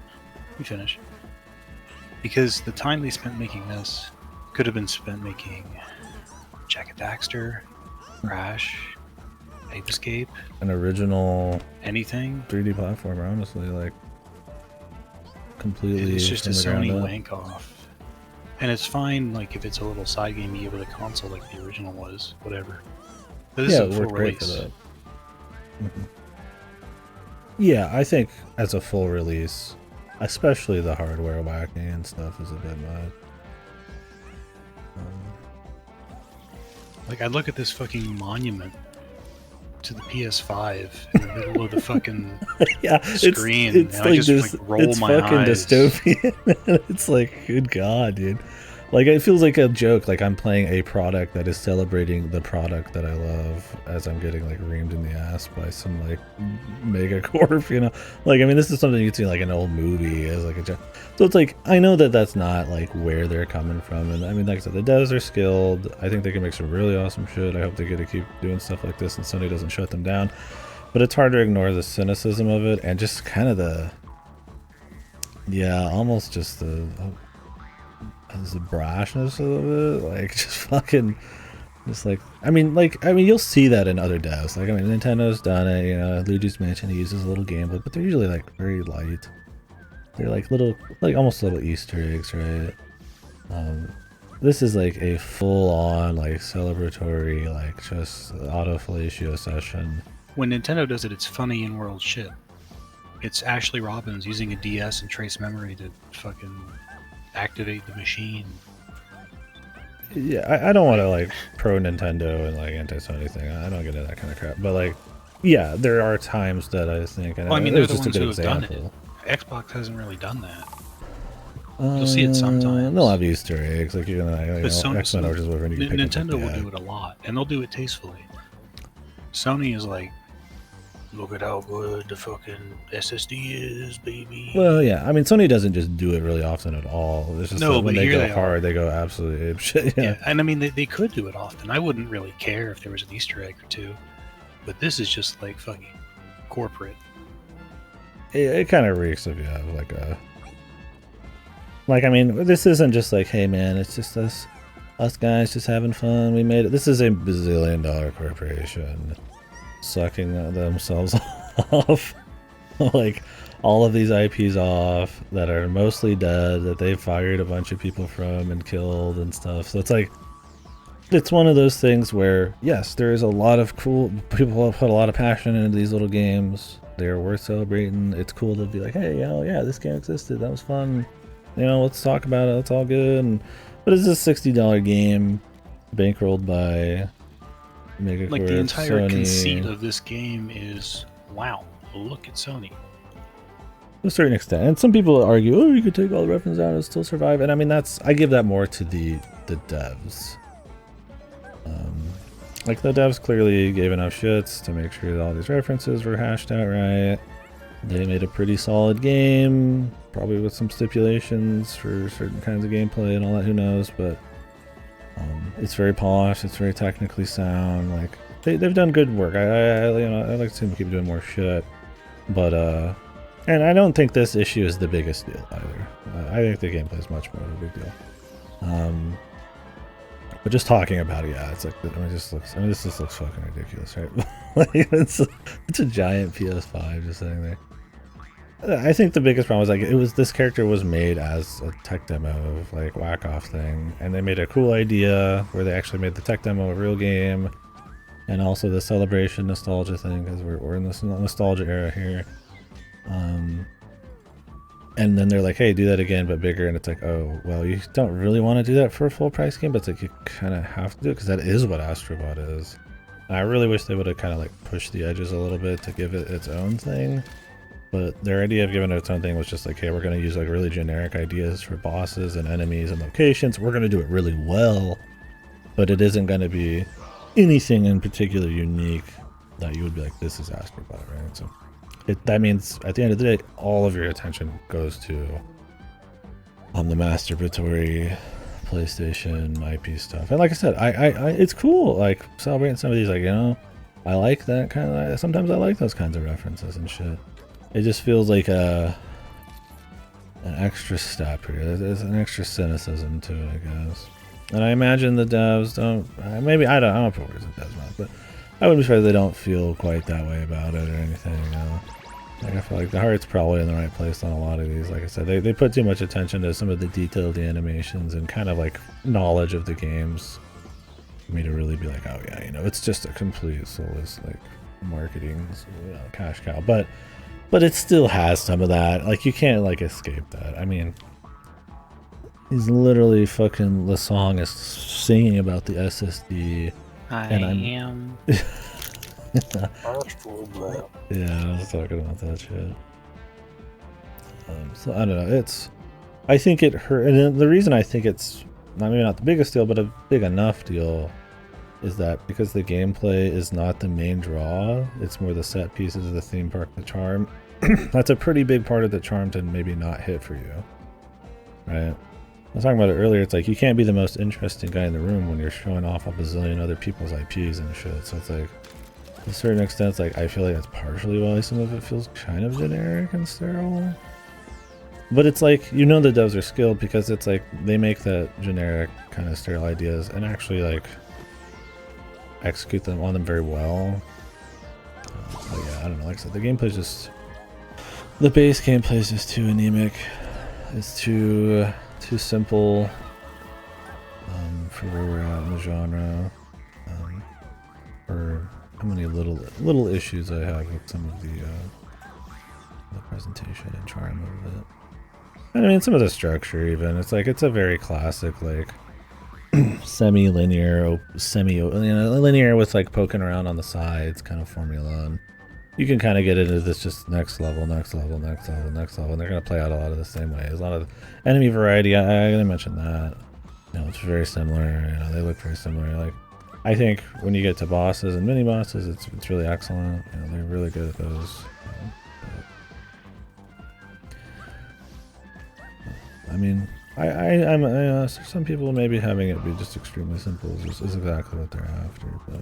Let me finish. Because the time they spent making this could have been spent making Jack and Daxter, Crash, Ape Escape, an original anything 3D platformer, honestly, like completely. It's just a from the Sony ground up. wank off, and it's fine. Like if it's a little side game you give with a console, like the original was, whatever. But this Yeah, is it a full worked great for release. that. Yeah, I think as a full release, especially the hardware whacking and stuff, is a bit much. Like I look at this fucking monument to the PS5 in the middle of the fucking Yeah, screen, it's and like I just this. like roll It's my fucking eyes. dystopian. It's like, good god, dude. Like it feels like a joke. Like I'm playing a product that is celebrating the product that I love, as I'm getting like reamed in the ass by some like mega corp. You know, like I mean, this is something you'd see like an old movie as like a joke. So it's like I know that that's not like where they're coming from, and I mean, like I said, the devs are skilled. I think they can make some really awesome shit. I hope they get to keep doing stuff like this, and Sony doesn't shut them down. But it's hard to ignore the cynicism of it, and just kind of the, yeah, almost just the brashness of it, like just fucking, just like I mean, you'll see that in other devs. Like I mean, Nintendo's done it. You know, Luigi's Mansion, he uses a little gameplay, but they're usually like very light. They're like little, like almost little Easter eggs, right? This is like a full-on like celebratory, like just autofellatio session. When Nintendo does it, it's funny in world shit. It's Ashley Robbins using a DS and trace memory to fucking activate the machine. Yeah, I don't want to like pro Nintendo and like anti Sony thing. I don't get into that kind of crap. But like, yeah, there are times that I think. And Well, I mean, it they're was the just a ones good who have example. done it. Xbox hasn't really done that. You'll see it sometimes. They'll have Easter eggs, like you're gonna like, But Sony, X-Men Origins Wolverine. You can pick Nintendo up will the do it a lot, and they'll do it tastefully. Sony is like, look at how good the fucking SSD is, baby. Well, yeah. I mean, Sony doesn't just do it really often at all. It's just No, that when but they here go they hard, are. they go absolutely apeshit. Yeah, and I mean, they could do it often. I wouldn't really care if there was an Easter egg or two. But this is just like fucking corporate. It kind of reeks if you have like a... Like, I mean, this isn't just like, hey man, it's just us guys just having fun. We made it. This is a bazillion-dollar corporation sucking themselves off. Like, all of these IPs off that are mostly dead, that they've fired a bunch of people from and killed and stuff. So it's like, it's one of those things where, yes, there is a lot of cool people have put a lot of passion into these little games. They're worth celebrating. It's cool to be like, hey, yeah, this game existed. That was fun. Let's talk about it. It's all good. But it's a $60 game bankrolled by Megacorp, Like the entire Sony. conceit of this game is, wow, look at Sony. To a certain extent. And some people argue, oh, you could take all the references out and still survive. And I mean, I give that more to the devs. Like the devs clearly gave enough shits to make sure that all these references were hashed out right. They made a pretty solid game, probably with some stipulations for certain kinds of gameplay and all that, who knows, but it's very polished, it's very technically sound. Like they've done good work. I like to see them keep doing more shit. But and I don't think this issue is the biggest deal either. I think the gameplay is much more of a big deal. But just talking about it, yeah, it's like, this just looks fucking ridiculous, right? Like, it's a giant PS5 just sitting there. I think the biggest problem was this character was made as a tech demo of like whack-off thing, and they made a cool idea where they actually made the tech demo a real game, and also the celebration nostalgia thing, because we're in this nostalgia era here. And then they're like, hey, do that again, but bigger. And it's like, oh, well, you don't really want to do that for a full price game, but it's like you kind of have to do it because that is what Astrobot is. And I really wish they would have kind of like pushed the edges a little bit to give it its own thing. But their idea of giving it its own thing was just like, hey, we're going to use like really generic ideas for bosses and enemies and locations. We're going to do it really well, but it isn't going to be anything in particular unique that you would be like, this is Astrobot, right? So that means at the end of the day, all of your attention goes to the masturbatory PlayStation IP stuff. And like I said, I it's cool, like celebrating some of these, like, I like that kind of. Sometimes I like those kinds of references and shit. It just feels like an extra step here. There's an extra cynicism to it, I guess. And I imagine the devs don't. Maybe I don't put words in devs' mouth, but I wouldn't be surprised they don't feel quite that way about it or anything. Like I feel like the heart's probably in the right place on a lot of these. Like I said, they put too much attention to some of the detailed animations and kind of like knowledge of the games for me to really be like, oh yeah, it's just a complete soulless like marketing cash cow. But it still has some of that. Like you can't like escape that. I mean, he's literally fucking the song is singing about the SSD. I am. Astrobot. Yeah, I was talking about that shit. So I don't know. I think it hurt, and the reason I think it's maybe not the biggest deal, but a big enough deal, is that because the gameplay is not the main draw, it's more the set pieces, the theme park, the charm. That's a pretty big part of the charm to maybe not hit for you, right? I was talking about it earlier. It's like you can't be the most interesting guy in the room when you're showing off a bazillion other people's IPs and shit. So it's like, to a certain extent, it's like I feel like that's partially why some of it feels kind of generic and sterile. But it's like, the devs are skilled because it's like they make that generic kind of sterile ideas and actually like execute them on them very well. But yeah, I don't know. Like I said, the gameplay's just, the base gameplay is just too anemic. It's too simple for where we're at in the genre. For how many little issues I have with some of the presentation and charm of it. And I mean, some of the structure even. It's like, it's a very classic, like, semi-linear, linear with like poking around on the sides kind of formula. And you can kind of get into this just next level, next level, next level, next level. And they're going to play out a lot of the same way. There's a lot of enemy variety. I'm going to mention that. It's very similar. They look very similar. Like, I think when you get to bosses and mini bosses, it's really excellent. You know, they're really good at those. I mean, I'm some people maybe having it be just extremely simple is exactly what they're after. But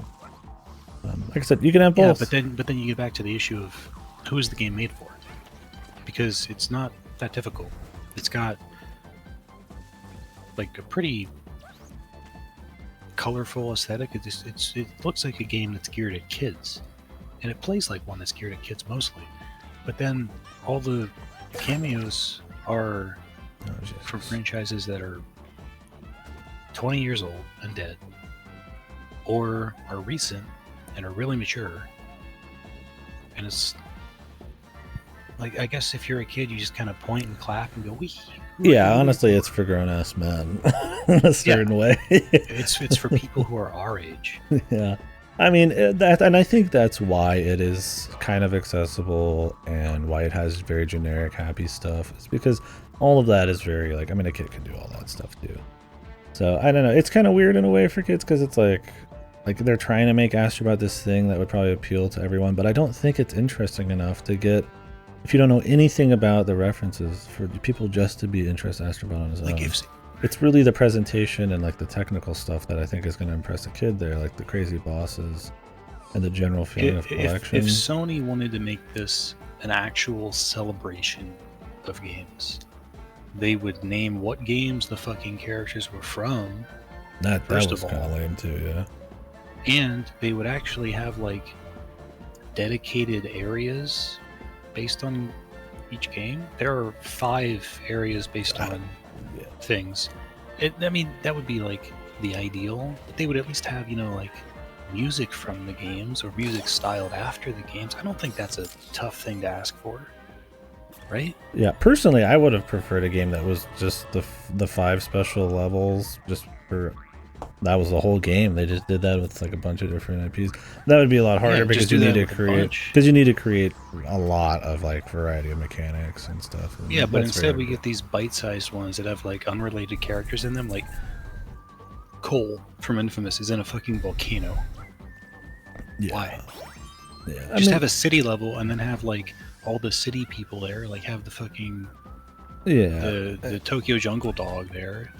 like I said, you can have both. Yeah, but then you get back to the issue of who is the game made for? Because it's not that difficult. It's got like a pretty colorful aesthetic. It looks like a game that's geared at kids, and it plays like one that's geared at kids mostly. But then all the cameos are from franchises that are 20 years old and dead, or are recent and are really mature. And it's like, I guess if you're a kid, you just kind of point and clap and go, "Wee." Yeah, honestly, it's for grown-ass men in a certain way. it's for people who are our age. Yeah, I mean that, and I think that's why it is kind of accessible and why it has very generic happy stuff. It's because all of that is very like, I mean, a kid can do all that stuff too. So I don't know. It's kind of weird in a way for kids because it's like they're trying to make Astrobot this thing that would probably appeal to everyone, but I don't think it's interesting enough to get. If you don't know anything about the references, for people just to be interested in Astrobot on his own, it's really the presentation and like the technical stuff that I think is going to impress a kid there, like the crazy bosses and the general feeling of collection. If Sony wanted to make this an actual celebration of games, they would name what games the fucking characters were from. That was kind of lame too, yeah. And they would actually have like dedicated areas based on each game. There are 5 areas based on things. I mean, that would be like the ideal, but they would at least have, you know, like music from the games or music styled after the games. I don't think that's a tough thing to ask for, right? Yeah, personally, I would have preferred a game that was just the 5 special levels, just for that was the whole game. They just did that with like a bunch of different IPs. That would be a lot harder because you need to create a lot of like variety of mechanics and stuff. And yeah, but instead we get these bite-sized ones that have like unrelated characters in them. Like Cole from Infamous is in a fucking volcano. Yeah. Why? Yeah, just have a city level and then have like all the city people there. Like have the fucking the Tokyo Jungle Dog there.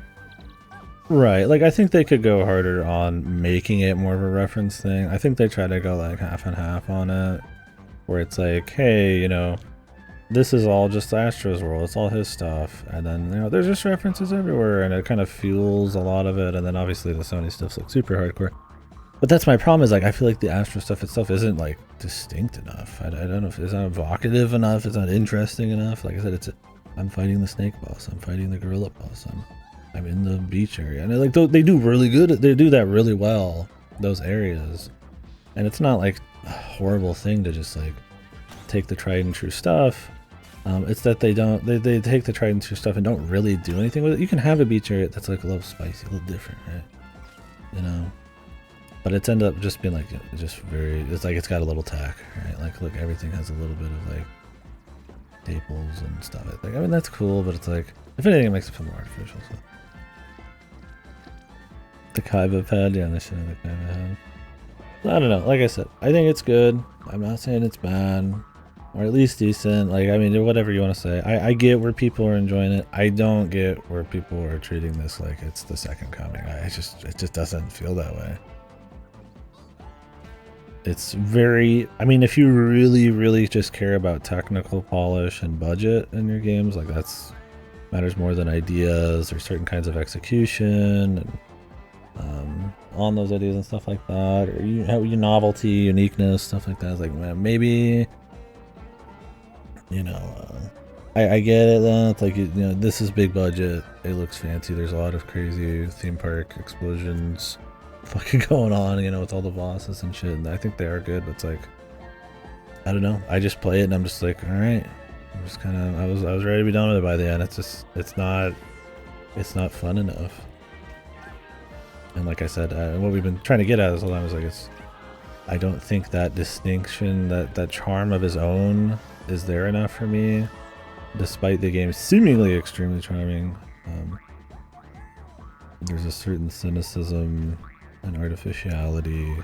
Right, like I think they could go harder on making it more of a reference thing. I think they try to go like half and half on it, where it's like, hey, you know, this is all just Astro's world, it's all his stuff, and then, you know, there's just references everywhere, and it kind of fuels a lot of it, and then obviously the Sony stuff's like super hardcore. But that's my problem, is like I feel like the Astro stuff itself isn't like distinct enough. I don't know if it's not evocative enough, it's not interesting enough. Like I said, I'm fighting the snake boss, I'm fighting the gorilla boss, I'm in the beach area, and like they do really good. They do that really well, those areas, and it's not like a horrible thing to just like take the tried and true stuff. It's that they take the tried and true stuff and don't really do anything with it. You can have a beach area that's like a little spicy, a little different, right? You know, but it's ended up just being like just very. It's like it's got a little tack, right? Like look, everything has a little bit of like staples and stuff. Like I mean that's cool, but it's like if anything, it makes it feel more artificial. So. The Kaiba pad, yeah, they should have the Kaiba head. I don't know, like I said, I think it's good. I'm not saying it's bad, or at least decent. Like, I mean, whatever you want to say. I get where people are enjoying it. I don't get where people are treating this like it's the second coming. It just doesn't feel that way. It's very, I mean, if you really, really just care about technical polish and budget in your games, like that's matters more than ideas or certain kinds of execution and on those ideas and stuff like that, or you have your novelty, uniqueness, stuff like that. It's like, man, maybe, you know, I get it then. It's like, you know, this is big budget, it looks fancy, there's a lot of crazy theme park explosions fucking going on, you know, with all the bosses and shit, and I think they are good, but it's like, I don't know, I just play it and I'm just like, all right, I'm just kind of, I was ready to be done with it by the end. It's just, it's not fun enough. And like I said, what we've been trying to get at this whole time is like, I don't think that distinction, that charm of his own is there enough for me, despite the game seemingly extremely charming. There's a certain cynicism and artificiality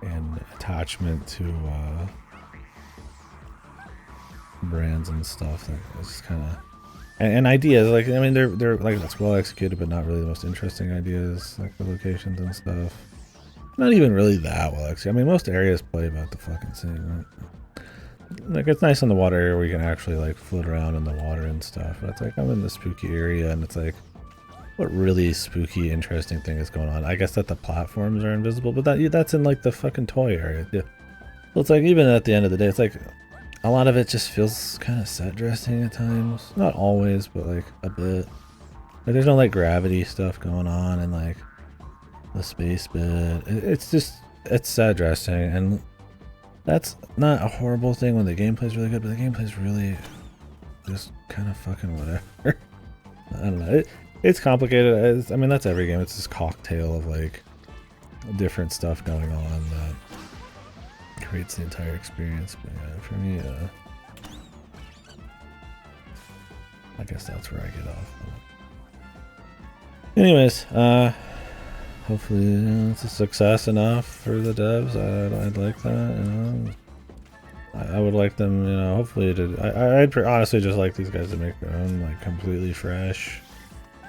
and attachment to brands and stuff. Like, it's just kind of and ideas. Like, I mean, they're like, that's well executed, but not really the most interesting ideas. Like the locations and stuff. Not even really that well executed. I mean, most areas play about the fucking same. Right? Like, it's nice in the water area where you can actually like float around in the water and stuff. But it's like I'm in the spooky area, and it's like, what really spooky, interesting thing is going on? I guess that the platforms are invisible, but that's in like the fucking toy area. Yeah. So it's like, even at the end of the day, it's like a lot of it just feels kind of set dressing at times. Not always, but like a bit. Like, there's no like gravity stuff going on and like the space bit. It's just, it's set dressing, and that's not a horrible thing when the gameplay's really good, but the gameplay's really just kind of fucking whatever. I don't know. It's complicated. I mean, that's every game. It's this cocktail of like different stuff going on that creates the entire experience. But yeah, for me, I guess that's where I get off. Anyways, hopefully it's a success enough for the devs. I'd like that. You know? I would like them, you know, hopefully to. I'd honestly just like these guys to make their own, like, completely fresh,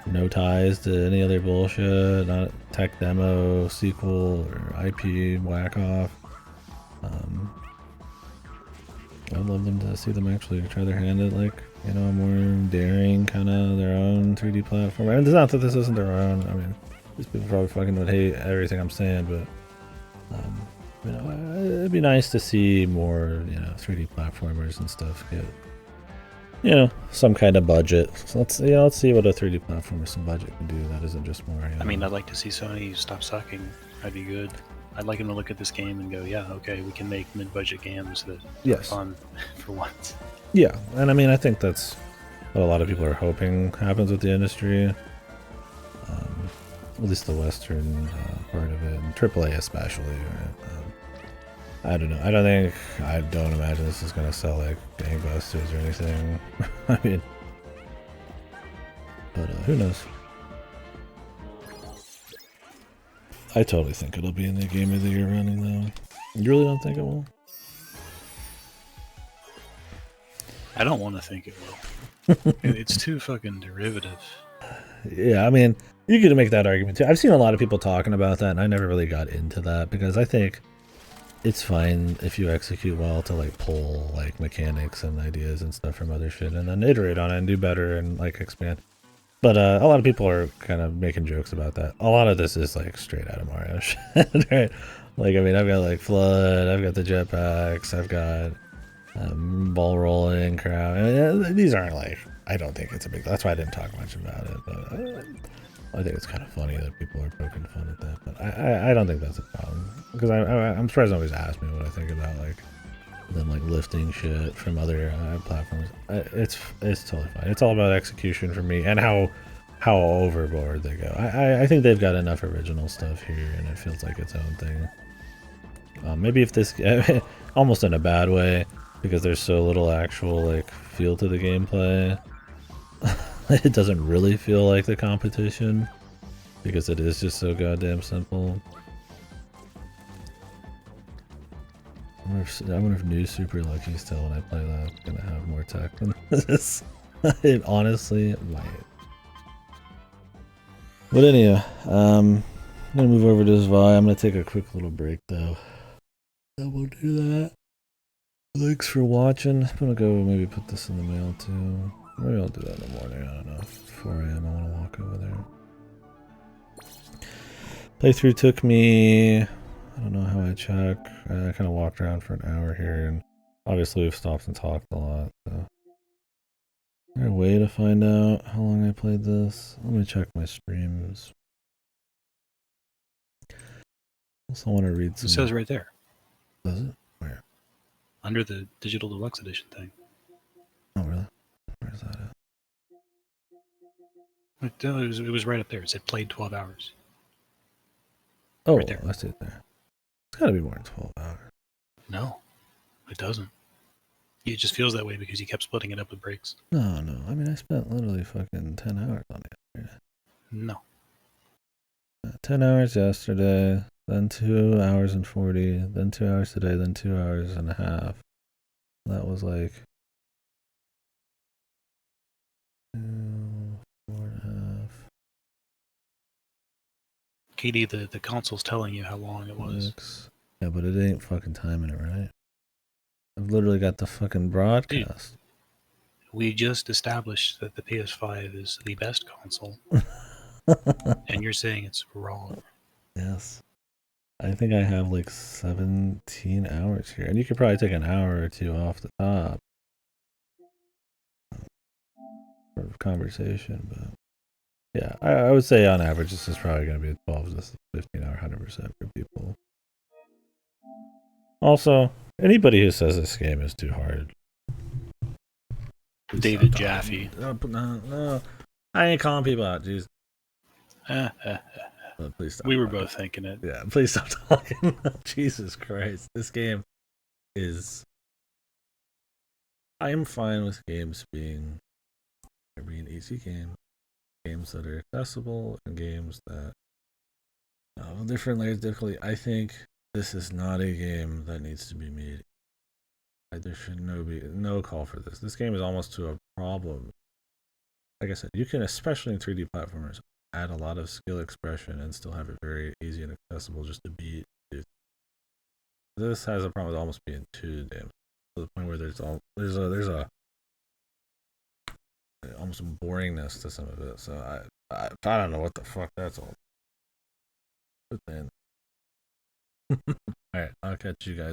no ties to any other bullshit, not tech demo, sequel, or IP whack off. I'd love them to see them actually try their hand at, like, you know, a more daring kind of their own 3D platform. I mean, it's not that this isn't their own. I mean, these people probably fucking would hate everything I'm saying, but you know, it'd be nice to see more, you know, 3D platformers and stuff get, you know, some kind of budget. So let's see what a 3D platformer with some budget can do. That isn't just more. You know. I mean, I'd like to see Sony stop sucking. That'd be good. I'd like them to look at this game and go, yeah, okay, we can make mid-budget games that are fun for once. Yeah, and I mean, I think that's what a lot of people are hoping happens with the industry. At least the Western part of it, and AAA especially. Right? I don't know. I don't imagine this is gonna sell like gangbusters or anything. I mean, but who knows? I totally think it'll be in the Game of the Year running, though. You really don't think it will? I don't want to think it will. It's too fucking derivative. Yeah, I mean, you could make that argument too. I've seen a lot of people talking about that, and I never really got into that because I think it's fine if you execute well to like pull like mechanics and ideas and stuff from other shit and then iterate on it and do better and like expand. But a lot of people are kind of making jokes about that. A lot of this is like straight out of Mario shit, right? Like, I mean, I've got like Flood, I've got the jetpacks, I've got ball rolling crowd. And these aren't like, I don't think it's a big. That's why I didn't talk much about it. But I think it's kind of funny that people are poking fun at that. But I don't think that's a problem because I'm surprised nobody's asked me what I think about like them like lifting shit from other platforms. It's totally fine. It's all about execution for me and how overboard they go. I think they've got enough original stuff here, and it feels like its own thing. Maybe if this, almost in a bad way, because there's so little actual like feel to the gameplay. It doesn't really feel like the competition because it is just so goddamn simple. I wonder if New Super Lucky still when I play that gonna have more tech than this. It honestly might. But anyhow, I'm gonna move over to this Vi. I'm gonna take a quick little break though. I will do that. Thanks for watching. I'm gonna go maybe put this in the mail too. Maybe I'll do that in the morning. I don't know. 4 a.m. I want to walk over there. Playthrough took me, I don't know how I check. I kind of walked around for an hour here, and obviously we've stopped and talked a lot. So. Is there a way to find out how long I played this? Let me check my streams. Also want to read some. It says right there. Does it? Where? Under the Digital Deluxe Edition thing. Oh, really? Where is that at? It was right up there. It said played 12 hours. Oh, right there. I see it there. It's gotta be more than 12 hours. No, it doesn't. It just feels that way because you kept splitting it up with breaks. No. I mean, I spent literally fucking 10 hours on it. No. Yeah. 10 hours yesterday, then 2 hours and 40, then 2 hours today, then 2 hours and a half. That was like 2, 4.5. KD, the console's telling you how long it was. Yeah, but it ain't fucking timing it right. I've literally got the fucking broadcast. Dude, we just established that the PS5 is the best console, and you're saying it's wrong. Yes. I think I have like 17 hours here. And you could probably take an hour or two off the top for conversation, but yeah, I would say on average this is probably going to be a 12 to 15 hour 100% for people. Also, anybody who says this game is too hard. David Jaffe. No. I ain't calling people out, jeez. Please stop. We were both thinking it. Yeah, please stop talking. Jesus Christ. This game is... I am fine with games being easy games that are accessible, and games that different layers of difficulty. I think this is not a game that needs to be made. There should be no call for this. This game is almost to a problem. Like I said, you can, especially in 3D platformers, add a lot of skill expression and still have it very easy and accessible just to beat. This has a problem with almost being too damn, to the point where there's a almost boringness to some of it. So I don't know what the fuck that's all. But then, all right, I'll catch you guys